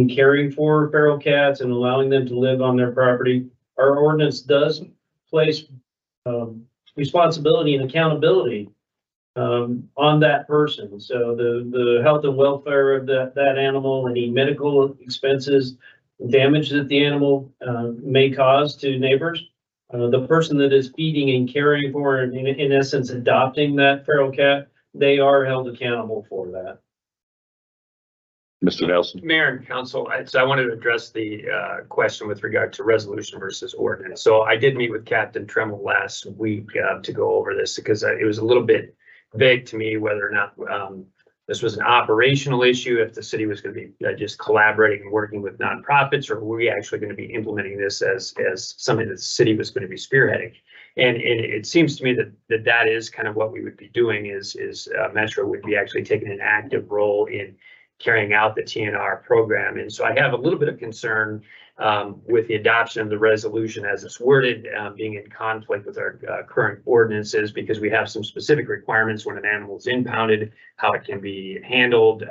caring for feral cats and allowing them to live on their property, our ordinance does place responsibility and accountability on that person. So the health and welfare of that animal, any medical expenses, damage that the animal may cause to neighbors, the person that is feeding and caring for, and in essence adopting that feral cat, they are held accountable for that. Mr. Nelson. Mayor and council, so I wanted to address the question with regard to resolution versus ordinance. So I did meet with Captain Tremel last week to go over this because it was a little bit vague to me whether or not this was an operational issue, if the city was going to be just collaborating and working with nonprofits, or were we actually going to be implementing this as something that the city was going to be spearheading. And it seems to me that is kind of what we would be doing is Metro would be actually taking an active role in carrying out the TNR program. And so I have a little bit of concern with the adoption of the resolution as it's worded, being in conflict with our current ordinances, because we have some specific requirements when an animal is impounded, how it can be handled,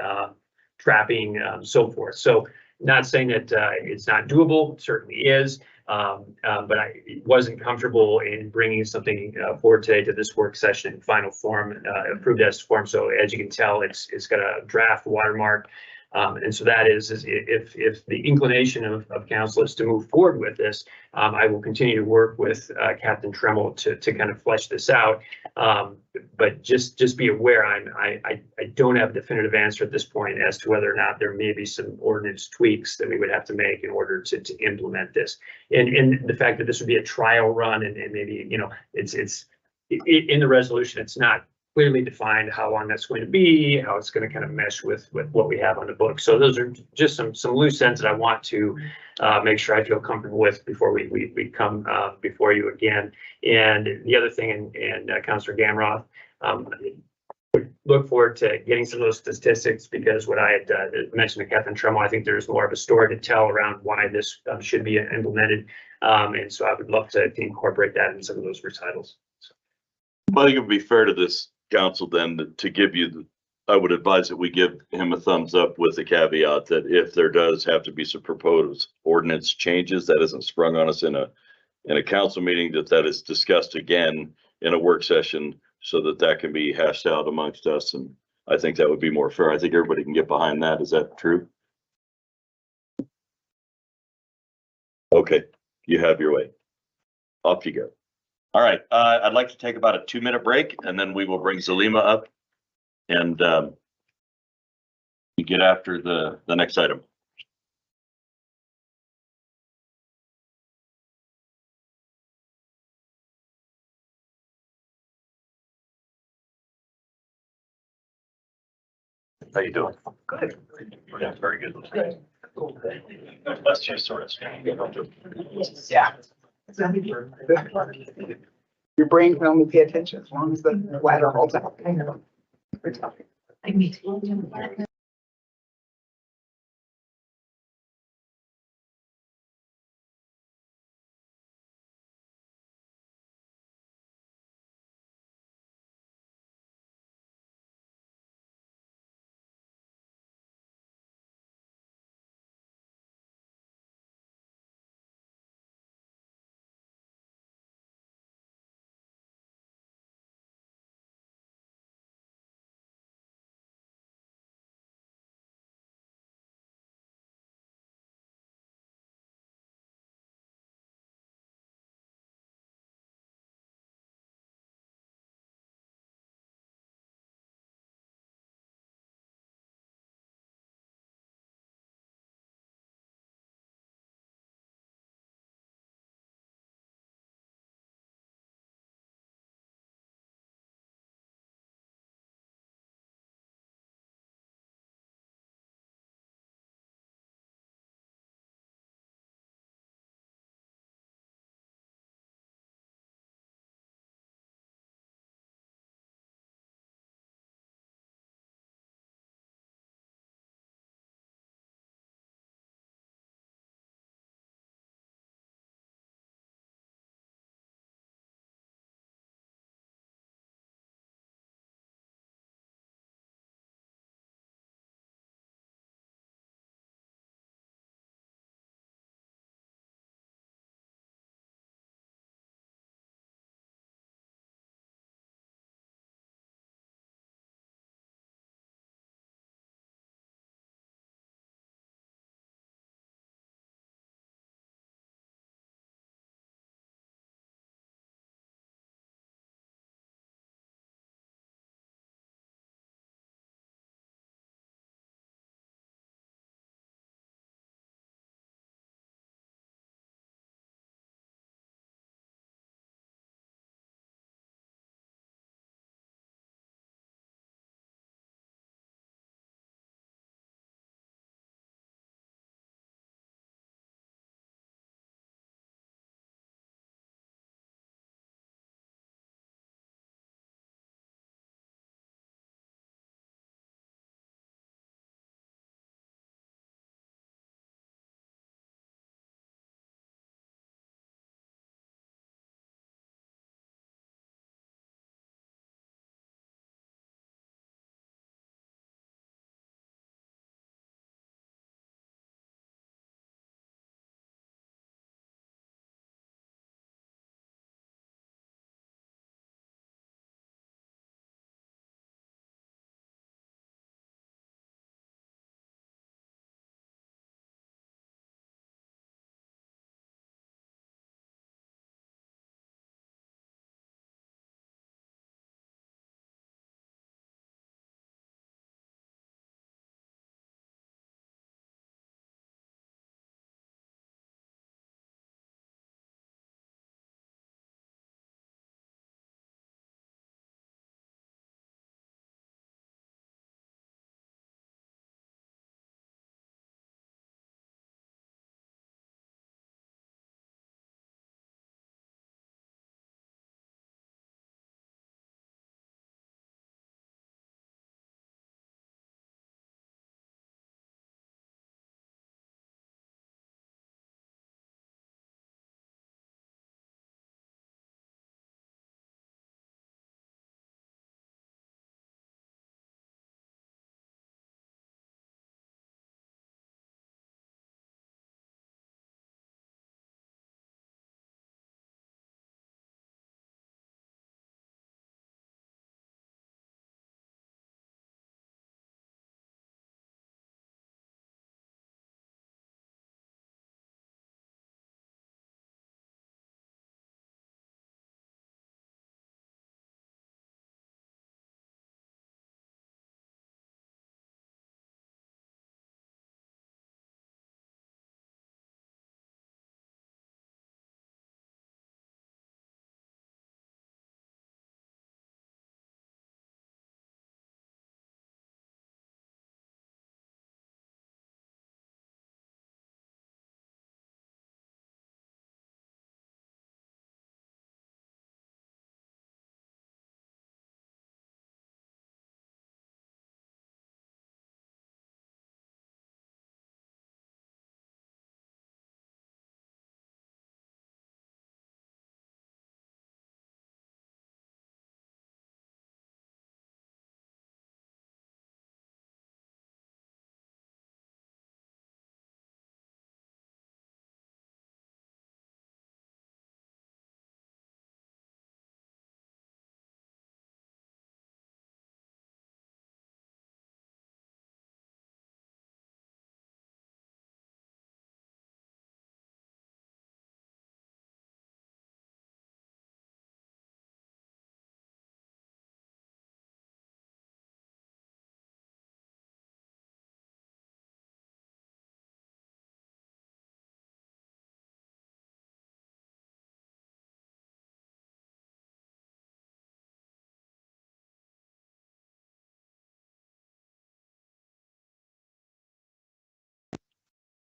trapping, so forth. So not saying that it's not doable, it certainly is. But I wasn't comfortable in bringing something forward today to this work session in final form, approved as form. So as you can tell, it's got a draft watermark. And so that is if the inclination of council is to move forward with this, I will continue to work with Captain Tremel to kind of flesh this out. But just be aware, I don't have a definitive answer at this point as to whether or not there may be some ordinance tweaks that we would have to make in order to implement this. And the fact that this would be a trial run and maybe, you know, it's in the resolution, it's not clearly defined how long that's going to be, how it's going to kind of mesh with what we have on the book. So those are just some loose ends that I want to make sure I feel comfortable with before we come before you again. And the other thing, and Councilor Gamroth, look forward to getting some of those statistics, because what I had mentioned to Captain Tremel, I think there's more of a story to tell around why this should be implemented. And so I would love to incorporate that in some of those recitals. Well, I think it would be fair to this council then to give you, I would advise that we give him a thumbs up with the caveat that if there does have to be some proposed ordinance changes that isn't sprung on us in a council meeting, that is discussed again in a work session so that can be hashed out amongst us. And I think that would be more fair. I think everybody can get behind that. Is that true? Okay, you have your way. Off you go. All right, I'd like to take about a 2-minute break, and then we will bring Zalima up and get after the next item. How you doing? Good. Yeah, very good. Good. Let's use sort of. Yeah. Your brain can only pay attention as long as the ladder holds out. I know. I mean.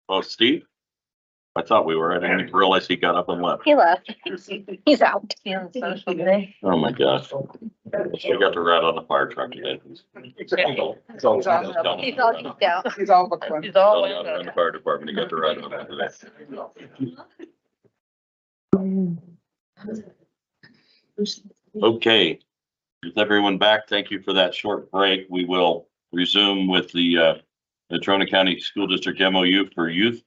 Oh, Steve? I thought we were. I didn't realize he got up and left. He left. He's out. Feeling social today. Oh, my gosh. We got to ride on the fire truck today. He's all geeked out. He's all but one. He's all Tell the other fire department he got to ride on that today. Okay. With everyone back, thank you for that short break. We will resume with the Natrona County School District MOU for youth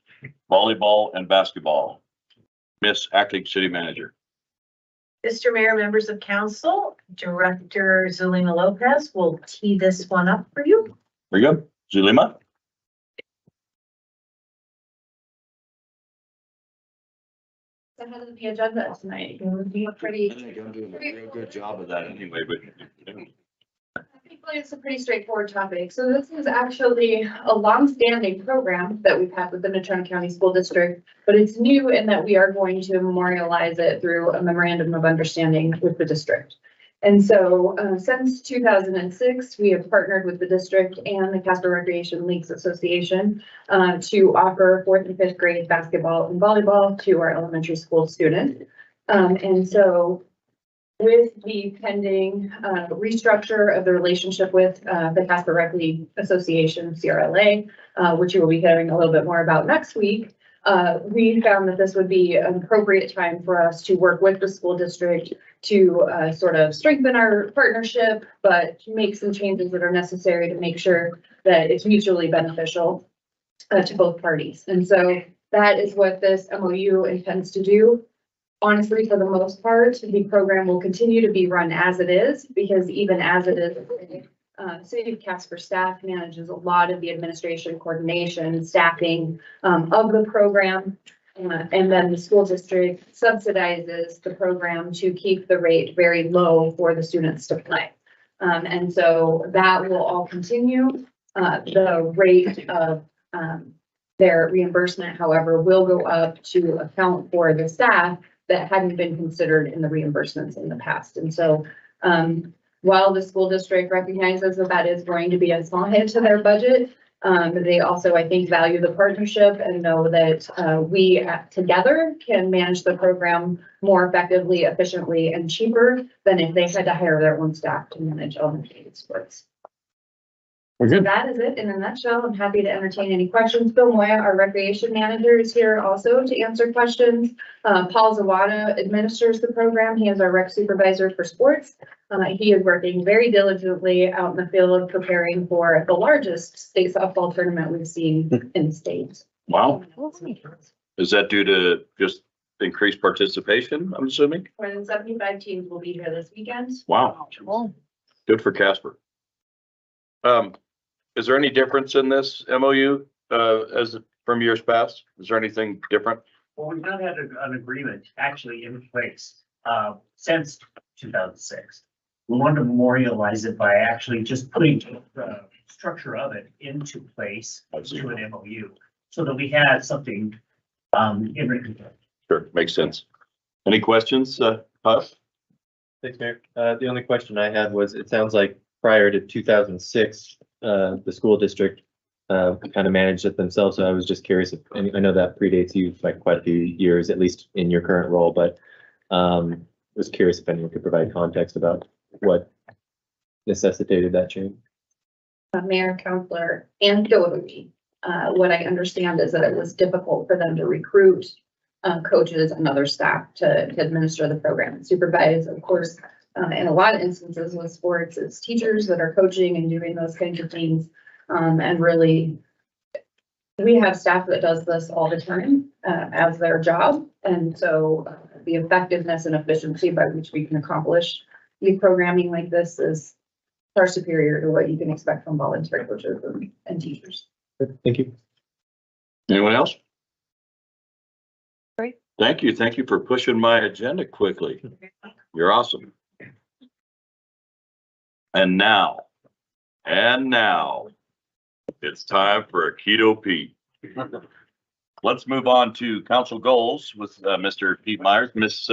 volleyball and basketball. Miss Acting City Manager. Mr. Mayor, members of council, Director Zulima Lopez will tee this one up for you. Very good. Zulima? Ahead of the agenda tonight, it would be a pretty, I'm doing a real good job of that anyway, but. I think it's a pretty straightforward topic. So this is actually a long-standing program that we've had with the Natrona County School District, but it's new in that we are going to memorialize it through a memorandum of understanding with the district. And so since 2006, we have partnered with the district and the Casper Recreation Leagues Association to offer 4th and 5th grade basketball and volleyball to our elementary school students. And so with the pending restructure of the relationship with the Casper Rec League Association, CRLA, which you will be hearing a little bit more about next week, we found that this would be an appropriate time for us to work with the school district to sort of strengthen our partnership, but make some changes that are necessary to make sure that it's mutually beneficial to both parties. And so that is what this MOU intends to do. Honestly, for the most part, the program will continue to be run as it is, because even as it is, City of Casper staff manages a lot of the administration, coordination, staffing of the program. And then the school district subsidizes the program to keep the rate very low for the students to play. And so that will all continue. The rate of their reimbursement, however, will go up to account for the staff that hadn't been considered in the reimbursements in the past. And so while the school district recognizes that that is going to be a small hit to their budget, they also, I think, value the partnership and know that we together can manage the program more effectively, efficiently, and cheaper than if they had to hire their own staff to manage elementary sports. So that is it in a nutshell. I'm happy to entertain any questions. Bill Moya, our recreation manager, is here also to answer questions. Paul Zawada administers the program. He is our rec supervisor for sports. He is working very diligently out in the field preparing for the largest state softball tournament we've seen in the state. Wow. Is that due to just increased participation, I'm assuming? More than 75 teams will be here this weekend. Wow. Good for Casper. Is there any difference in this MOU as from years past? Is there anything different? Well, we've not had an agreement actually in place since 2006. We wanted to memorialize it by actually just putting the structure of it into place to an MOU so that we had something in written. Sure, makes sense. Any questions, Huss? Thanks, Mayor. The only question I had was, it sounds like prior to 2006, the school district kind of managed it themselves. So I was just curious if, and I know that predates you by quite a few years, at least in your current role, but was curious if anyone could provide context about what necessitated that change. Mayor, counselor, anecdotally, what I understand is that it was difficult for them to recruit coaches and other staff to administer the program and supervise. Of course, in a lot of instances with sports, it's teachers that are coaching and doing those kinds of things. And really, we have staff that does this all the time as their job. And so the effectiveness and efficiency by which we can accomplish youth programming like this is far superior to what you can expect from volunteer coaches and teachers. Thank you. Anyone else? Great. Thank you. Thank you for pushing my agenda quickly. You're awesome. And now, it's time for a Keto Pete. Let's move on to council goals with Mr. Pete Myers. Miss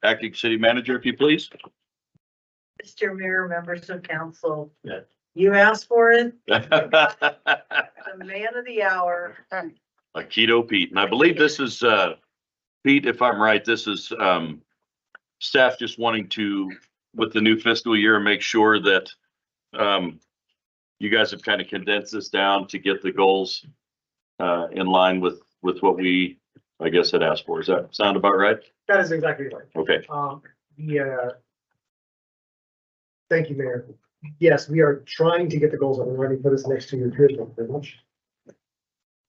Acting City Manager, if you please. Mr. Mayor, members of council, you asked for it. The man of the hour. Keto Pete, and I believe this is, Pete, if I'm right, this is, staff just wanting to, with the new fiscal year, make sure that, you guys have kind of condensed this down to get the goals, in line with what we, I guess, had asked for. Does that sound about right? That is exactly right. Okay. Thank you, Mayor. Yes, we are trying to get the goals up and running for this next 2-year period, thank you very much.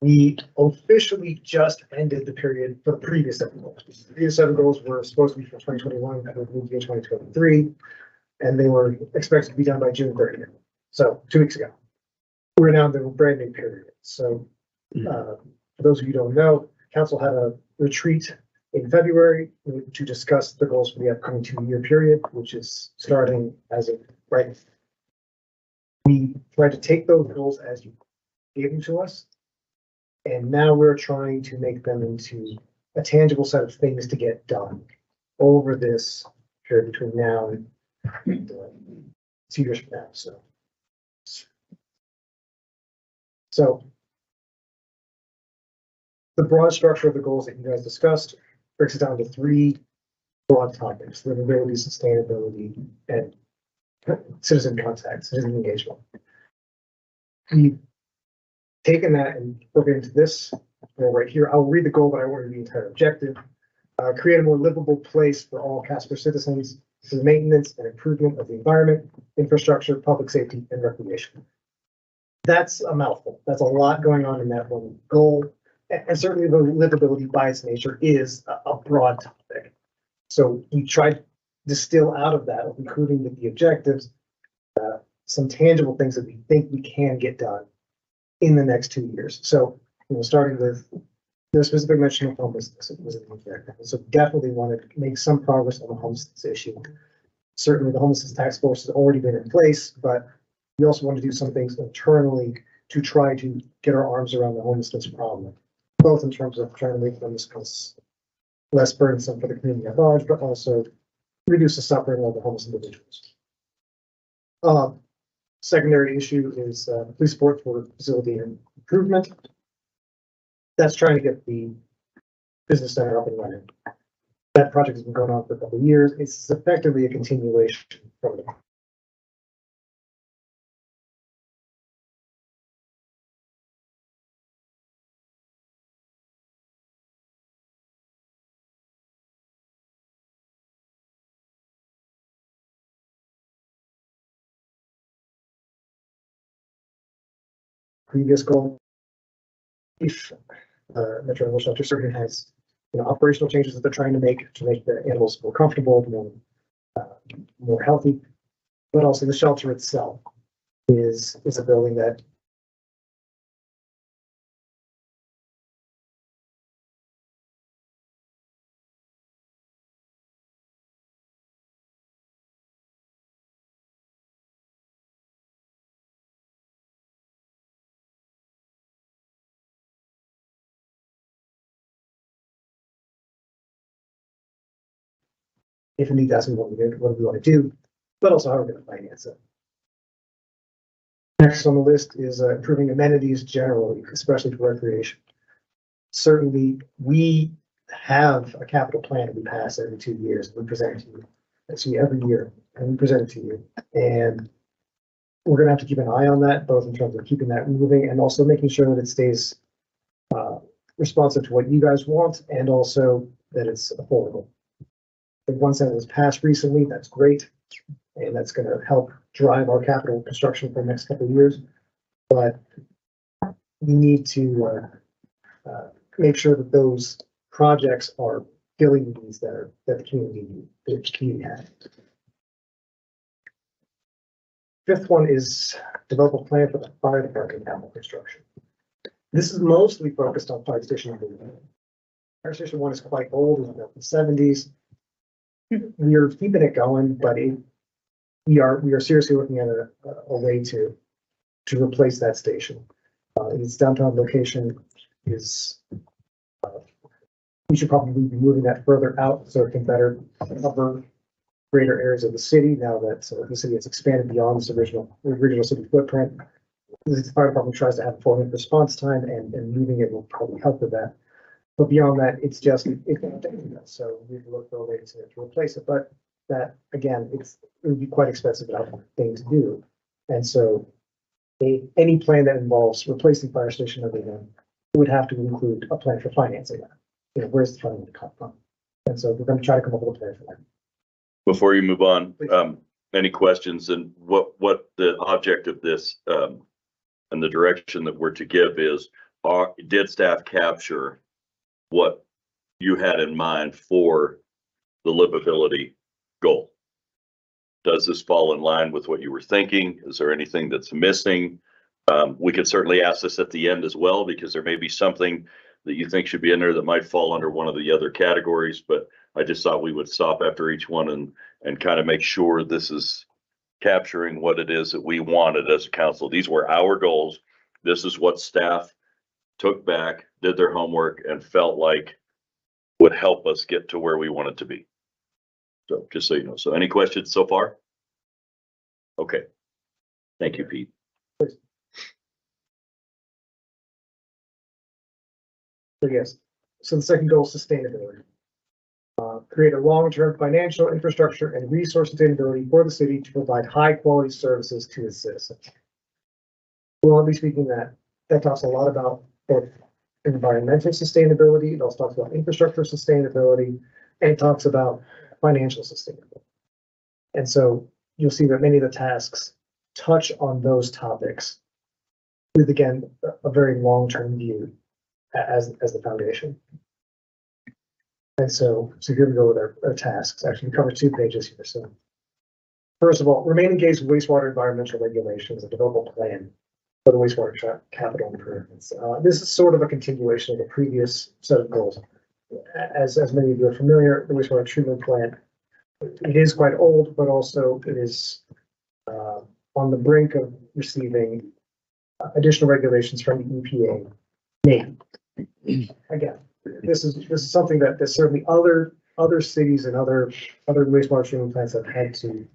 We officially just ended the period for the previous 7 goals. The previous 7 goals were supposed to be for 2021, that would move to 2023, and they were expected to be done by June 30th. So 2 weeks ago. We're now in the brand new period. So for those of you who don't know, council had a retreat in February to discuss the goals for the upcoming 2-year period, which is starting as of right. We tried to take those goals as you gave them to us, and now we're trying to make them into a tangible set of things to get done over this period between now and 2 years from now. So the broad structure of the goals that you guys discussed breaks it down to 3 broad topics: livability, sustainability, and citizen contact, citizen engagement. We've taken that and broken into this goal right here. I'll read the goal, but I won't read the entire objective. Create a more livable place for all Casper citizens through maintenance and improvement of the environment, infrastructure, public safety, and recreation. That's a mouthful. That's a lot going on in that one goal. And certainly the livability by its nature is a broad topic. So we tried to distill out of that, including with the objectives, some tangible things that we think we can get done in the next 2 years. So, starting with the specific mention of homelessness, it was an objective. So definitely want to make some progress on the homelessness issue. Certainly the homelessness task force has already been in place, but we also want to do some things internally to try to get our arms around the homelessness problem, both in terms of trying to make homelessness less burdensome for the community at large, but also reduce the suffering of the homeless individuals. Secondary issue is police support for facility and improvement. That's trying to get the business center up and running. That project has been going on for a couple of years. It's effectively a continuation from the previous goal. If Metro Animal Shelter certainly has, operational changes that they're trying to make the animals more comfortable, more healthy, but also the shelter itself is a building that if indeed that's what we want to do, but also how we're going to finance it. Next on the list is improving amenities generally, especially for recreation. Certainly, we have a capital plan that we pass every 2 years. We present it to you. Actually, every year, and we present it to you. And we're going to have to keep an eye on that, both in terms of keeping that moving and also making sure that it stays responsive to what you guys want, and also that it's affordable. The one that was passed recently, that's great, and that's going to help drive our capital construction for the next couple of years. But we need to make sure that those projects are filling the needs that the community has. Fifth one is develop a plan for the fire department capital construction. This is mostly focused on fire station number 1. Fire station 1 is quite old, it was built in the 70s. We are keeping it going, but we are seriously looking at a way to replace that station. Its downtown location is, we should probably be moving that further out so it can better cover greater areas of the city now that the city has expanded beyond its original city footprint. the fire department tries to have a 4-minute response time, and moving it will probably help with that. But beyond that, it's just, so we look for a way to replace it, but that, again, it would be quite expensive thing to do. And so any plan that involves replacing fire station other than would have to include a plan for financing that. You know, where's the funding to come from? And so we're going to try to come up with a plan for that. Before you move on, any questions, and what the object of this and the direction that we're to give is, did staff capture what you had in mind for the livability goal? Does this fall in line with what you were thinking? Is there anything that's missing? We could certainly ask this at the end as well, because there may be something that you think should be in there that might fall under one of the other categories, but I just thought we would stop after each one and kind of make sure this is capturing what it is that we wanted as a council. These were our goals. This is what staff took back, did their homework, and felt like would help us get to where we wanted to be. So just so you know. So any questions so far? Okay. Thank you, Pete. So yes, so the second goal is sustainability. Create a long-term financial infrastructure and resource sustainability for the city to provide high-quality services to its citizens. Broadly speaking, that talks a lot about both environmental sustainability. It also talks about infrastructure sustainability, and it talks about financial sustainability. And so you'll see that many of the tasks touch on those topics with, again, a very long-term view as the foundation. And so here we go with our tasks. Actually, we cover 2 pages here. So first of all, remain engaged with wastewater environmental regulations and develop a plan for the wastewater capital improvements. This is sort of a continuation of the previous set of goals. As many of you are familiar, the wastewater treatment plant, it is quite old, but also it is on the brink of receiving additional regulations from the EPA. Maybe. Again, this is something that certainly other cities and other wastewater treatment plants have had to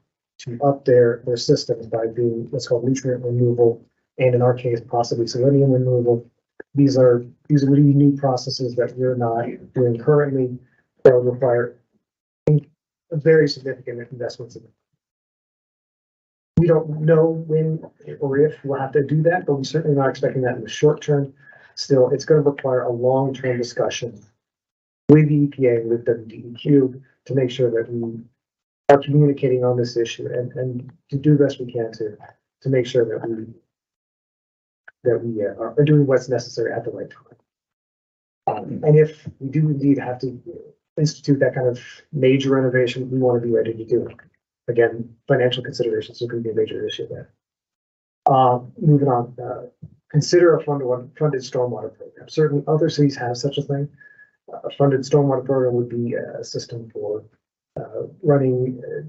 up their systems by doing what's called nutrient removal, and in our case, possibly selenium removal. These are really new processes that we're not doing currently that will require very significant investments in it. We don't know when or if we'll have to do that, but we're certainly not expecting that in the short term. Still, it's going to require a long-term discussion with the EPA and with WDEQ to make sure that we are communicating on this issue and to do the best we can to make sure that we are doing what's necessary at the right time. And if we do indeed have to institute that kind of major renovation, we want to be ready to do it. Again, financial considerations are going to be a major issue there. Moving on, consider a funded stormwater program. Certainly other cities have such a thing. A funded stormwater program would be a system for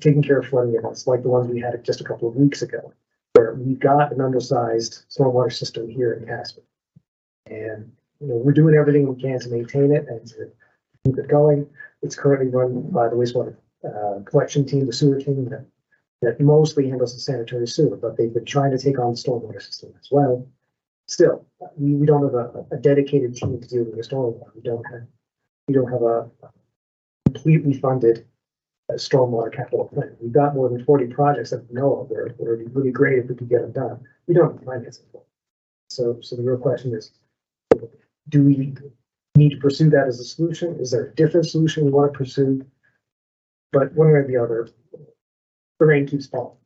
taking care of flooding events like the ones we had just a couple of weeks ago, where we've got an undersized stormwater system here in Casper. And we're doing everything we can to maintain it and to keep it going. It's currently run by the wastewater collection team, the sewer team that mostly handles the sanitary sewer, but they've been trying to take on the stormwater system as well. Still, we don't have a dedicated team to deal with the stormwater. We don't have a completely funded stormwater capital plan. We've got more than 40 projects that we know of that would be really great if we could get them done. We don't have financing for it. So the real question is, do we need to pursue that as a solution? Is there a different solution we want to pursue? But one way or the other, the rain keeps falling,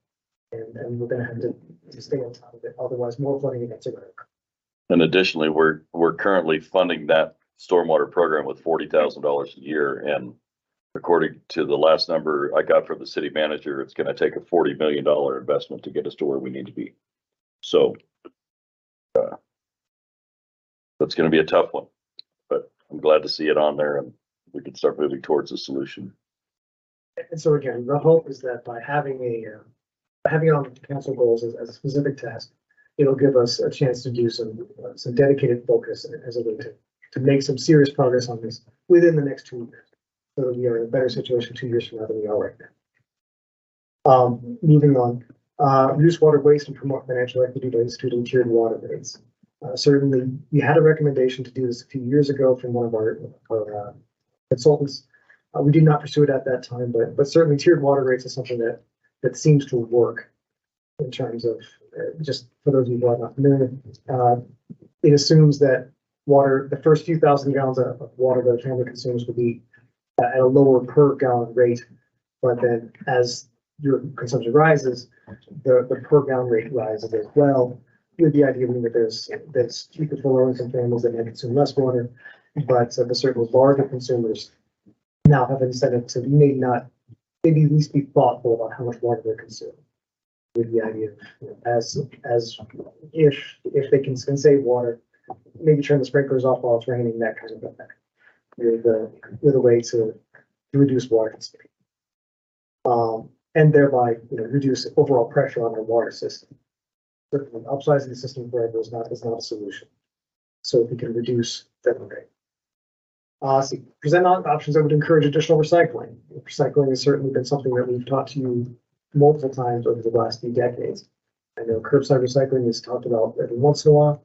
and we're going to have to stay on top of it. Otherwise, more flooding events are going to occur. And additionally, we're currently funding that stormwater program with $40,000 a year. And according to the last number I got from the city manager, it's going to take a $40 million investment to get us to where we need to be. So that's going to be a tough one, but I'm glad to see it on there and we can start moving towards a solution. And so again, the hope is that by having it on the council goals as a specific task, it'll give us a chance to do some dedicated focus as a way to make some serious progress on this within the next 2 years, so that we are in a better situation 2 years from now than we are right now. Moving on, Reduce water waste and promote financial equity by instituting tiered water rates. Certainly, we had a recommendation to do this a few years ago from one of our consultants. We did not pursue it at that time, but certainly tiered water rates is something that seems to work in terms of, just for those of you who are not familiar, it assumes that water, the first few thousand gallons of water that a family consumes will be at a lower per gallon rate, but then as your consumption rises, the per gallon rate rises as well. With the idea being that that's cheaper for low income families that may consume less water, but the certain larger consumers now have incentive to maybe at least be thoughtful about how much water they're consuming. With the idea of, you know, as if they can save water, maybe turn the sprinklers off while it's raining, that kind of effect. With a way to reduce water consumption. And thereby, you know, reduce overall pressure on our water system. Certainly, upsizing the system forever is not a solution. So if we can reduce, then okay. Present options that would encourage additional recycling. Recycling has certainly been something that we've taught to you multiple times over the last few decades. I know curbside recycling is talked about every once in a while,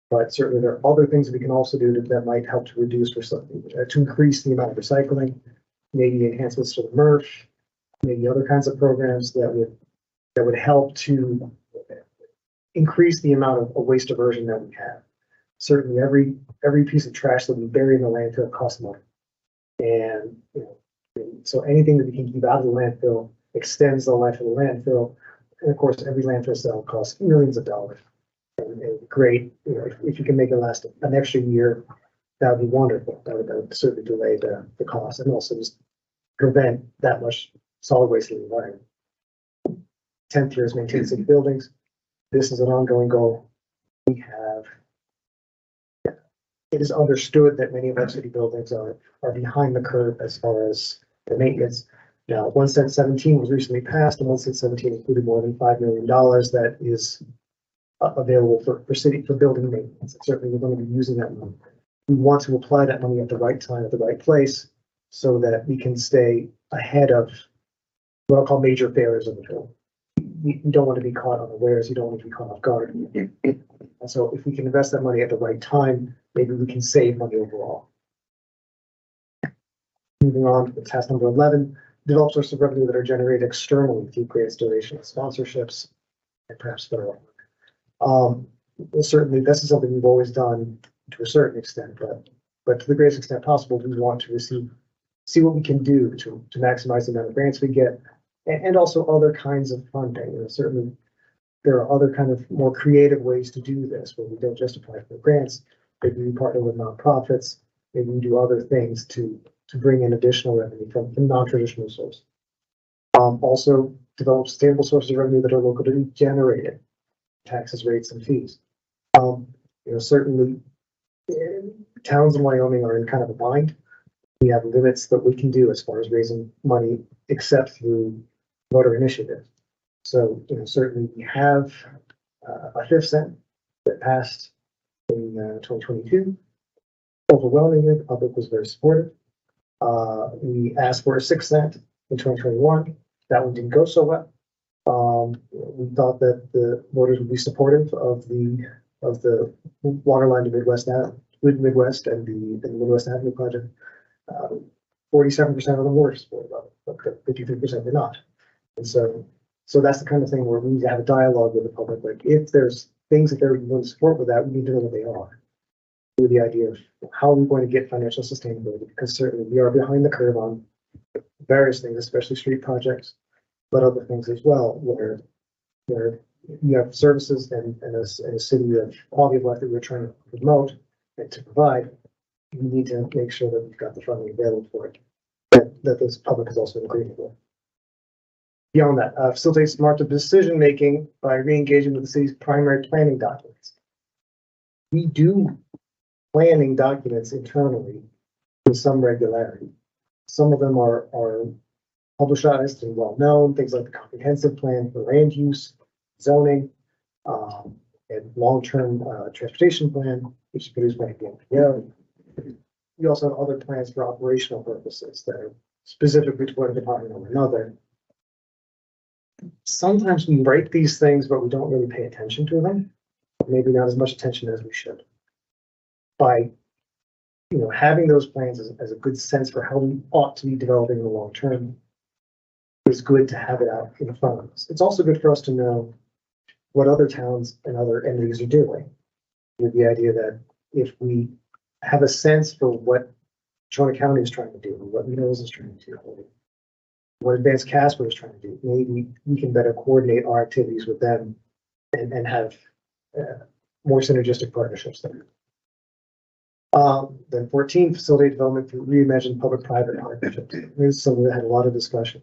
but certainly there are other things that we can also do that might help to reduce recycling, to increase the amount of recycling, maybe enhancements to the MRF, maybe other kinds of programs that would help to increase the amount of waste diversion that we have. Certainly every piece of trash that we bury in the landfill costs money. And, you know, so anything that we can keep out of the landfill extends the life of the landfill. And of course, every landfill cell costs millions of dollars. And great, you know, if you can make it last an extra year, that would be wonderful. That would certainly delay the cost and also just prevent that much solid waste in the environment. 10th year is maintain city buildings. This is an ongoing goal. It is understood that many of our city buildings are behind the curve as far as the maintenance. Now, 1 cent 17 was recently passed, and 1 cent 17 included more than $5 million that is available for building maintenance. And certainly, we're going to be using that money. We want to apply that money at the right time, at the right place, so that we can stay ahead of what I'll call major failures of the building. You don't want to be caught unawares. You don't want to be caught off guard. And so, if we can invest that money at the right time, maybe we can save money overall. Moving on to task number 11, develop sources of revenue that are generated externally through grants, donations, sponsorships, and perhaps federal work. Well, certainly, this is something we've always done to a certain extent, but to the greatest extent possible, we want to see what we can do to maximize the amount of grants we get, and also other kinds of funding. You know, certainly, there are other kind of more creative ways to do this, where we don't just apply for grants. Maybe we partner with nonprofits. Maybe we do other things to bring in additional revenue from non-traditional sources. Also, develop sustainable sources of revenue that are locally generated, taxes, rates, and fees. You know, certainly, towns in Wyoming are in kind of a bind. We have limits that we can do as far as raising money, except through voter initiative. So, you know, certainly we have a 5th cent that passed in 2022. Overwhelmingly, the public was very supportive. We asked for a 6th cent in 2021. That one didn't go so well. We thought that the voters would be supportive of the water line to Midwest and the Midwest Avenue project. 47% of them were supportive of it, but 53% did not. And so that's the kind of thing where we need to have a dialogue with the public. Like, if there's things that they're willing to support with that, we need to know what they are. With the idea of how are we going to get financial sustainability, because certainly we are behind the curve on various things, especially street projects, but other things as well, where you have services and a city of quality of life that we're trying to promote and to provide. We need to make sure that we've got the funding available for it, that this public is also in agreement with. Beyond that, facilitate smart decision making by re-engaging with the city's primary planning documents. We do planning documents internally with some regularity. Some of them are publicized and well known, things like the comprehensive plan for land use, zoning, and long-term transportation plan, which is produced by the NPO. We also have other plans for operational purposes that are specifically to one department or another. sometimes we break these things, but we don't really pay attention to them. Maybe not as much attention as we should. By, having those plans as a good sense for how we ought to be developing in the long term, it's good to have it out in front of us. It's also good for us to know what other towns and other entities are doing. With the idea that if we have a sense for what Trona County is trying to do, what Mills is trying to do, what Advanced Casper is trying to do, maybe we can better coordinate our activities with them and have more synergistic partnerships there. Then 14, facility development through reimagined public-private partnerships. This is something that had a lot of discussion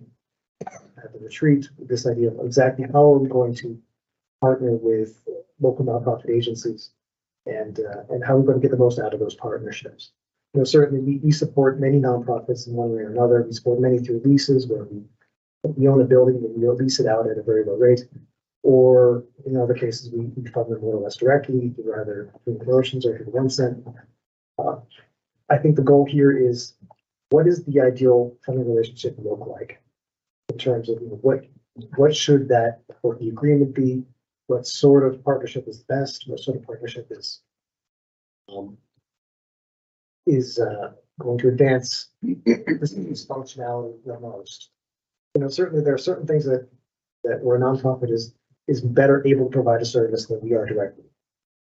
at the retreat. This idea of exactly how are we going to partner with local nonprofit agencies and how we're going to get the most out of those partnerships. Certainly we support many nonprofits in one way or another. We support many through leases where we own a building and we lease it out at a very low rate. Or in other cases, we fund them more or less directly, either through promotions or through 1 cent. I think the goal here is, what is the ideal funding relationship look like in terms of what should that the agreement be? What sort of partnership is best? What sort of partnership is going to advance this functionality the most? Certainly there are certain things that where a nonprofit is better able to provide a service than we are directly.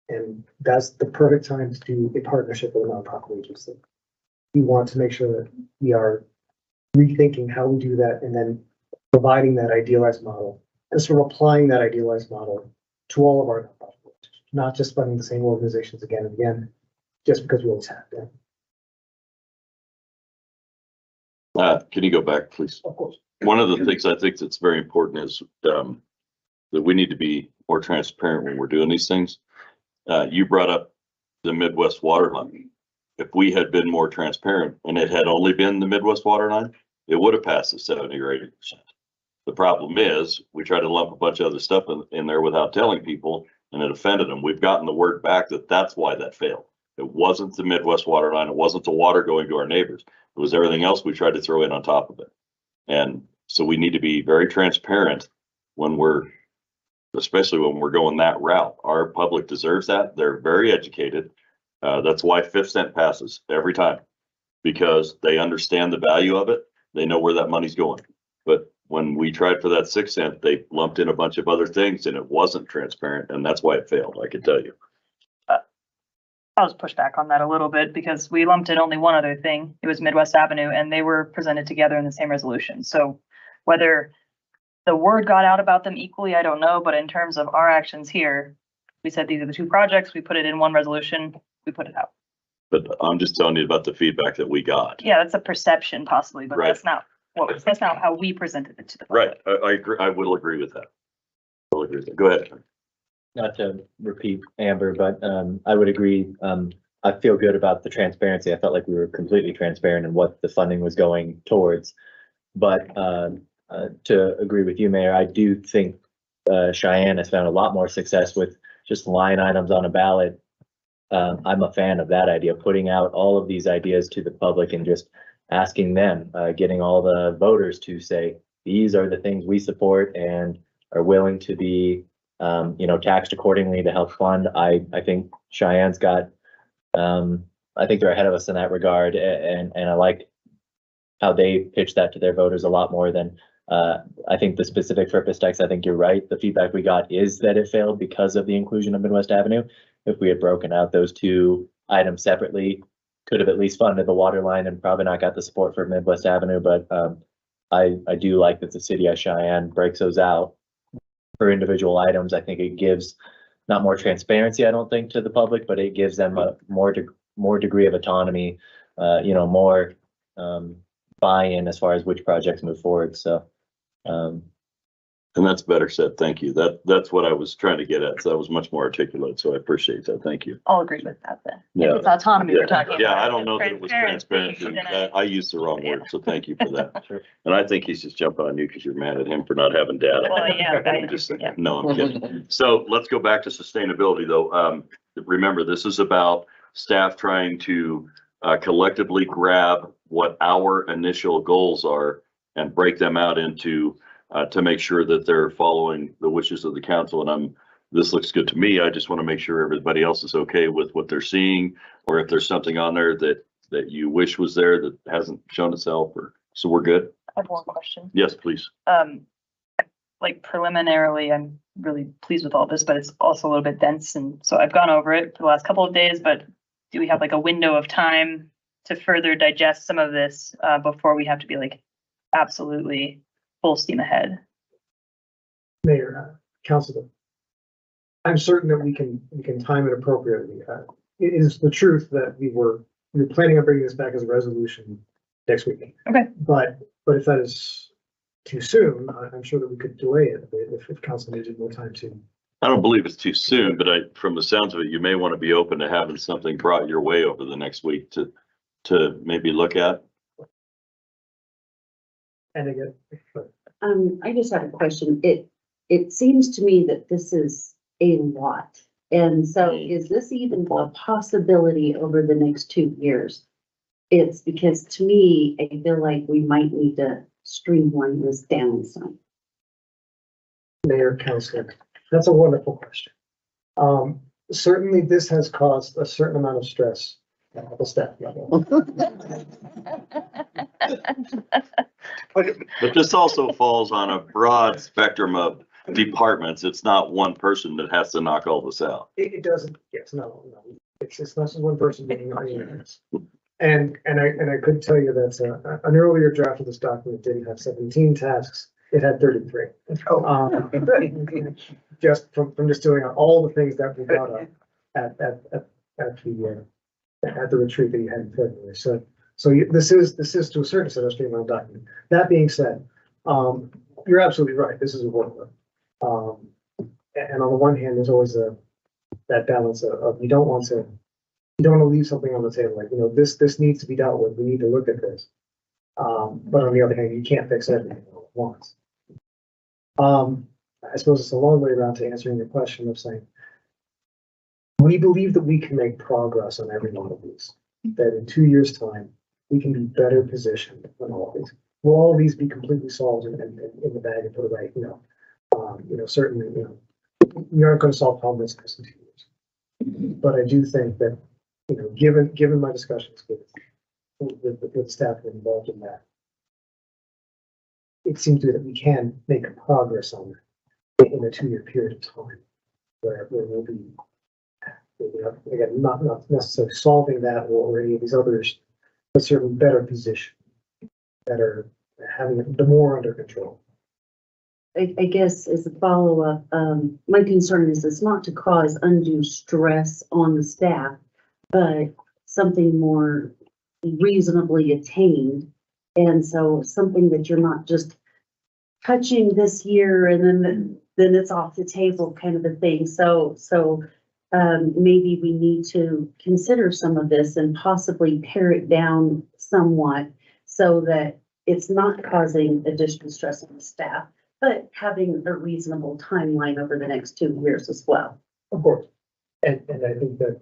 And that's the perfect time to do a partnership with a nonprofit agency. We want to make sure that we are rethinking how we do that and then providing that idealized model and sort of applying that idealized model to all of our nonprofits, not just funding the same organizations again and again, just because we always have to. Can you go back, please? Of course. One of the things I think that's very important is that we need to be more transparent when we're doing these things. You brought up the Midwest water line. If we had been more transparent and it had only been the Midwest water line, it would have passed the 70 or 80%. The problem is we try to lump a bunch of other stuff in there without telling people, and it offended them. We've gotten the word back that that's why that failed. It wasn't the Midwest water line. It wasn't the water going to our neighbors. It was everything else we tried to throw in on top of it. And so we need to be very transparent especially when we're going that route. Our public deserves that. They're very educated. That's why 5th cent passes every time, because they understand the value of it. They know where that money's going. But when we tried for that 6th cent, they lumped in a bunch of other things and it wasn't transparent. And that's why it failed, I can tell you. I was pushed back on that a little bit because we lumped in only one other thing. It was Midwest Avenue, and they were presented together in the same resolution. So whether the word got out about them equally, I don't know. But in terms of our actions here, we said these are the 2 projects. We put it in one resolution. We put it out. But I'm just telling you about the feedback that we got. Yeah, that's a perception possibly, but Right. that's not how we presented it to the public. Right. I agree. I will agree with that. I'll agree with that. Go ahead. Not to repeat Amber, but I would agree. I feel good about the transparency. I felt like we were completely transparent in what the funding was going towards. But to agree with you, Mayor, I do think Cheyenne has found a lot more success with just line items on a ballot. I'm a fan of that idea, putting out all of these ideas to the public and just asking them, getting all the voters to say, these are the things we support and are willing to be taxed accordingly to help fund. I think Cheyenne's got, I think they're ahead of us in that regard. And I like how they pitch that to their voters a lot more than, I think the specific purpose text. I think you're right. The feedback we got is that it failed because of the inclusion of Midwest Avenue. If we had broken out those 2 items separately, could have at least funded the water line and probably not got the support for Midwest Avenue. But I do like that the city of Cheyenne breaks those out for individual items. I think it gives not more transparency, I don't think, to the public, but it gives them a more degree of autonomy, more buy-in as far as which projects move forward. So, and that's better said. Thank you. That's what I was trying to get at. So that was much more articulate. So I appreciate that. Thank you. I'll agree with that then. Yeah. If it's autonomy we're talking about. Yeah, I don't know that it was transparent. I used the wrong word, so thank you for that. Sure. And I think he's just jumping on you because you're mad at him for not having data. Well, yeah, I'm just saying. No, I'm kidding. So let's go back to sustainability though. Remember, this is about staff trying to collectively grab what our initial goals are and break them out into to make sure that they're following the wishes of the council. And this looks good to me. I just want to make sure everybody else is okay with what they're seeing, or if there's something on there that you wish was there that hasn't shown itself, or, so we're good. I have one question. Yes, please. Like preliminarily, I'm really pleased with all this, but it's also a little bit dense. And so I've gone over it for the last couple of days, but do we have like a window of time to further digest some of this before we have to be like absolutely full steam ahead? Mayor, Councilor, I'm certain that we can time it appropriately. It is the truth that we were planning on bringing this back as a resolution next week. Okay. But if that is too soon, I'm sure that we could delay it a bit if council needed more time to. I don't believe it's too soon, but from the sounds of it, you may want to be open to having something brought your way over the next week to maybe look at. And again, I just have a question. It seems to me that this is a lot. And so is this even a possibility over the next 2 years? It's because to me, I feel like we might need to streamline this down some. Mayor, Councilor, that's a wonderful question. Certainly this has caused a certain amount of stress at the staff level. But this also falls on a broad spectrum of departments. It's not one person that has to knock all this out. It doesn't, yes, no. It's not just one person doing it. And I could tell you that an earlier draft of this document didn't have 17 tasks. It had 33. Just from just doing all the things that we brought up at the retreat that you had in February. So this is to a certain extent a streamlined document. That being said, you're absolutely right. This is a workload. And on the one hand, there's always that balance of you don't want to leave something on the table, like, this needs to be dealt with. We need to look at this. But on the other hand, you can't fix everything all at once. I suppose it's a long way around to answering your question of saying, we believe that we can make progress on every one of these, that in 2 years' time, we can be better positioned on all of these. Will all of these be completely solved in the bag and put away? Certainly, we aren't going to solve problems in 2 years. But I do think that, given my discussions with staff involved in that, it seems to me that we can make progress on it in a 2-year period of time, where we'll be, again, not necessarily solving that or any of these others, but certainly better position, better having it more under control. I guess as a follow-up, my concern is it's not to cause undue stress on the staff, but something more reasonably attained. And so something that you're not just touching this year and then it's off the table kind of a thing. So maybe we need to consider some of this and possibly pare it down somewhat so that it's not causing additional stress on the staff, but having a reasonable timeline over the next 2 years as well. Of course. And I think that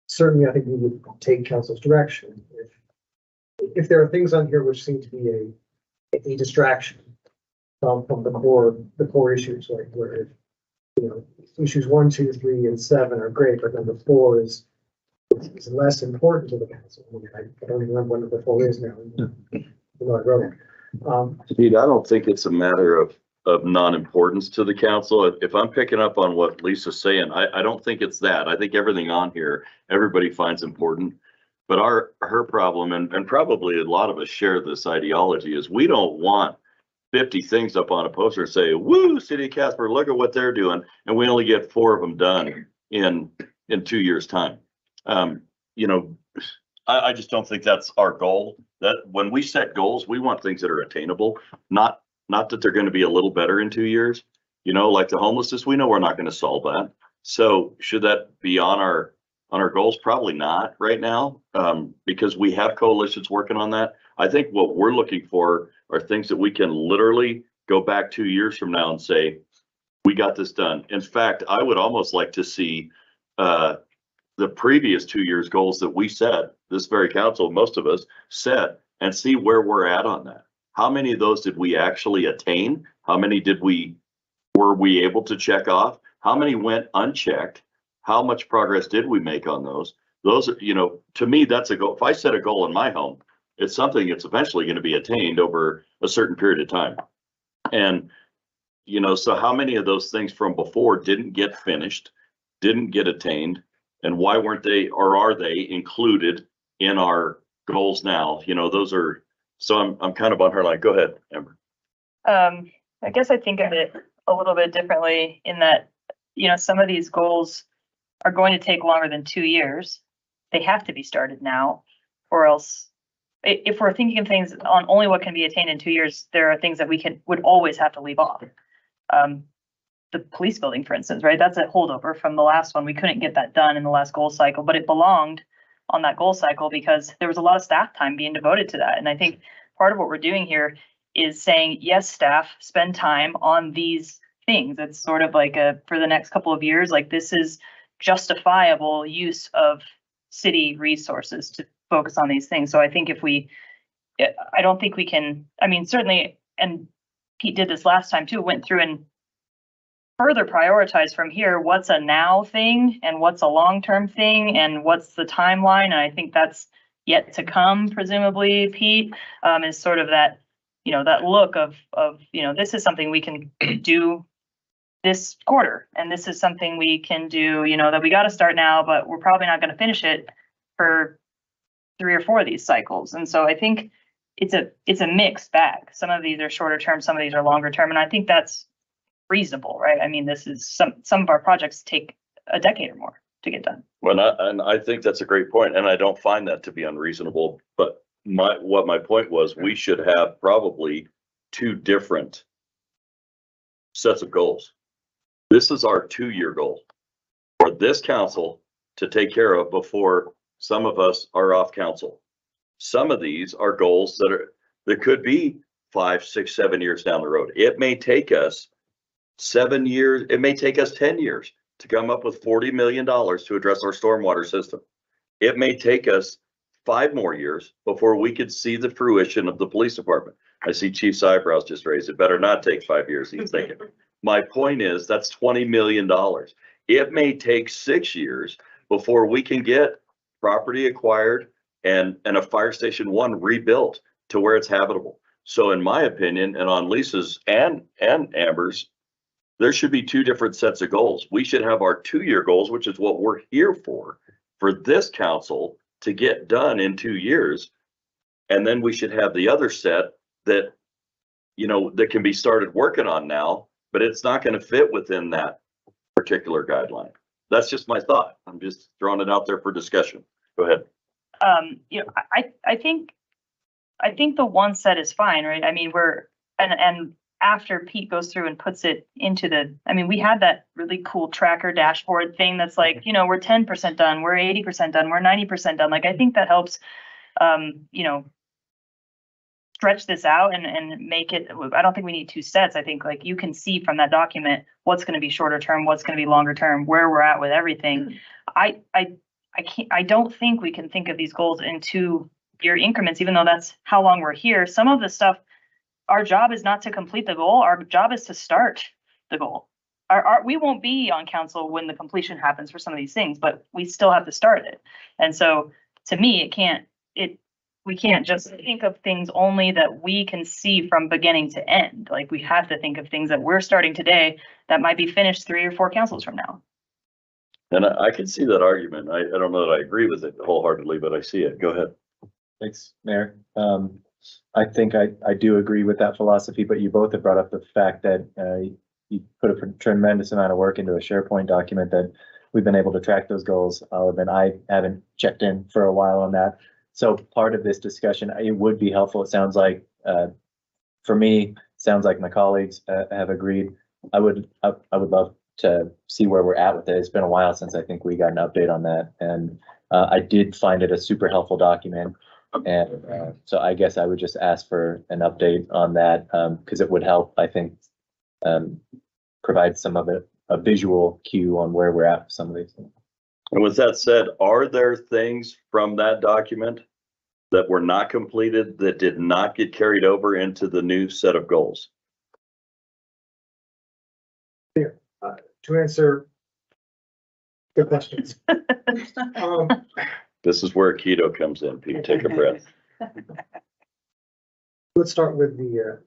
certainly I think we would take council's direction. If there are things on here which seem to be a distraction from the core issues, like where, issues 1, 2, 3, and 7 are great, but number 4 is less important to the council. I don't even remember what number 4 is now. I wrote it. Pete, I don't think it's a matter of non-importance to the council. If I'm picking up on what Lisa's saying, I don't think it's that. I think everything on here, everybody finds important. But her problem, and probably a lot of us share this ideology, is we don't want 50 things up on a poster and say, woo, City of Casper, look at what they're doing. And we only get 4 of them done in 2 years' time. I just don't think that's our goal. That when we set goals, we want things that are attainable, not that they're going to be a little better in 2 years. Like the homelessness, we know we're not going to solve that. So should that be on our goals? Probably not right now, because we have coalitions working on that. I think what we're looking for are things that we can literally go back 2 years from now and say, we got this done. In fact, I would almost like to see the previous 2 years goals that we set, this very council, most of us set, and see where we're at on that. how many of those did we actually attain? How many were we able to check off? How many went unchecked? How much progress did we make on those? Those are, to me, that's a goal. If I set a goal in my home, it's something that's eventually going to be attained over a certain period of time. And, so how many of those things from before didn't get finished, didn't get attained, and why weren't they, or are they included in our goals now? Those are, so I'm kind of on her line. Go ahead, Amber. I guess I think of it a little bit differently in that, some of these goals are going to take longer than 2 years. They have to be started now, or else if we're thinking of things on only what can be attained in 2 years, there are things that we would always have to leave off. The police building, for instance, right? That's a holdover from the last one. We couldn't get that done in the last goal cycle, but it belonged on that goal cycle because there was a lot of staff time being devoted to that. And I think part of what we're doing here is saying, yes, staff, spend time on these things. It's sort of like for the next couple of years, like this is justifiable use of city resources to focus on these things. So I think I don't think we can, certainly, and Pete did this last time too, went through and further prioritize from here, what's a now thing and what's a long-term thing and what's the timeline. And I think that's yet to come, presumably, Pete, is sort of that, that look of, this is something we can do this quarter. And this is something we can do, that we got to start now, but we're probably not going to finish it for 3 or 4 of these cycles. And so I think it's a mixed bag. Some of these are shorter term, some of these are longer term. And I think that's reasonable, right? This is some of our projects take a decade or more to get done. Well, and I think that's a great point, and I don't find that to be unreasonable. But what my point was, we should have probably 2 different sets of goals. This is our 2-year goal for this council to take care of before some of us are off council. Some of these are goals that could be 5, 6, 7 years down the road. It may take us 7 years, it may take us 10 years to come up with $40 million to address our stormwater system. It may take us 5 more years before we could see the fruition of the police department. I see Chief's eyebrows just raised. It better not take 5 years, he's thinking. My point is, that's $20 million. It may take 6 years before we can get property acquired and a fire station 1 rebuilt to where it's habitable. So in my opinion, and on Lisa's and Amber's, there should be 2 different sets of goals. We should have our 2-year goals, which is what we're here for this council to get done in 2 years. And then we should have the other set that, that can be started working on now, but it's not going to fit within that particular guideline. That's just my thought. I'm just throwing it out there for discussion. Go ahead. I think the one set is fine, right? And after Pete goes through and puts it into we had that really cool tracker dashboard thing that's like, we're 10% done, we're 80% done, we're 90% done. Like, I think that helps, stretch this out and make it, I don't think we need 2 sets. I think like you can see from that document, what's going to be shorter term, what's going to be longer term, where we're at with everything. I don't think we can think of these goals in 2-year increments, even though that's how long we're here. Some of the stuff, our job is not to complete the goal. Our job is to start the goal. We won't be on council when the completion happens for some of these things, but we still have to start it. And so to me, we can't just think of things only that we can see from beginning to end. Like, we have to think of things that we're starting today that might be finished 3 or 4 councils from now. And I can see that argument. I don't know that I agree with it wholeheartedly, but I see it. Go ahead. Thanks, Mayor. I think I do agree with that philosophy, but you both have brought up the fact that you put a tremendous amount of work into a SharePoint document that we've been able to track those goals. And I haven't checked in for a while on that. So part of this discussion, it would be helpful. It sounds like, for me, sounds like my colleagues have agreed. I would love to see where we're at with it. It's been a while since I think we got an update on that. And I did find it a super helpful document. And so I guess I would just ask for an update on that, because it would help, I think, provide some of it, a visual cue on where we're at with some of these things. And with that said, are there things from that document that were not completed, that did not get carried over into the new set of goals? To answer the questions. This is where keto comes in. Pete, take a breath. Let's start with the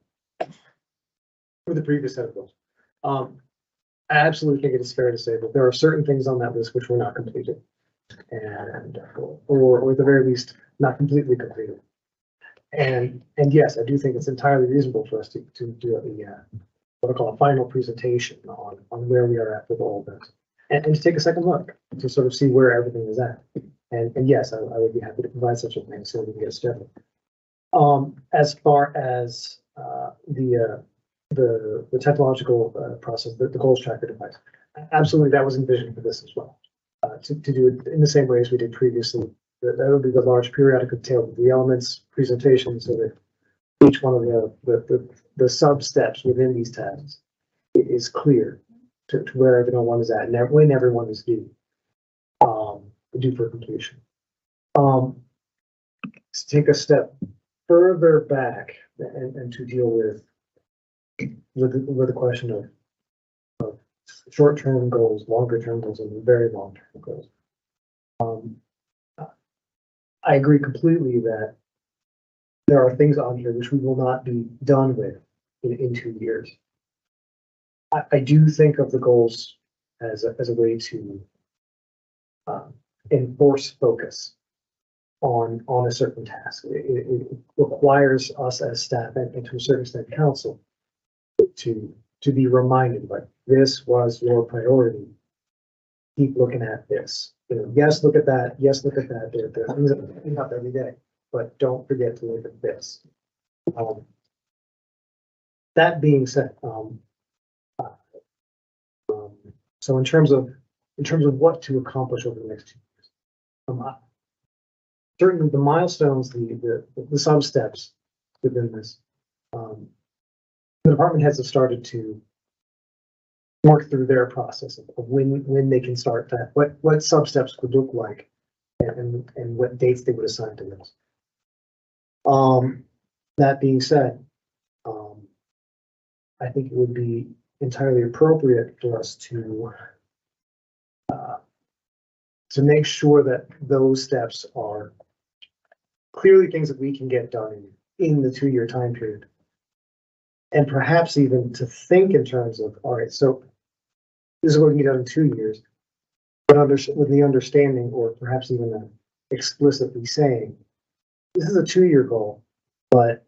previous set of goals. I absolutely think it is fair to say that there are certain things on that list which were not completed. And, or at the very least, not completely completed. And yes, I do think it's entirely reasonable for us to do what I call a final presentation on where we are at with all of this. And to take a second look, to sort of see where everything is at. And yes, I would be happy to provide such a thing so we can get started. As far as the technological process, the goals tracker device, absolutely that was envisioned for this as well. To do it in the same way as we did previously. That would be the large periodic table of the elements presentation, so that each one of the sub steps within these tabs is clear to where everyone is at and when everyone is due for completion. Let's take a step further back and to deal with the question of short-term goals, longer-term goals, and very long-term goals. I agree completely that there are things on here which we will not be done with in 2 years. I do think of the goals as a way to enforce focus on a certain task. It requires us as staff and to a certain extent council to be reminded, like, this was your priority. Keep looking at this. Yes, look at that. Yes, look at that. There are things that are coming up every day, but don't forget to look at this. That being said, so in terms of what to accomplish over the next 2 years, certainly the milestones, the sub steps within this, the department heads have started to work through their process of when they can start that, what sub steps would look like, and what dates they would assign to those. That being said, I think it would be entirely appropriate for us to make sure that those steps are clearly things that we can get done in the 2-year time period. And perhaps even to think in terms of, all right, so this is what we can get done in 2 years, but with the understanding, or perhaps even explicitly saying, this is a 2-year goal, but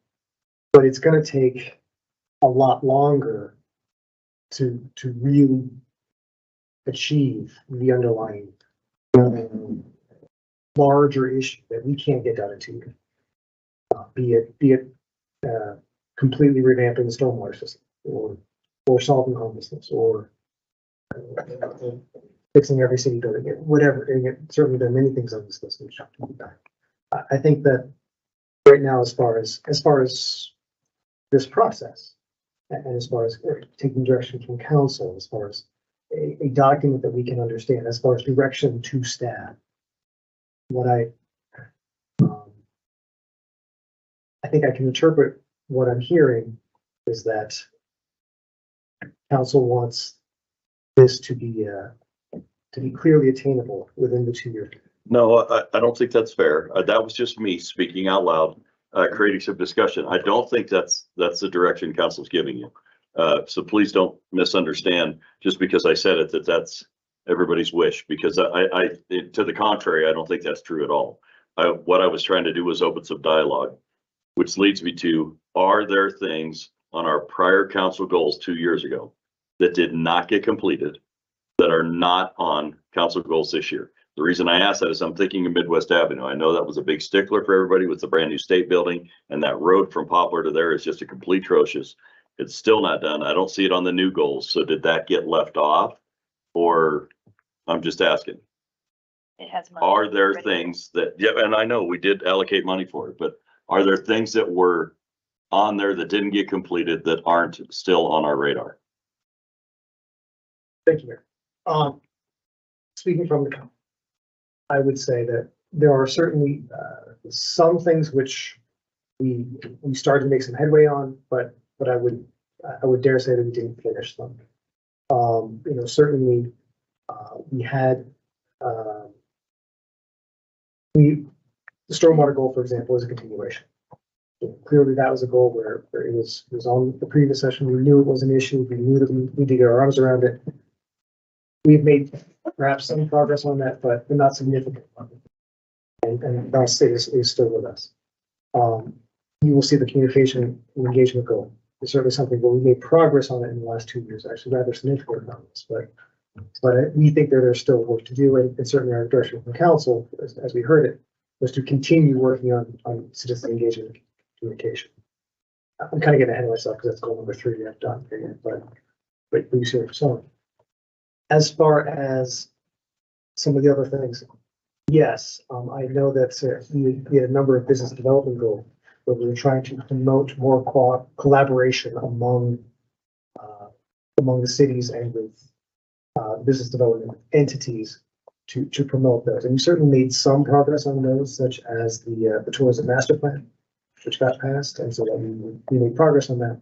it's going to take a lot longer to really achieve the underlying larger issue that we can't get done in 2 years. Be it completely revamping the stormwater system, or solving homelessness, or fixing every city building, whatever. And certainly there are many things on this list which have to be done. I think that right now, as far as this process, and as far as taking direction from council, as far as a document that we can understand, as far as direction to staff, what I think I can interpret what I'm hearing is that council wants this to be clearly attainable within the 2 years. No, I don't think that's fair. That was just me speaking out loud, creating some discussion. I don't think that's the direction council's giving you. So please don't misunderstand just because I said it, that's everybody's wish, because to the contrary, I don't think that's true at all. What I was trying to do was open some dialogue, which leads me to, are there things on our prior council goals 2 years ago that did not get completed that are not on council goals this year? The reason I ask that is I'm thinking of Midwest Avenue. I know that was a big stickler for everybody with the brand new state building, and that road from Poplar to there is just a complete atrocious. It's still not done. I don't see it on the new goals. So did that get left off? Or I'm just asking. It has money. Are there things that, yeah, and I know we did allocate money for it, but are there things that were on there that didn't get completed that aren't still on our radar? Thank you, Mayor. Speaking from the council, I would say that there are certainly, some things which we started to make some headway on, but I would dare say that we didn't finish them. Certainly, we had, the stormwater goal, for example, is a continuation. Clearly, that was a goal where it was on the previous session. We knew it was an issue. We knew that we need to get our arms around it. We've made perhaps some progress on that, but not significant. And thus it is still with us. You will see the communication and engagement goal. It's certainly something where we made progress on it in the last 2 years, actually rather significant progress, but we think that there's still work to do, and certainly our direction from council, as we heard it, was to continue working on citizen engagement and communication. I'm kind of getting ahead of myself because that's goal number 3 we have done, but you see what I'm saying. As far as some of the other things, yes, I know that we had a number of business development goals where we were trying to promote more collaboration among the cities and with business development entities to promote those. And we certainly made some progress on those, such as the tourism master plan, which got passed, and so we made progress on that.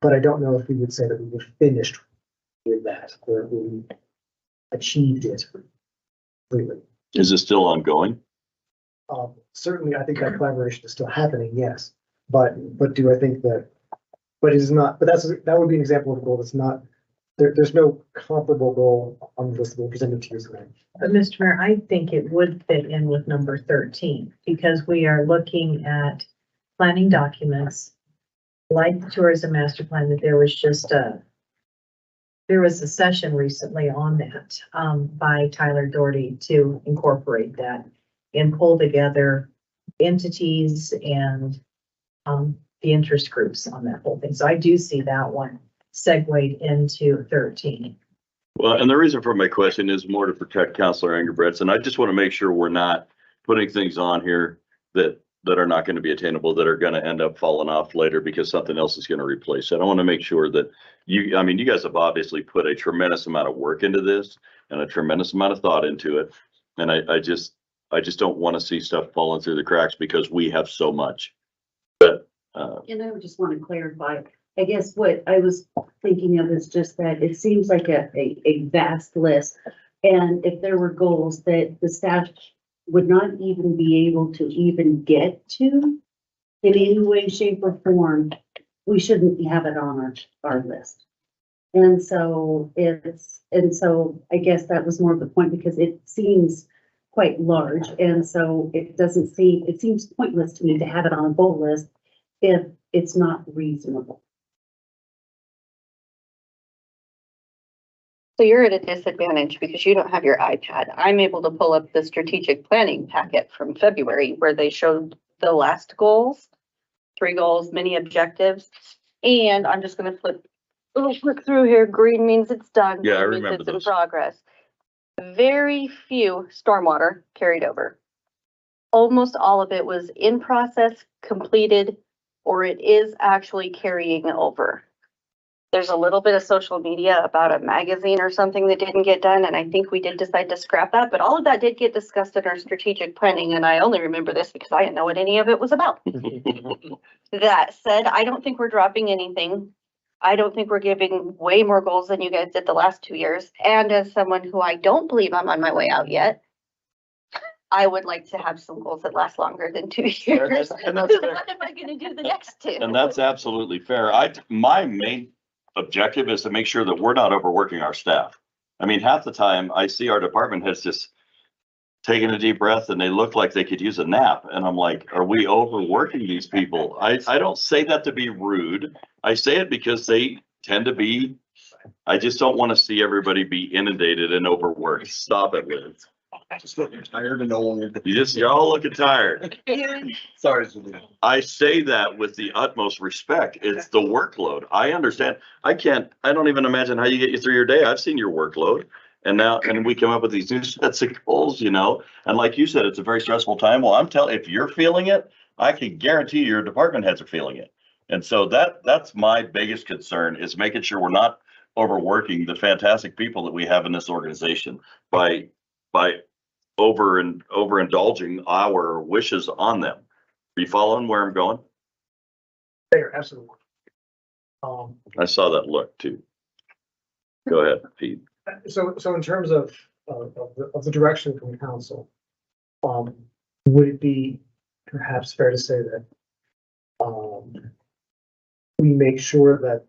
But I don't know if we would say that we were finished with that, or we achieved it completely. Is it still ongoing? Certainly, I think that collaboration is still happening, yes. But do I think that, but it is not, but that would be an example of a goal that's not, there's no comparable goal on the list that we presented to you tonight. But Mr. Mayor, I think it would fit in with number 13, because we are looking at planning documents like the tourism master plan, that there was a session recently on that by Tyler Doherty to incorporate that and pull together entities and the interest groups on that whole thing. So I do see that one segued into 13. Well, and the reason for my question is more to protect Councilor Engelbrecht, and I just want to make sure we're not putting things on here that are not going to be attainable, that are going to end up falling off later because something else is going to replace it. I want to make sure that you guys have obviously put a tremendous amount of work into this and a tremendous amount of thought into it. And I just don't want to see stuff falling through the cracks because we have so much. But, and I would just want to clarify, I guess what I was thinking of is just that it seems like a vast list. And if there were goals that the staff would not even be able to even get to in any way, shape, or form, we shouldn't have it on our list. And so I guess that was more of the point, because it seems quite large. And so it seems pointless to me to have it on a goal list if it's not reasonable. So you're at a disadvantage because you don't have your iPad. I'm able to pull up the strategic planning packet from February where they showed the last goals, 3 goals, many objectives. And I'm just going to flip a little quick through here. Green means it's done. Yeah, I Blue means remember it's in those. progress. Very few stormwater carried over. Almost all of it was in process, completed, or it is actually carrying over. There's a little bit of social media about a magazine or something that didn't get done, and I think we did decide to scrap that, but all of that did get discussed in our strategic planning, and I only remember this because I didn't know what any of it was about. That said, I don't think we're dropping anything. I don't think we're giving way more goals than you guys did the last 2 years, and as someone who I don't believe I'm on my way out yet, I would like to have some goals that last longer than 2 years. And that's fair. What am I gonna do the next 2? And that's absolutely fair. My main objective is to make sure that we're not overworking our staff. I mean, half the time I see our department heads just taking a deep breath and they look like they could use a nap. And I'm like, are we overworking these people? I don't say that to be rude. I say it because they tend to be, I just don't want to see everybody be inundated and overworked. Stop it, Liz. I just look tired and old. You're all looking tired. Sorry, Julia. I say that with the utmost respect. It's the workload. I understand. I don't even imagine how you get you through your day. I've seen your workload. And we come up with these new sets of goals, and like you said, it's a very stressful time. Well, if you're feeling it, I can guarantee your department heads are feeling it. And so that's my biggest concern, is making sure we're not overworking the fantastic people that we have in this organization by overindulging our wishes on them. Are you following where I'm going? There, absolutely. I saw that look too. Go ahead, Pete. So in terms of the direction from council, would it be perhaps fair to say that, we make sure that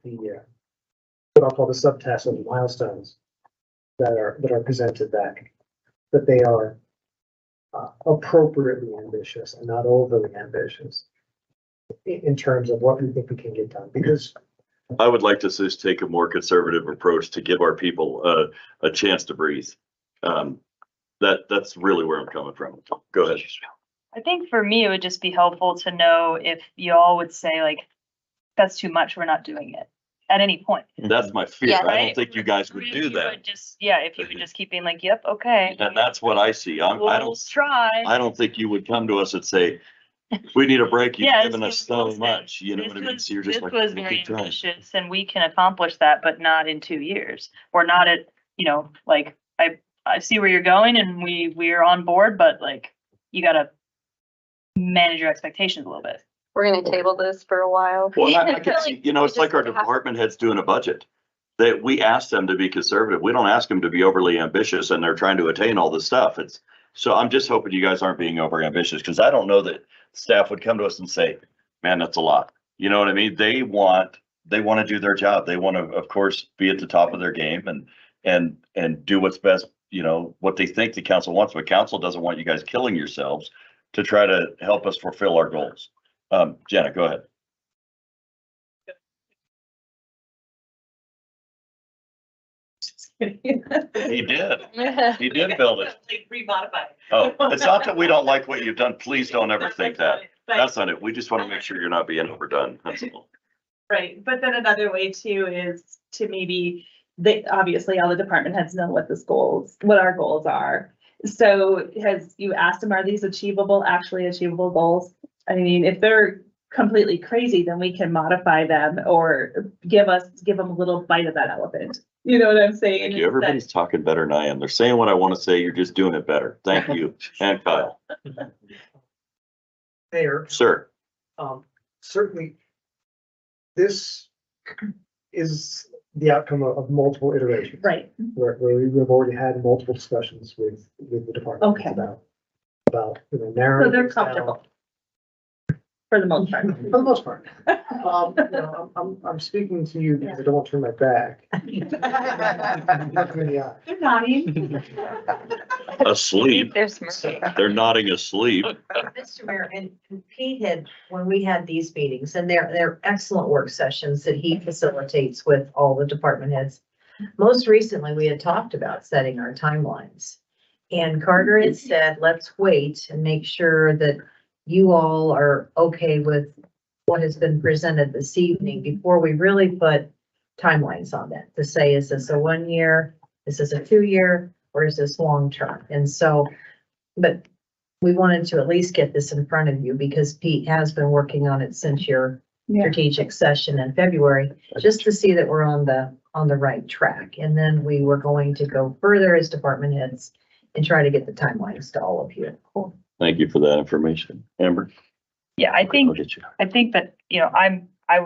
what I'll call the subtasks or the milestones that are presented back, that they are appropriately ambitious and not overly ambitious in terms of what we think we can get done, because I would like to just take a more conservative approach to give our people a chance to breathe. That's really where I'm coming from. Go ahead. I think for me, it would just be helpful to know if you all would say like, that's too much, we're not doing it at any point. That's my fear. Yeah, I right? don't think you guys would If do you that. would just, yeah, if you could just keep being like, yep, okay. And that's what I see. I We'll don't try. I don't think you would come to us and say, we need a break. You've Yeah, given this us was so Wilson. much, you know This what I mean? was- So you're just This like, was we'll very keep trying. ambitious and we can accomplish that, but not in 2 years. We're not at, like, I see where you're going and we're on board, but like, you gotta manage your expectations a little bit. We're gonna table this for a while. Well, I can see, it's like our just have- department heads doing a budget. That we ask them to be conservative. We don't ask them to be overly ambitious and they're trying to attain all this stuff. So I'm just hoping you guys aren't being over ambitious because I don't know that staff would come to us and say, man, that's a lot. You know what I mean? They want to do their job. They want to, of course, be at the top of their game and do what's best, what they think the council wants, but council doesn't want you guys killing yourselves to try to help us fulfill our goals. Jenna, go ahead. He did. He did build it. Like remodify. Oh, it's not that we don't like what you've done. Please don't ever think that. That's not it. We just want to make sure you're not being overdone. That's all. Right, but then another way too is to maybe, obviously all the department heads know what what our goals are. So you asked them, are these actually achievable goals? I mean, if they're completely crazy, then we can modify them or give them a little bite of that elephant. You know what I'm saying? Thank you. Everybody's talking better than I am. They're saying what I want to say. You're just doing it better. Thank you. And Kyle. Mayor, Sir. certainly this is the outcome of multiple iterations. Right. Where we've already had multiple discussions with the department. Okay. About, narrowing. So they're things down. comfortable. For the most part. For the most part. I'm speaking to you because I don't want to turn my back. Not many eyes. They're nodding. Asleep. They're smirking. They're nodding asleep. Mr. Mayor, and Pete had, when we had these meetings, and they're excellent work sessions that he facilitates with all the department heads. Most recently, we had talked about setting our timelines. And Carter had said, let's wait and make sure that you all are okay with what has been presented this evening before we really put timelines on that to say, is this a 1 year? Is this a 2 year? Or is this long term? And so, but we wanted to at least get this in front of you because Pete has been working on it since your strategic session in February, just to see that we're on the right track. And then we were going to go further as department heads and try to get the timelines to all of you. Thank you for that information. Amber? Yeah, I I'll think get you. that, I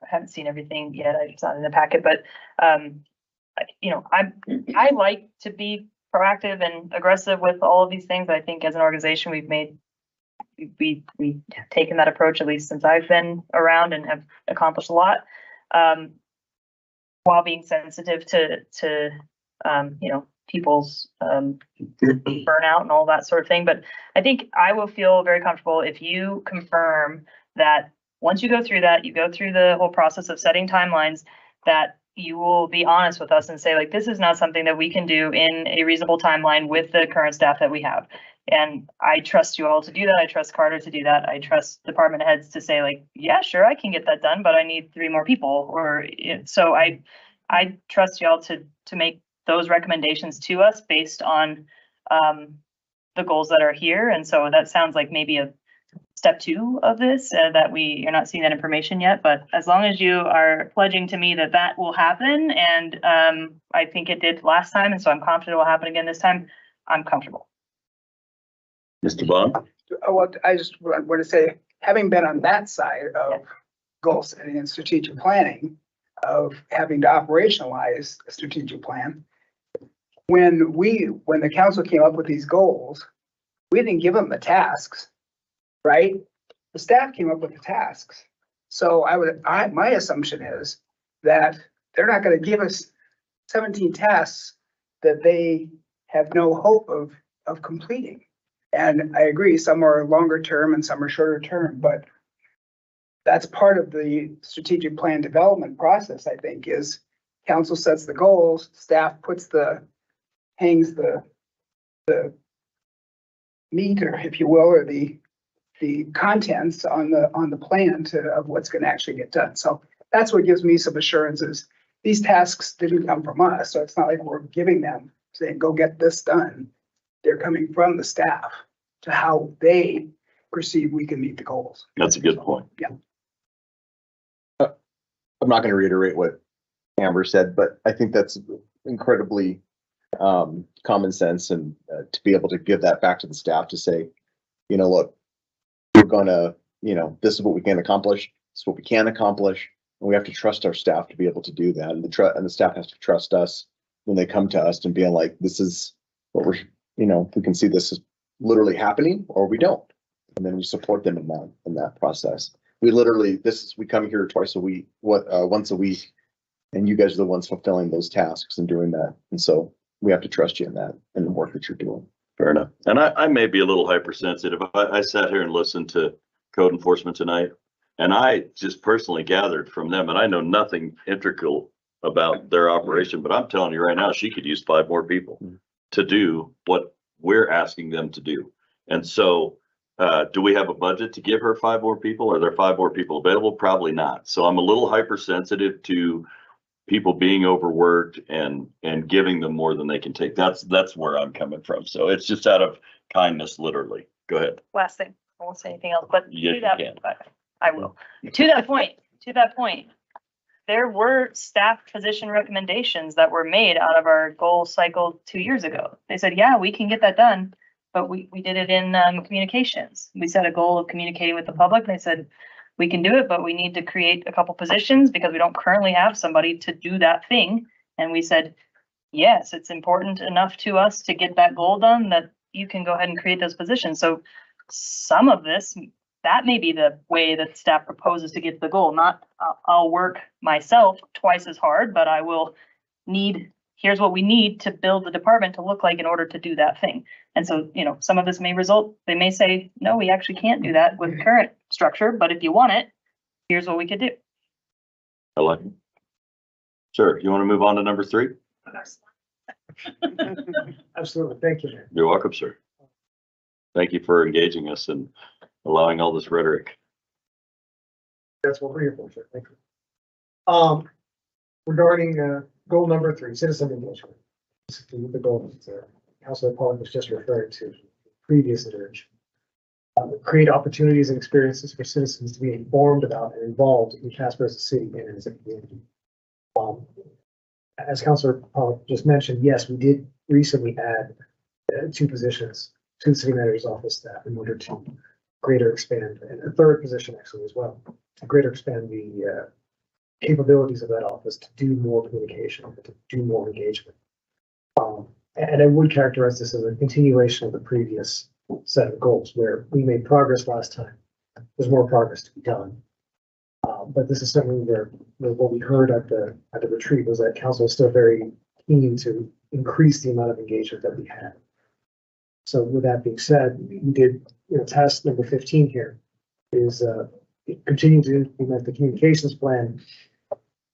haven't seen everything yet. It's not in the packet, but, I like to be proactive and aggressive with all of these things. I think as an organization, we've taken that approach, at least since I've been around, and have accomplished a lot. While being sensitive to people's burnout and all that sort of thing. But I think I will feel very comfortable if you confirm that once you go through that, you go through the whole process of setting timelines, that you will be honest with us and say, like, this is not something that we can do in a reasonable timeline with the current staff that we have. And I trust you all to do that. I trust Carter to do that. I trust department heads to say, like, yeah, sure, I can get that done, but I need 3 more people. So I trust y'all to make those recommendations to us based on the goals that are here. And so that sounds like maybe a step 2 of this, that you're not seeing that information yet, but as long as you are pledging to me that will happen, and I think it did last time, and so I'm confident it will happen again this time, I'm comfortable. Mr. Bond? Well, I just want to say, having been on that side of goal setting and strategic planning, of having to operationalize a strategic plan, when the council came up with these goals, we didn't give them the tasks, right? The staff came up with the tasks. So my assumption is that they're not going to give us 17 tasks that they have no hope of completing. And I agree, some are longer term and some are shorter term, but that's part of the strategic plan development process, I think, is council sets the goals, staff hangs the meat, or if you will, or the contents on the plan of what's going to actually get done. So that's what gives me some assurances. These tasks didn't come from us, so it's not like we're giving them, saying, go get this done. They're coming from the staff to how they perceive we can meet the goals. That's a good point. Yeah. I'm not going to reiterate what Amber said, but I think that's incredibly common sense, and to be able to give that back to the staff to say, look, we're gonna, this is what we can accomplish. This is what we can accomplish. And we have to trust our staff to be able to do that. And the staff has to trust us when they come to us and being like, this is what we're, we can see this is literally happening, or we don't. And then we support them in that process. We come here twice a week, once a week, and you guys are the ones fulfilling those tasks and doing that. And so we have to trust you in that and the work that you're doing. Fair enough. And I may be a little hypersensitive. I sat here and listened to code enforcement tonight, and I just personally gathered from them, and I know nothing integral about their operation, but I'm telling you right now, she could use 5 more people to do what we're asking them to do. And so, do we have a budget to give her 5 more people? Are there 5 more people available? Probably not. So I'm a little hypersensitive to people being overworked and giving them more than they can take. That's where I'm coming from. So it's just out of kindness, literally. Go ahead. Last thing, I won't say anything else, but Yes, to that, you can. I will. To that point, there were staff position recommendations that were made out of our goal cycle 2 years ago. They said, yeah, we can get that done, but we did it in communications. We set a goal of communicating with the public. They said, we can do it, but we need to create a couple positions because we don't currently have somebody to do that thing. And we said, yes, it's important enough to us to get that goal done that you can go ahead and create those positions. So some of this, that may be the way that staff proposes to get the goal. Not, I'll work myself twice as hard, but I will here's what we need to build the department to look like in order to do that thing. And so, some of this may result, they may say, no, we actually can't do that with current structure, but if you want it, here's what we could do. I like it. Sure. You want to move on to number 3? Absolutely. Thank you, Mayor. You're welcome, sir. Thank you for engaging us and allowing all this rhetoric. That's what we're here for, sir. Thank you. Regarding goal number 3, citizen engagement. Basically, the goal that Councilor Pollock was just referring to previous iteration. Create opportunities and experiences for citizens to be informed about and involved in Casper as a city and as a community. As Councilor Pollock just mentioned, yes, we did recently add 2 positions to the city manager's office staff in order to greater expand, and a 3rd position actually as well, to greater expand the capabilities of that office to do more communication, to do more engagement. And I would characterize this as a continuation of the previous set of goals where we made progress last time. There's more progress to be done. But this is something where what we heard at the retreat was that council is still very keen to increase the amount of engagement that we had. So with that being said, we did, task number 15 here is continue to implement the communications plan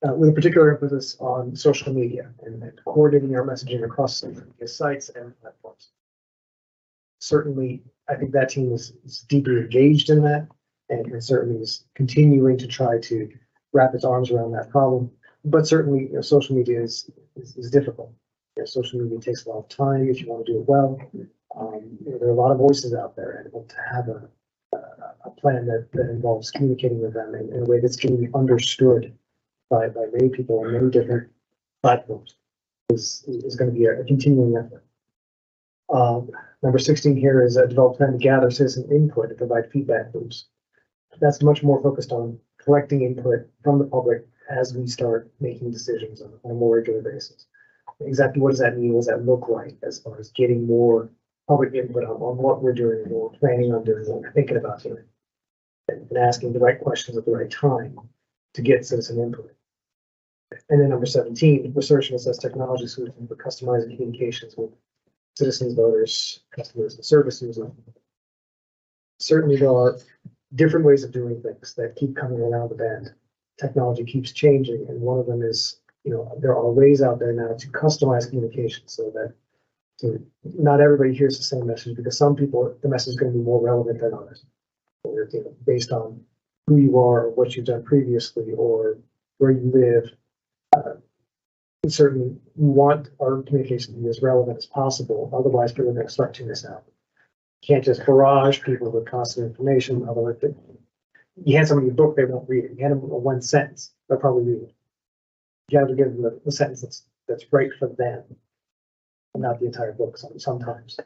with a particular emphasis on social media and coordinating our messaging across social media sites and platforms. Certainly, I think that team is deeply engaged in that and certainly is continuing to try to wrap its arms around that problem. But certainly, social media is difficult. Social media takes a lot of time if you want to do it well. There are a lot of voices out there, and to have a plan that involves communicating with them in a way that's going to be understood by many people on many different platforms is going to be a continuing effort. Number 16 here is a develop plan to gather citizen input and provide feedback loops. That's much more focused on collecting input from the public as we start making decisions on a more regular basis. Exactly what does that mean? What does that look like as far as getting more public input on what we're doing, what we're planning on doing, what we're thinking about doing, and asking the right questions at the right time to get citizen input. And then number 17, research and assess technology solutions for customizing communications with citizens, voters, customers, and service users. Certainly there are different ways of doing things that keep coming around the bend. Technology keeps changing, and one of them is, there are ways out there now to customize communication so that not everybody hears the same message, because some people, the message is going to be more relevant than others. Based on who you are, or what you've done previously, or where you live. Certainly we want our communication to be as relevant as possible. Otherwise, people are going to start tuning this out. You can't just barrage people with constant information. Otherwise, you hand somebody a book, they won't read it. You hand them a one sentence, they'll probably read it. You have to give them the sentence that's right for them, and not the entire book sometimes.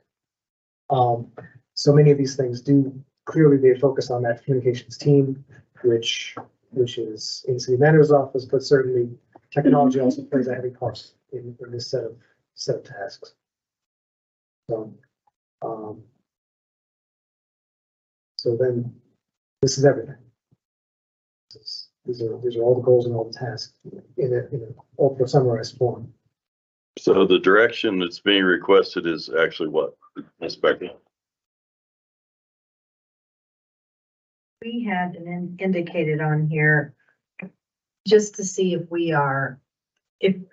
So many of these things do clearly they focus on that communications team, which is in city manager's office, but certainly technology also plays a heavy part in this set of tasks. So, so then this is everything. These are all the goals and all the tasks in a ultra summarized form. So the direction that's being requested is actually what, Ms. Becker? We had indicated on here just to see if we are on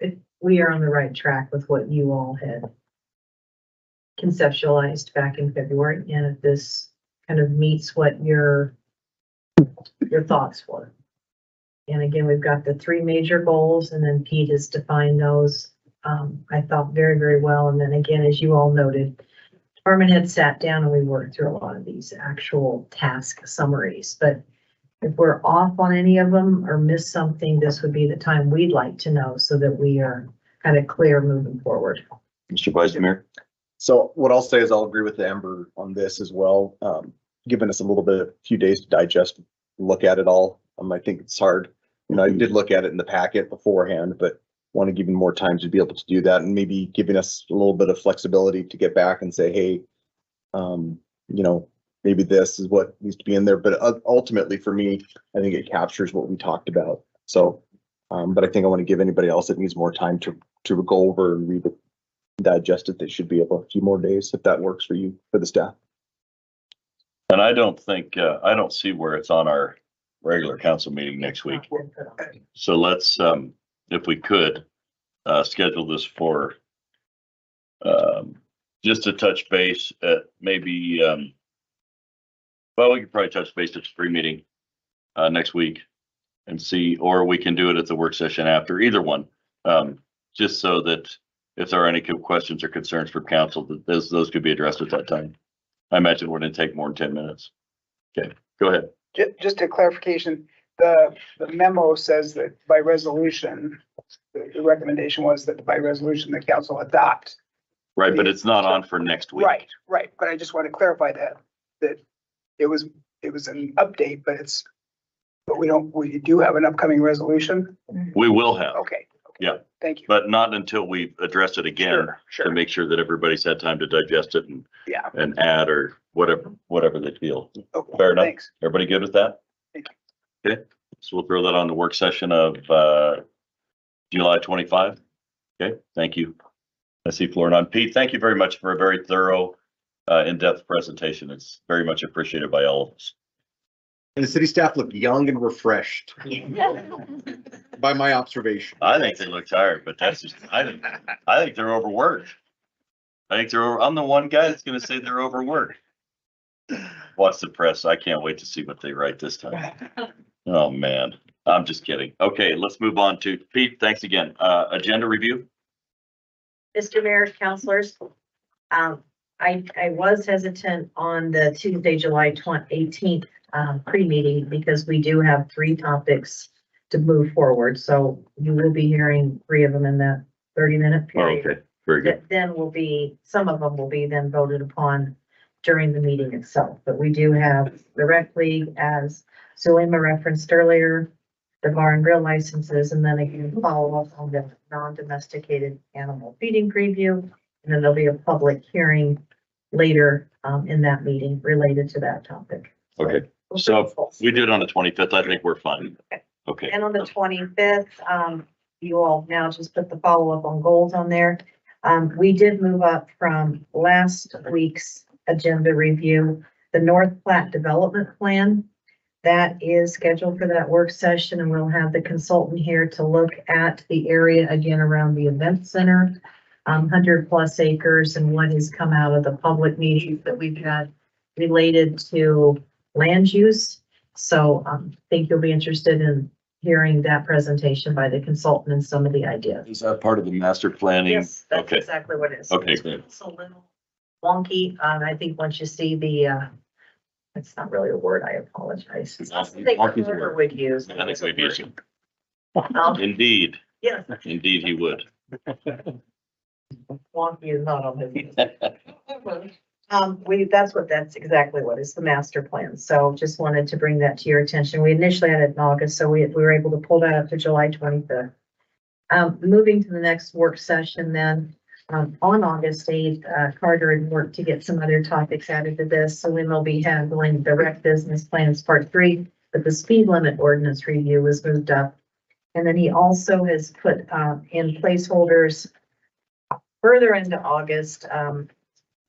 the right track with what you all had conceptualized back in February, and if this kind of meets what your thoughts were. And again, we've got the 3 major goals, and then Pete has defined those, I thought very, very well. And then again, as you all noted, department head sat down and we worked through a lot of these actual task summaries. But if we're off on any of them or miss something, this would be the time we'd like to know so that we are kind of clear moving forward. Mr. Vice Mayor? So what I'll say is I'll agree with Amber on this as well. Giving us a few days to digest, look at it all. I think it's hard. I did look at it in the packet beforehand, but want to give you more time to be able to do that, and maybe giving us a little bit of flexibility to get back and say, hey, maybe this is what needs to be in there. But ultimately for me, I think it captures what we talked about. So, but I think I want to give anybody else that needs more time to go over and read it, digest it. They should be able a few more days if that works for you, for the staff. And I don't see where it's on our regular council meeting next week. So let's, if we could, schedule this for just to touch base at maybe, well, we could probably touch base at the free meeting next week and see, or we can do it at the work session after, either one. Just so that if there are any questions or concerns from council, that those could be addressed at that time. I imagine it wouldn't take more than 10 minutes. Okay, go ahead. Just a clarification, the memo says that by resolution, the recommendation was that by resolution, the council adopt. Right, but it's not on for next week. Right. But I just want to clarify that it was an update, but we do have an upcoming resolution. We will have. Okay. Yeah. Thank you. But not until we address it again to make sure that everybody's had time to digest it and add or whatever they feel. Okay, fair enough. Thanks. Everybody good with that? Thank you. Okay, so we'll throw that on the work session of July 25. Okay, thank you. I see floor on. Pete, thank you very much for a very thorough, in-depth presentation. It's very much appreciated by all of us. And the city staff look young and refreshed. By my observation. I think they look tired, but that's just, I think they're overworked. I'm the one guy that's going to say they're overworked. Watch the press. I can't wait to see what they write this time. Oh man, I'm just kidding. Okay, let's move on to Pete. Thanks again. Agenda review. Mr. Mayor, councilors, I was hesitant on the Tuesday, July 18th pre-meeting because we do have 3 topics to move forward. So you will be hearing 3 of them in that 30-minute period. Okay. Very good. that then will be, some of them will be then voted upon during the meeting itself. But we do have the rec league, as Zulema referenced earlier, the bar and grill licenses, and then again, follow up on the non-domesticated animal feeding preview. And then there'll be a public hearing later in that meeting related to that topic. Okay, so we do it on the 25th. I think we're fine. Okay. And on the 25th, you all now just put the follow-up on goals on there. We did move up from last week's agenda review, the North Platte Development Plan. That is scheduled for that work session, and we'll have the consultant here to look at the area again around the event center, 100+ acres, and what has come out of the public meetings that we've had related to land use. So I think you'll be interested in hearing that presentation by the consultant and some of the ideas. Is that part of the master planning? Yes, that's Okay. exactly what it is. Okay, great. It's a little wonky. I think once you see the, it's not really a word, I apologize. It's not something Wonky's a Carter word. would use. I think maybe it's. Um, Indeed, Yes, indeed he would. wonky is not on his. That's exactly what is the master plan. So just wanted to bring that to your attention. We initially had it in August, so we were able to pull that up to July 25th. Moving to the next work session then, on August 8th, Carter had worked to get some other topics added to this. So we will be handling the rec business plans part 3, but the speed limit ordinance review was moved up. And then he also has put in placeholders further into August,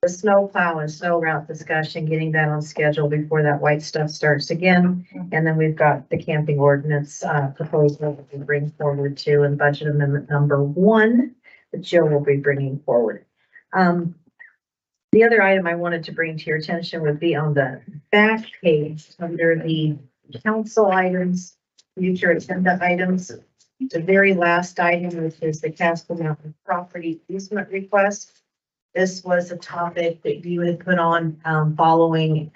the snow plow and snow route discussion, getting that on schedule before that white stuff starts again. And then we've got the camping ordinance proposal that we bring forward too, and budget amendment number 1 that Jill will be bringing forward. The other item I wanted to bring to your attention would be on the back page under the council items, future agenda items. The very last item, which is the Casper Mountain property easement request. This was a topic that you had put on following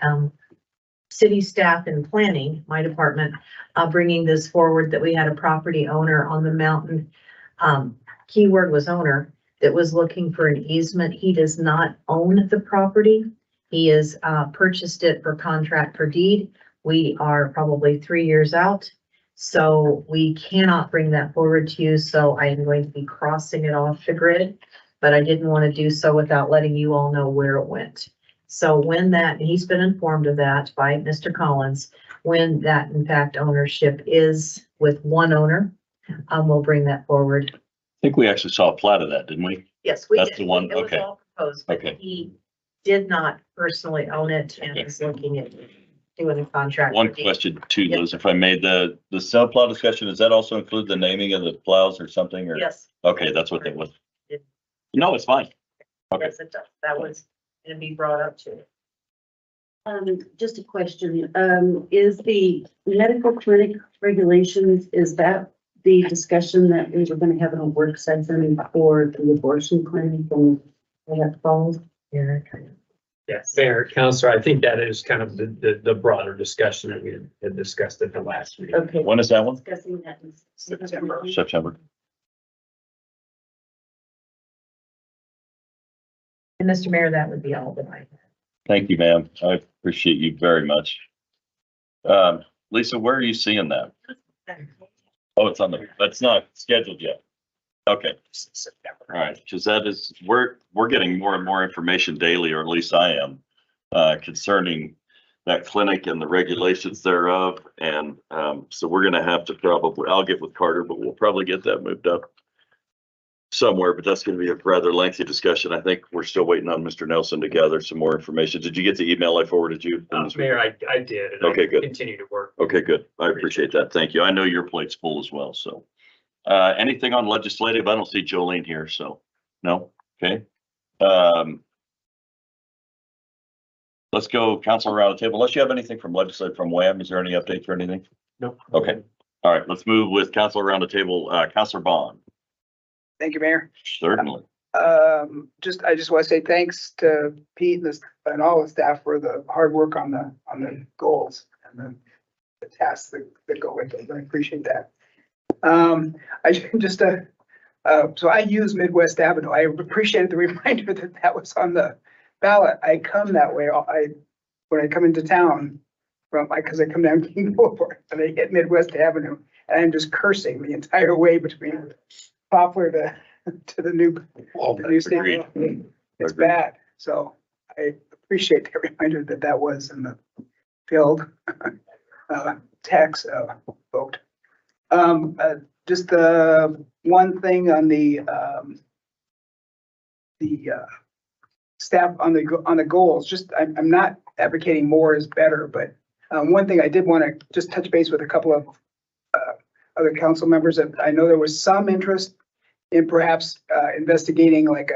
city staff and planning, my department, bringing this forward, that we had a property owner on the mountain. Keyword was owner, that was looking for an easement. He does not own the property. He has purchased it for contract for deed. We are probably 3 years out, so we cannot bring that forward to you. So I am going to be crossing it off the grid, but I didn't want to do so without letting you all know where it went. So when that, and he's been informed of that by Mr. Collins, when that in fact ownership is with one owner, we'll bring that forward. I think we actually saw a plat of that, didn't we? Yes, we did. That's the one, It was okay. all proposed, but Okay. he did not personally own it and is looking at doing a contract. One for deed. question too, Liz, if I made the snow plow discussion, does that also include the naming of the plows or something, or? Yes. Okay, that's what that was. No, it's fine. Okay. Yes, it does. That was gonna be brought up too. Just a question, is the medical clinic regulations, is that the discussion that we were gonna have in a work session for the abortion clinic and that falls? Yeah. Yes, Mayor, Counselor, I think that is kind of the broader discussion that we had discussed at the last meeting. Okay. When is that one? Discussing that in September. September. And Mr. Mayor, that would be all that I have. Thank you, ma'am. I appreciate you very much. Lisa, where are you seeing that? Oh, it's on that's not scheduled yet. Okay. All right, because that is, we're getting more and more information daily, or at least I am, concerning that clinic and the regulations thereof. And so we're gonna have to probably, I'll get with Carter, but we'll probably get that moved up somewhere, but that's gonna be a rather lengthy discussion. I think we're still waiting on Mr. Nelson to gather some more information. Did you get the email I forwarded you? Mayor, I did. And Okay, I good. continue to work. Okay, good. I appreciate that. Thank you. I know your plate's full as well, so. Anything on legislative? I don't see Jolene here, so, no? Okay. Let's go council around the table. Unless you have anything from legislative from WAM, is there any updates or anything? No. Okay. All right, let's move with council around the table. Councilor Bond. Thank you, Mayor. Certainly. I just want to say thanks to Pete and all the staff for the hard work on the goals and the tasks that go with it. I appreciate that. So I use Midwest Avenue. I appreciated the reminder that that was on the ballot. I come that way. When I come into town because I come down King Boulevard and I hit Midwest Avenue and I'm just cursing the entire way between Poplar to the new state. Agreed. It's Agreed. bad. So I appreciate the reminder that that was in the field tax vote. Just one thing on the staff on the goals. Just I'm not advocating more is better, but one thing I did want to just touch base with a couple of other council members. That I know there was some interest in perhaps investigating like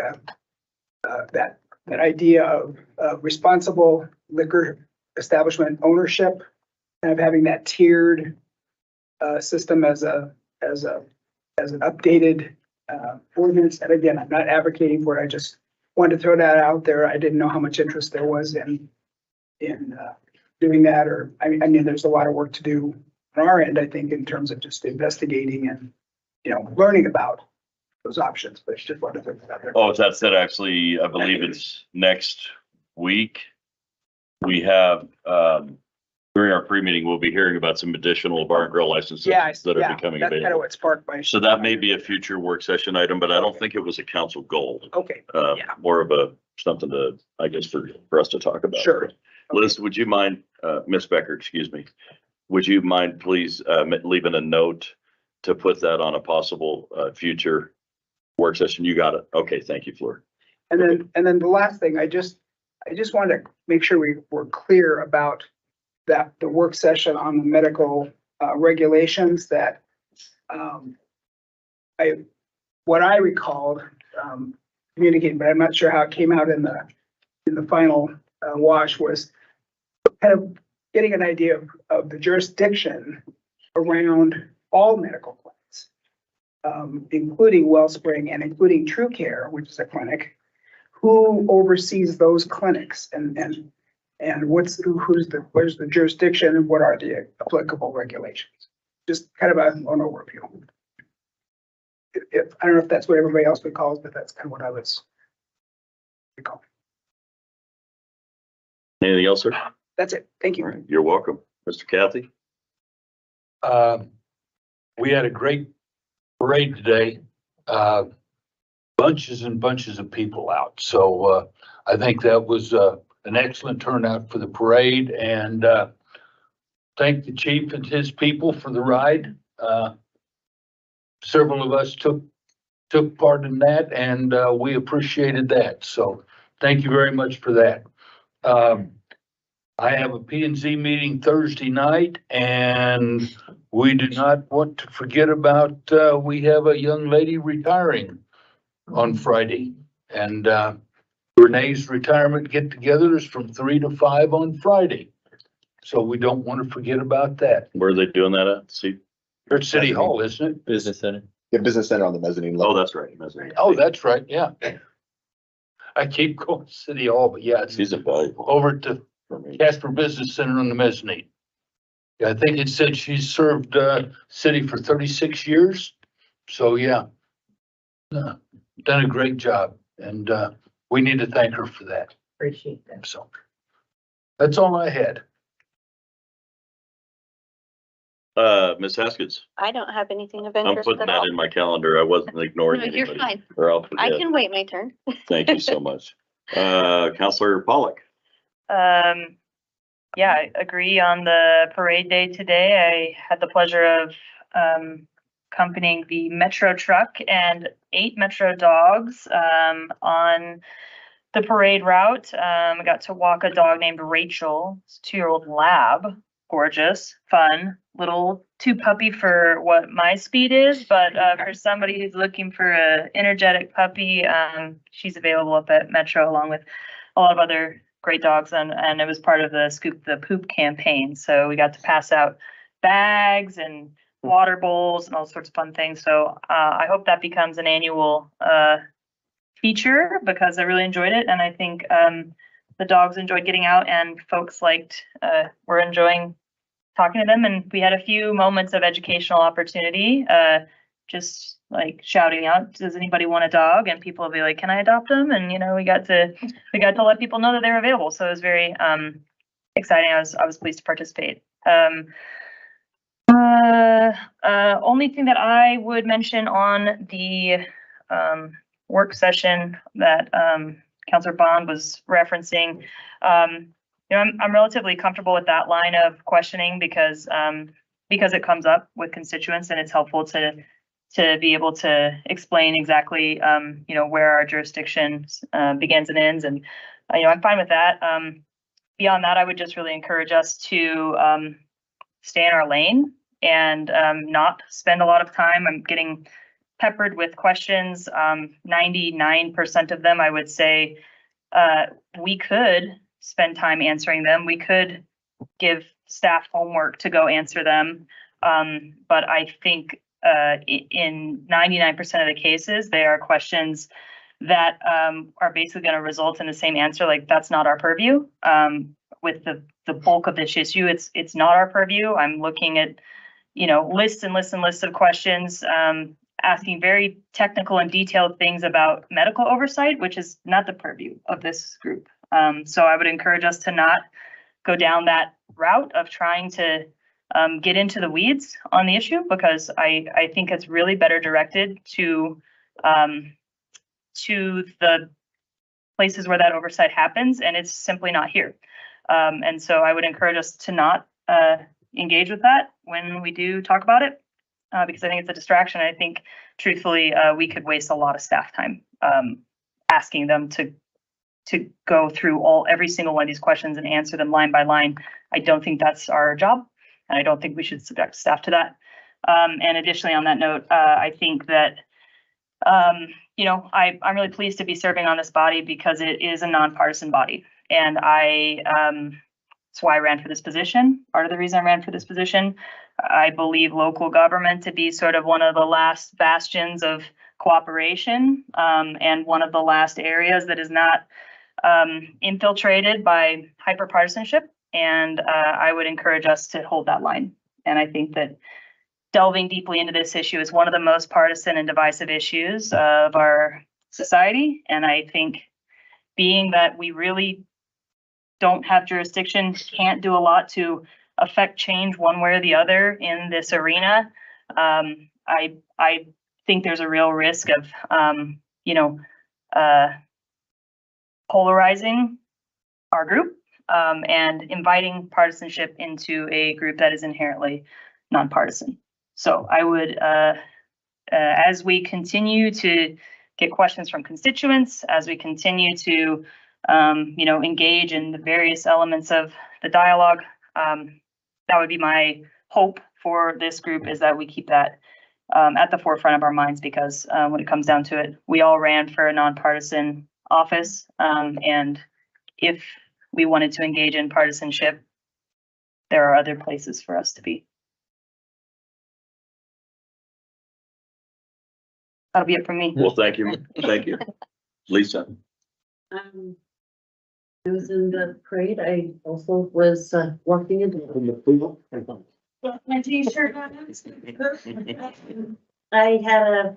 that idea of responsible liquor establishment ownership, kind of having that tiered system as an updated ordinance. And again, I'm not advocating for it. I just wanted to throw that out there. I didn't know how much interest there was in doing that, or I mean, there's a lot of work to do on our end, I think, in terms of just investigating and, learning about those options, but it's just wanted to throw that out there. Oh, that said, actually, I believe it's next week. We have, during our pre-meeting, we'll be hearing about some additional bar and grill licenses that are becoming That's kind of available. what sparked my. So that may be a future work session item, but I don't think it was a council goal. Okay. More of something to, I guess, for us to talk about. Sure. Liz, would you mind, Ms. Becker, excuse me, would you mind please leaving a note to put that on a possible future work session? You got it. Okay, thank you, Fleur. And then the last thing, I just wanted to make sure we were clear about the work session on the medical regulations that what I recalled communicating, but I'm not sure how it came out in the final wash, was kind of getting an idea of the jurisdiction around all medical clinics, including Wellspring and including True Care, which is a clinic. Who oversees those clinics and where's the jurisdiction and what are the applicable regulations? Just kind of an overview. I don't know if that's what everybody else would call it, but that's kind of what I was recalling. Anything else, sir? That's it. Thank you. All right, you're welcome. Mr. Kathy? We had a great parade today. Bunches and bunches of people out. So I think that was an excellent turnout for the parade, and thank the chief and his people for the ride. Several of us took part in that, and we appreciated that. So thank you very much for that. I have a P&Z meeting Thursday night, and we do not want to forget about, we have a young lady retiring on Friday, and Renee's retirement get-together is from 3 to 5 on Friday. So we don't want to forget about that. Where are they doing that at? See? Here at City Hall, isn't it? Business center. Yeah, business center on the mezzanine Oh, level. that's right. Mezzanine. Oh, that's right, yeah. I keep going to City Hall, but yeah, it's She's invaluable over to for me. Casper Business Center on the mezzanine. Yeah, I think it said she's served city for 36 years. So yeah, done a great job, and we need to thank her for that. Appreciate that. So that's all I had. Ms. Haskins, I don't have anything of I'm interest putting at that all. in my calendar. I wasn't ignoring No, you're anybody. fine. Or I'll I forget. can wait my turn. Thank you so much. Counselor Pollock. Yeah, I agree on the parade day today. I had the pleasure of accompanying the Metro truck and 8 Metro dogs on the parade route. I got to walk a dog named Rachel. It's a 2-year-old lab. Gorgeous, fun, little too puppy for what my speed is, but for somebody who's looking for a energetic puppy, she's available up at Metro along with a lot of other great dogs, and it was part of the Scoop the Poop campaign. So we got to pass out bags and water bowls and all sorts of fun things. So I hope that becomes an annual feature because I really enjoyed it, and I think the dogs enjoyed getting out, and folks were enjoying talking to them, and we had a few moments of educational opportunity. Just like shouting out, does anybody want a dog? And people will be like, can I adopt them? And, you know, we got to let people know that they're available. So it was very, exciting. I was pleased to participate. Only thing that I would mention on the, work session that, Counselor Bond was referencing, you know, I'm relatively comfortable with that line of questioning because it comes up with constituents and it's helpful to be able to explain exactly, you know, where our jurisdiction begins and ends. And, you know, I'm fine with that. Beyond that, I would just really encourage us to stay in our lane and not spend a lot of time. I'm getting peppered with questions. 99% of them, I would say, we could spend time answering them. We could give staff homework to go answer them. But I think in 99% of the cases, they are questions that are basically going to result in the same answer. Like, that's not our purview. With the bulk of this issue, it's not our purview. I'm looking at, you know, lists and lists and lists of questions, asking very technical and detailed things about medical oversight, which is not the purview of this group. So I would encourage us to not go down that route of trying to get into the weeds on the issue, because I think it's really better directed to the places where that oversight happens, and it's simply not here. And so I would encourage us to not engage with that when we do talk about it, because I think it's a distraction. I think, truthfully, we could waste a lot of staff time asking them to go through every single one of these questions and answer them line by line. I don't think that's our job, and I don't think we should subject staff to that. And additionally, on that note, I think that you know, I'm really pleased to be serving on this body because it is a nonpartisan body, and that's why I ran for this position. Part of the reason I ran for this position, I believe local government to be sort of one of the last bastions of cooperation, and one of the last areas that is not infiltrated by hyperpartisanship. And I would encourage us to hold that line. And I think that delving deeply into this issue is one of the most partisan and divisive issues of our society. And I think, being that we really don't have jurisdiction, can't do a lot to affect change one way or the other in this arena, I think there's a real risk of, you know, polarizing our group, and inviting partisanship into a group that is inherently nonpartisan. So I would, as we continue to get questions from constituents, as we continue to, you know, engage in the various elements of the dialogue, that would be my hope for this group, is that we keep that at the forefront of our minds, because when it comes down to it, we all ran for a nonpartisan office, and if we wanted to engage in partisanship, there are other places for us to be. That'll be it from me. Well, thank you. Thank you. Lisa. I was in the parade. I also was walking in the pool. My t-shirt on. I had a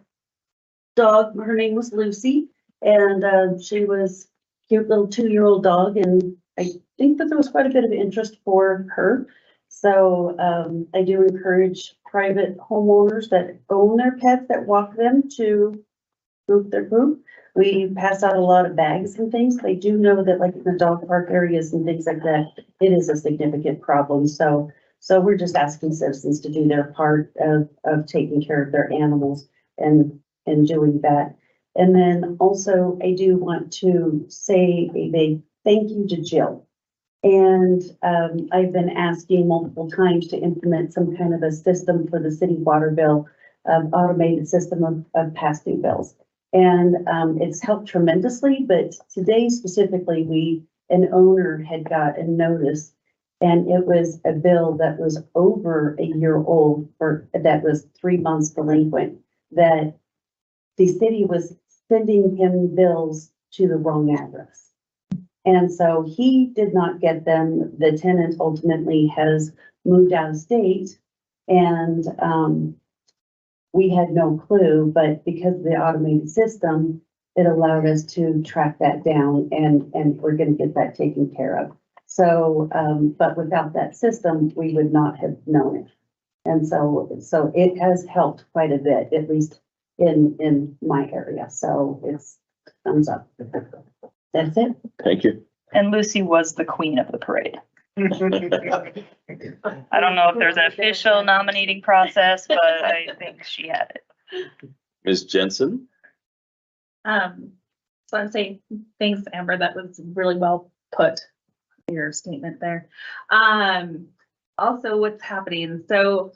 dog. Her name was Lucy, and she was a cute little 2-year-old dog. And I think that there was quite a bit of interest for her. So I do encourage private homeowners that own their pets, that walk them, to group their group. We pass out a lot of bags and things. I do know that, like in the dog park areas and things like that, it is a significant problem. So we're just asking citizens to do their part of taking care of their animals and doing that. And then also, I do want to say a big thank you to Jill. And I've been asking multiple times to implement some kind of a system for the city water bill, automated system of past due bills. And it's helped tremendously, but today specifically, an owner had got a notice, and it was a bill that was over a year old, or that was 3 months delinquent, that the city was sending him bills to the wrong address. And so he did not get them. The tenant ultimately has moved out of state, and we had no clue, but because of the automated system, it allowed us to track that down and we're gonna get that taken care of. So, but without that system, we would not have known it. And so it has helped quite a bit, at least in my area. So it's thumbs up. That's it. Thank you. And Lucy was the queen of the parade. I don't know if there's an official nominating process, but I think she had it. Ms. Jensen? So I'm saying, thanks, Amber, that was really well put, your statement there. Also what's happening, so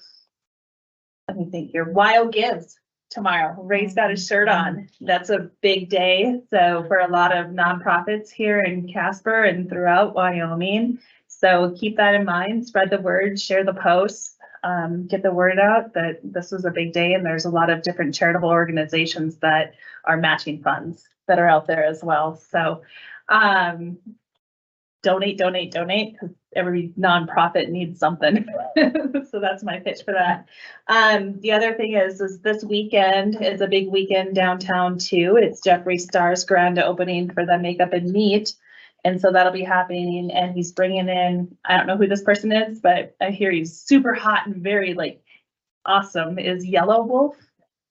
let me think here, Wild Gives tomorrow. Ray's got his shirt on. That's a big day. So for a lot of nonprofits here in Casper and throughout Wyoming. So keep that in mind, spread the word, share the posts, get the word out that this was a big day and there's a lot of different charitable organizations that are matching funds that are out there as well. So donate, because every nonprofit needs something. So that's my pitch for that. The other thing is this weekend is a big weekend downtown too. It's Jeffree Star's grand opening for the Makeup and Meet. And so that'll be happening and he's bringing in, I don't know who this person is, but I hear he's super hot and very like awesome, is Yellow Wolf.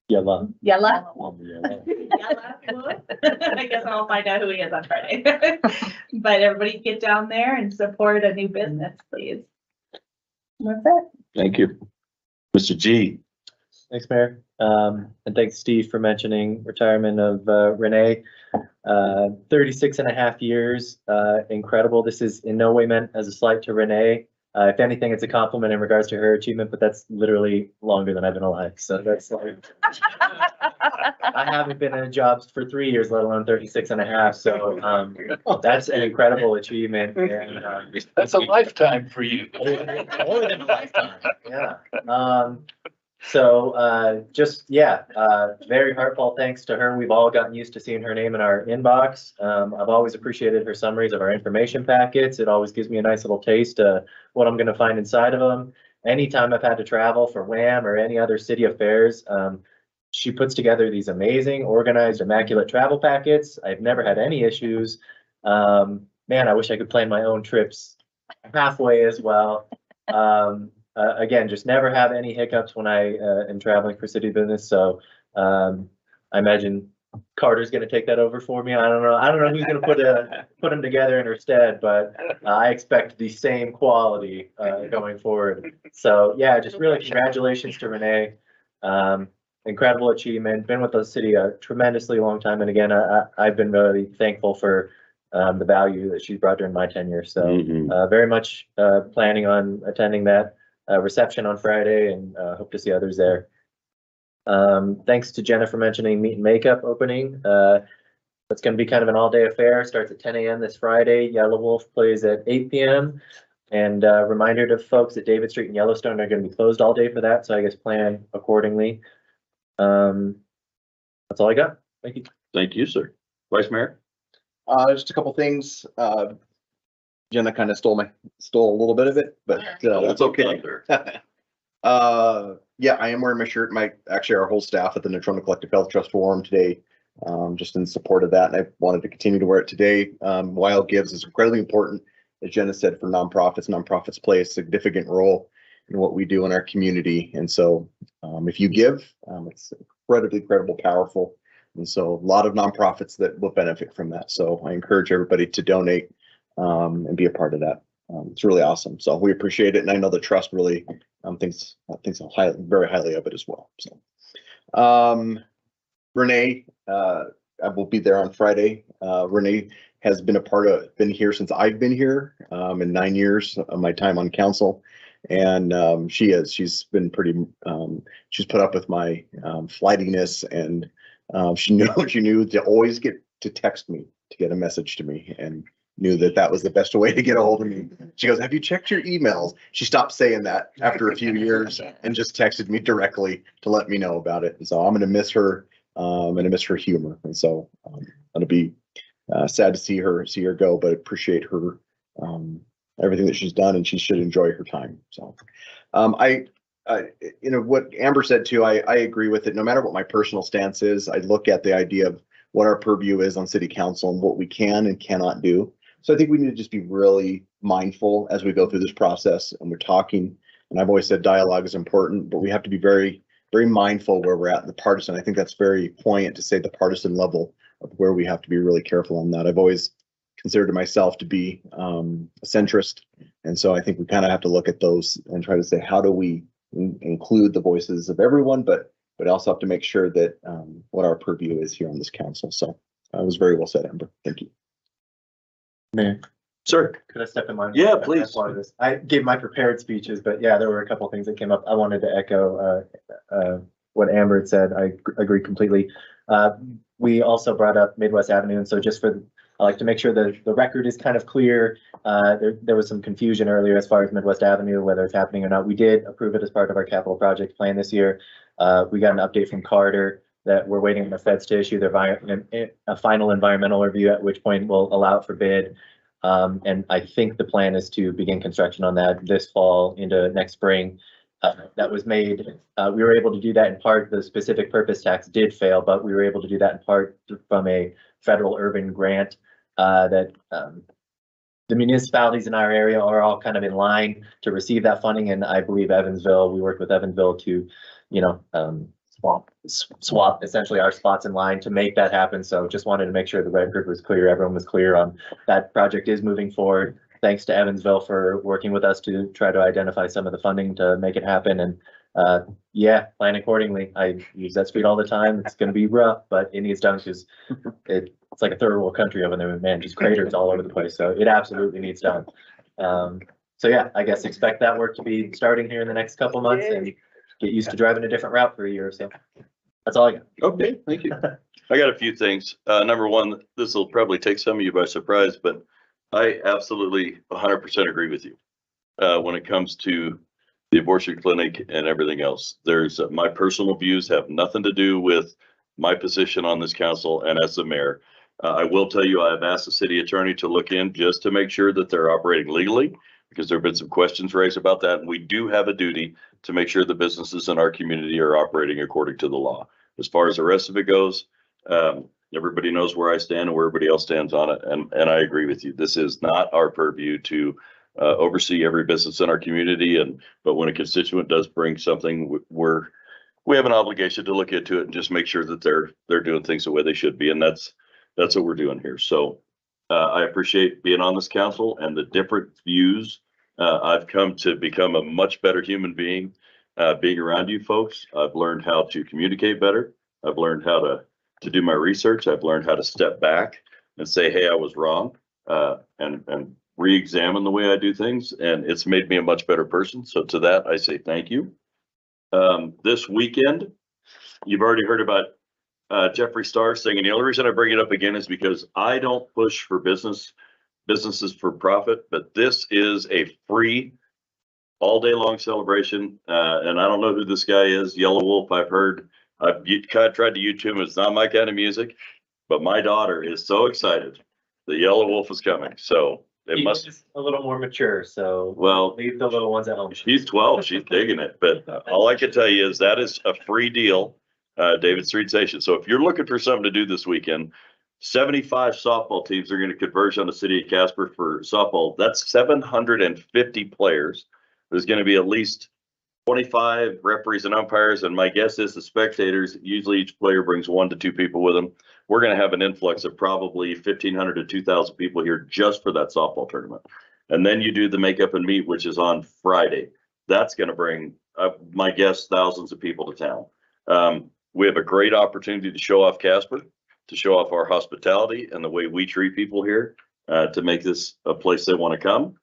Yellow. Yellow. Yellow. I guess I'll find out who he is on Friday. But everybody get down there and support a new business, please. That's it. Thank you. Mr. G? Thanks, Mayor. And thanks, Steve, for mentioning retirement of Renee. 36 and a half years, incredible. This is in no way meant as a slight to Renee. If anything, it's a compliment in regards to her achievement, but that's literally longer than I've been alive. So that's like, I haven't been in jobs for 3 years, let alone 36 and a half. So that's an incredible achievement. And, That's a lifetime for you. More than a lifetime, yeah. So just, yeah, very heartfelt thanks to her. We've all gotten used to seeing her name in our inbox. I've always appreciated her summaries of our information packets. It always gives me a nice little taste of what I'm gonna find inside of them. Anytime I've had to travel for WHAM or any other city affairs, she puts together these amazing, organized, immaculate travel packets. I've never had any issues. Man, I wish I could plan my own trips halfway as well. Again, just never have any hiccups when I am traveling for city business. So I imagine Carter's going to take that over for me. I don't know who's going to put them together in her stead, but I expect the same quality going forward. So yeah, just really congratulations to Renee. Incredible achievement. Been with the city a tremendously long time, and again, I've been really thankful for the value that she's brought during my tenure. So very much planning on attending that reception on Friday and hope to see others there. Thanks to Jenna for mentioning Meet and Makeup opening. It's going to be kind of an all-day affair. Starts at 10 a.m. this Friday. Yellow Wolf plays at 8 p.m. And reminder to folks that David Street and Yellowstone are going to be closed all day for that. So I guess plan accordingly. That's all I got. Thank you. Thank you, sir. Vice Mayor? Just a couple things. Jenna kind of stole a little bit of it, but That's okay. Yeah, I am wearing my shirt. Actually, our whole staff at the Natrona Collective Health Trust Forum today, just in support of that. And I wanted to continue to wear it today. Wild Gives is incredibly important, as Jenna said, for nonprofits. Nonprofits play a significant role in what we do in our community. And so if you give, it's incredibly powerful. And so a lot of nonprofits that will benefit from that. So I encourage everybody to donate and be a part of that. It's really awesome. So we appreciate it. And I know the trust really thinks very highly of it as well. So Renee, I will be there on Friday. Renee has been been here since I've been here in 9 years of my time on council. And she's been she's put up with my flightiness, and she knew to always get to text me, to get a message to me, and knew that was the best way to get a hold of me. She goes, "Have you checked your emails?" She stopped saying that after a few years and just texted me directly to let me know about it. And so I'm going to miss her. I'm going to miss her humor. And so I'm going to be sad to see her go, but appreciate her, everything that she's done, and she should enjoy her time. So I You know, what Amber said too, I agree with it. No matter what my personal stance is, I look at the idea of what our purview is on city council and what we can and cannot do. So I think we need to just be really mindful as we go through this process and we're talking. And I've always said dialogue is important, but we have to be very, very mindful where we're at in the partisan. I think that's very poignant to say the partisan level of where we have to be really careful on that. I've always considered myself to be a centrist. And so I think we kind of have to look at those and try to say, how do we include the voices of everyone, but also have to make sure that what our purview is here on this council. So it was very well said, Amber. Thank you. Mayor, Sir, could I step in line? Yeah, please. I gave my prepared speeches, but yeah, there were a couple of things that came up. I wanted to echo what Amber had said. I agree completely. We also brought up Midwest Avenue, and so I like to make sure that the record is kind of clear. There was some confusion earlier as far as Midwest Avenue, whether it's happening or not. We did approve it as part of our capital project plan this year. We got an update from Carter that we're waiting on the feds to issue their a final environmental review, at which point we'll allow it for bid. And I think the plan is to begin construction on that this fall into next spring. That was made, we were able to do that in part. The specific purpose tax did fail, but we were able to do that in part from a federal urban grant that the municipalities in our area are all kind of in line to receive that funding. And I believe Evansville, we worked with Evansville to, swap essentially our spots in line to make that happen. So just wanted to make sure the record was clear. Everyone was clear on that project is moving forward. Thanks to Evansville for working with us to try to identify some of the funding to make it happen. And yeah, plan accordingly. I use that street all the time. It's going to be rough, but it needs done because it's like a third world country over there, man, just craters all over the place. So it absolutely needs done. So yeah, I guess expect that work to be starting here in the next couple months and get used to driving a different route for a year or so. That's all I got. Okay, thank you. I got a few things. Number one, this will probably take some of you by surprise, but I absolutely 100% agree with you when it comes to the abortion clinic and everything else. There's my personal views have nothing to do with my position on this council and as the mayor. I will tell you, I have asked the city attorney to look in just to make sure that they're operating legally, because there have been some questions raised about that. And we do have a duty to make sure the businesses in our community are operating according to the law. As far as the rest of it goes, everybody knows where I stand and where everybody else stands on it. And I agree with you. This is not our purview to oversee every business in our community. But when a constituent does bring something, we have an obligation to look into it and just make sure that they're doing things the way they should be. And that's what we're doing here. So I appreciate being on this council and the different views. I've come to become a much better human being being around you folks. I've learned how to communicate better. I've learned how to do my research. I've learned how to step back and say, hey, I was wrong, and re-examine the way I do things. And it's made me a much better person. So to that, I say thank you. This weekend, you've already heard about Jeffree Star singing. The only reason I bring it up again is because I don't push for businesses for profit, but this is a free all day long celebration. And I don't know who this guy is. Yellow Wolf, I've heard. I've kind of tried to YouTube him. It's not my kind of music, but my daughter is so excited. The Yellow Wolf is coming. So it must be a little more mature. So well, leave the little ones at home. She's 12. She's digging it. But all I can tell you is that is a free deal. David Street Station. So if you're looking for something to do this weekend, 75 softball teams are going to converge on the city of Casper for softball. That's 750 players. There's going to be at least 25 referees and umpires. And my guess is the spectators, usually each player brings 1 to 2 people with them. We're going to have an influx of probably 1,500 to 2,000 people here just for that softball tournament. And then you do the makeup and meet, which is on Friday. That's going to bring, my guess, thousands of people to town. We have a great opportunity to show off Casper, to show off our hospitality and the way we treat people here, to make this a place they want to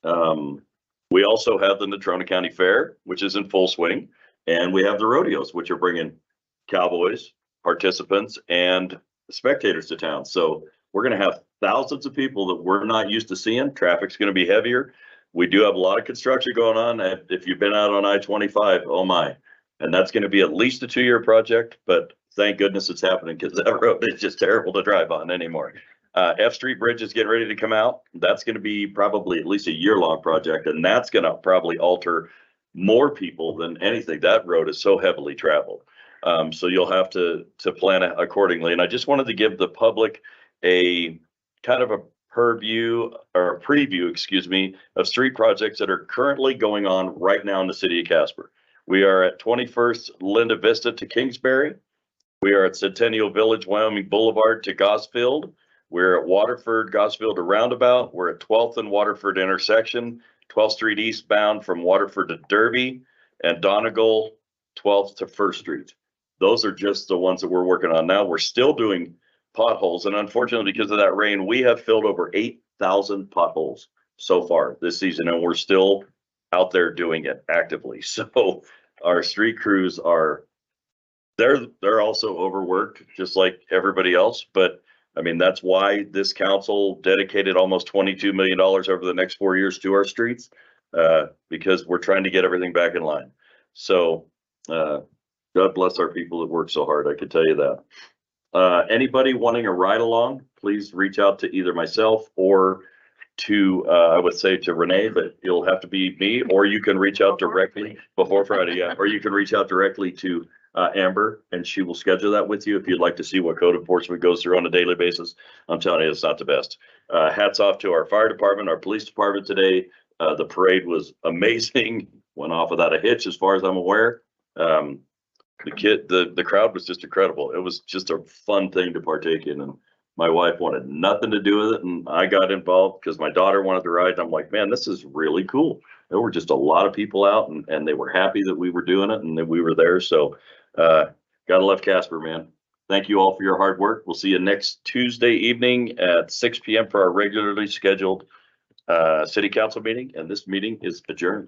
come. We also have the Natrona County Fair, which is in full swing, and we have the rodeos, which are bringing cowboys, participants, and spectators to town. So we're going to have thousands of people that we're not used to seeing. Traffic's going to be heavier. We do have a lot of construction going on. If you've been out on I-25, oh my. And that's going to be at least a 2-year project, but thank goodness it's happening because that road is just terrible to drive on anymore. F Street Bridge is getting ready to come out. That's going to be probably at least a year-long project, and that's going to probably alter more people than anything. That road is so heavily traveled. So you'll have to plan it accordingly. And I just wanted to give the public a kind of a purview or a preview, excuse me, of street projects that are currently going on right now in the city of Casper. We are at 21st Linda Vista to Kingsbury. We are at Centennial Village, Wyoming Boulevard to Gosfield. We're at Waterford, Gosfield to Roundabout. We're at 12th and Waterford intersection, 12th Street eastbound from Waterford to Derby, and Donegal, 12th to First Street. Those are just the ones that we're working on now. We're still doing potholes, and unfortunately, because of that rain, we have filled over 8,000 potholes so far this season, and we're still out there doing it actively. So our street crews are, they're also overworked just like everybody else. But I mean, that's why this council dedicated almost $22 million over the next 4 years to our streets, because we're trying to get everything back in line. So God bless our people that work so hard, I can tell you that. Anybody wanting a ride along, please reach out to either myself or to, I would say to Renee, but it'll have to be me, or you can reach out directly before Friday, yeah, or you can reach out directly to Amber, and she will schedule that with you if you'd like to see what code enforcement goes through on a daily basis. I'm telling you, it's not the best. Hats off to our fire department, our police department today. The parade was amazing, went off without a hitch as far as I'm aware. The crowd was just incredible. It was just a fun thing to partake in, and my wife wanted nothing to do with it, and I got involved because my daughter wanted to ride, and I'm like, man, this is really cool. There were just a lot of people out, and they were happy that we were doing it and that we were there. So gotta love Casper, man. Thank you all for your hard work. We'll see you next Tuesday evening at 6 p.m. for our regularly scheduled city council meeting, and this meeting is adjourned.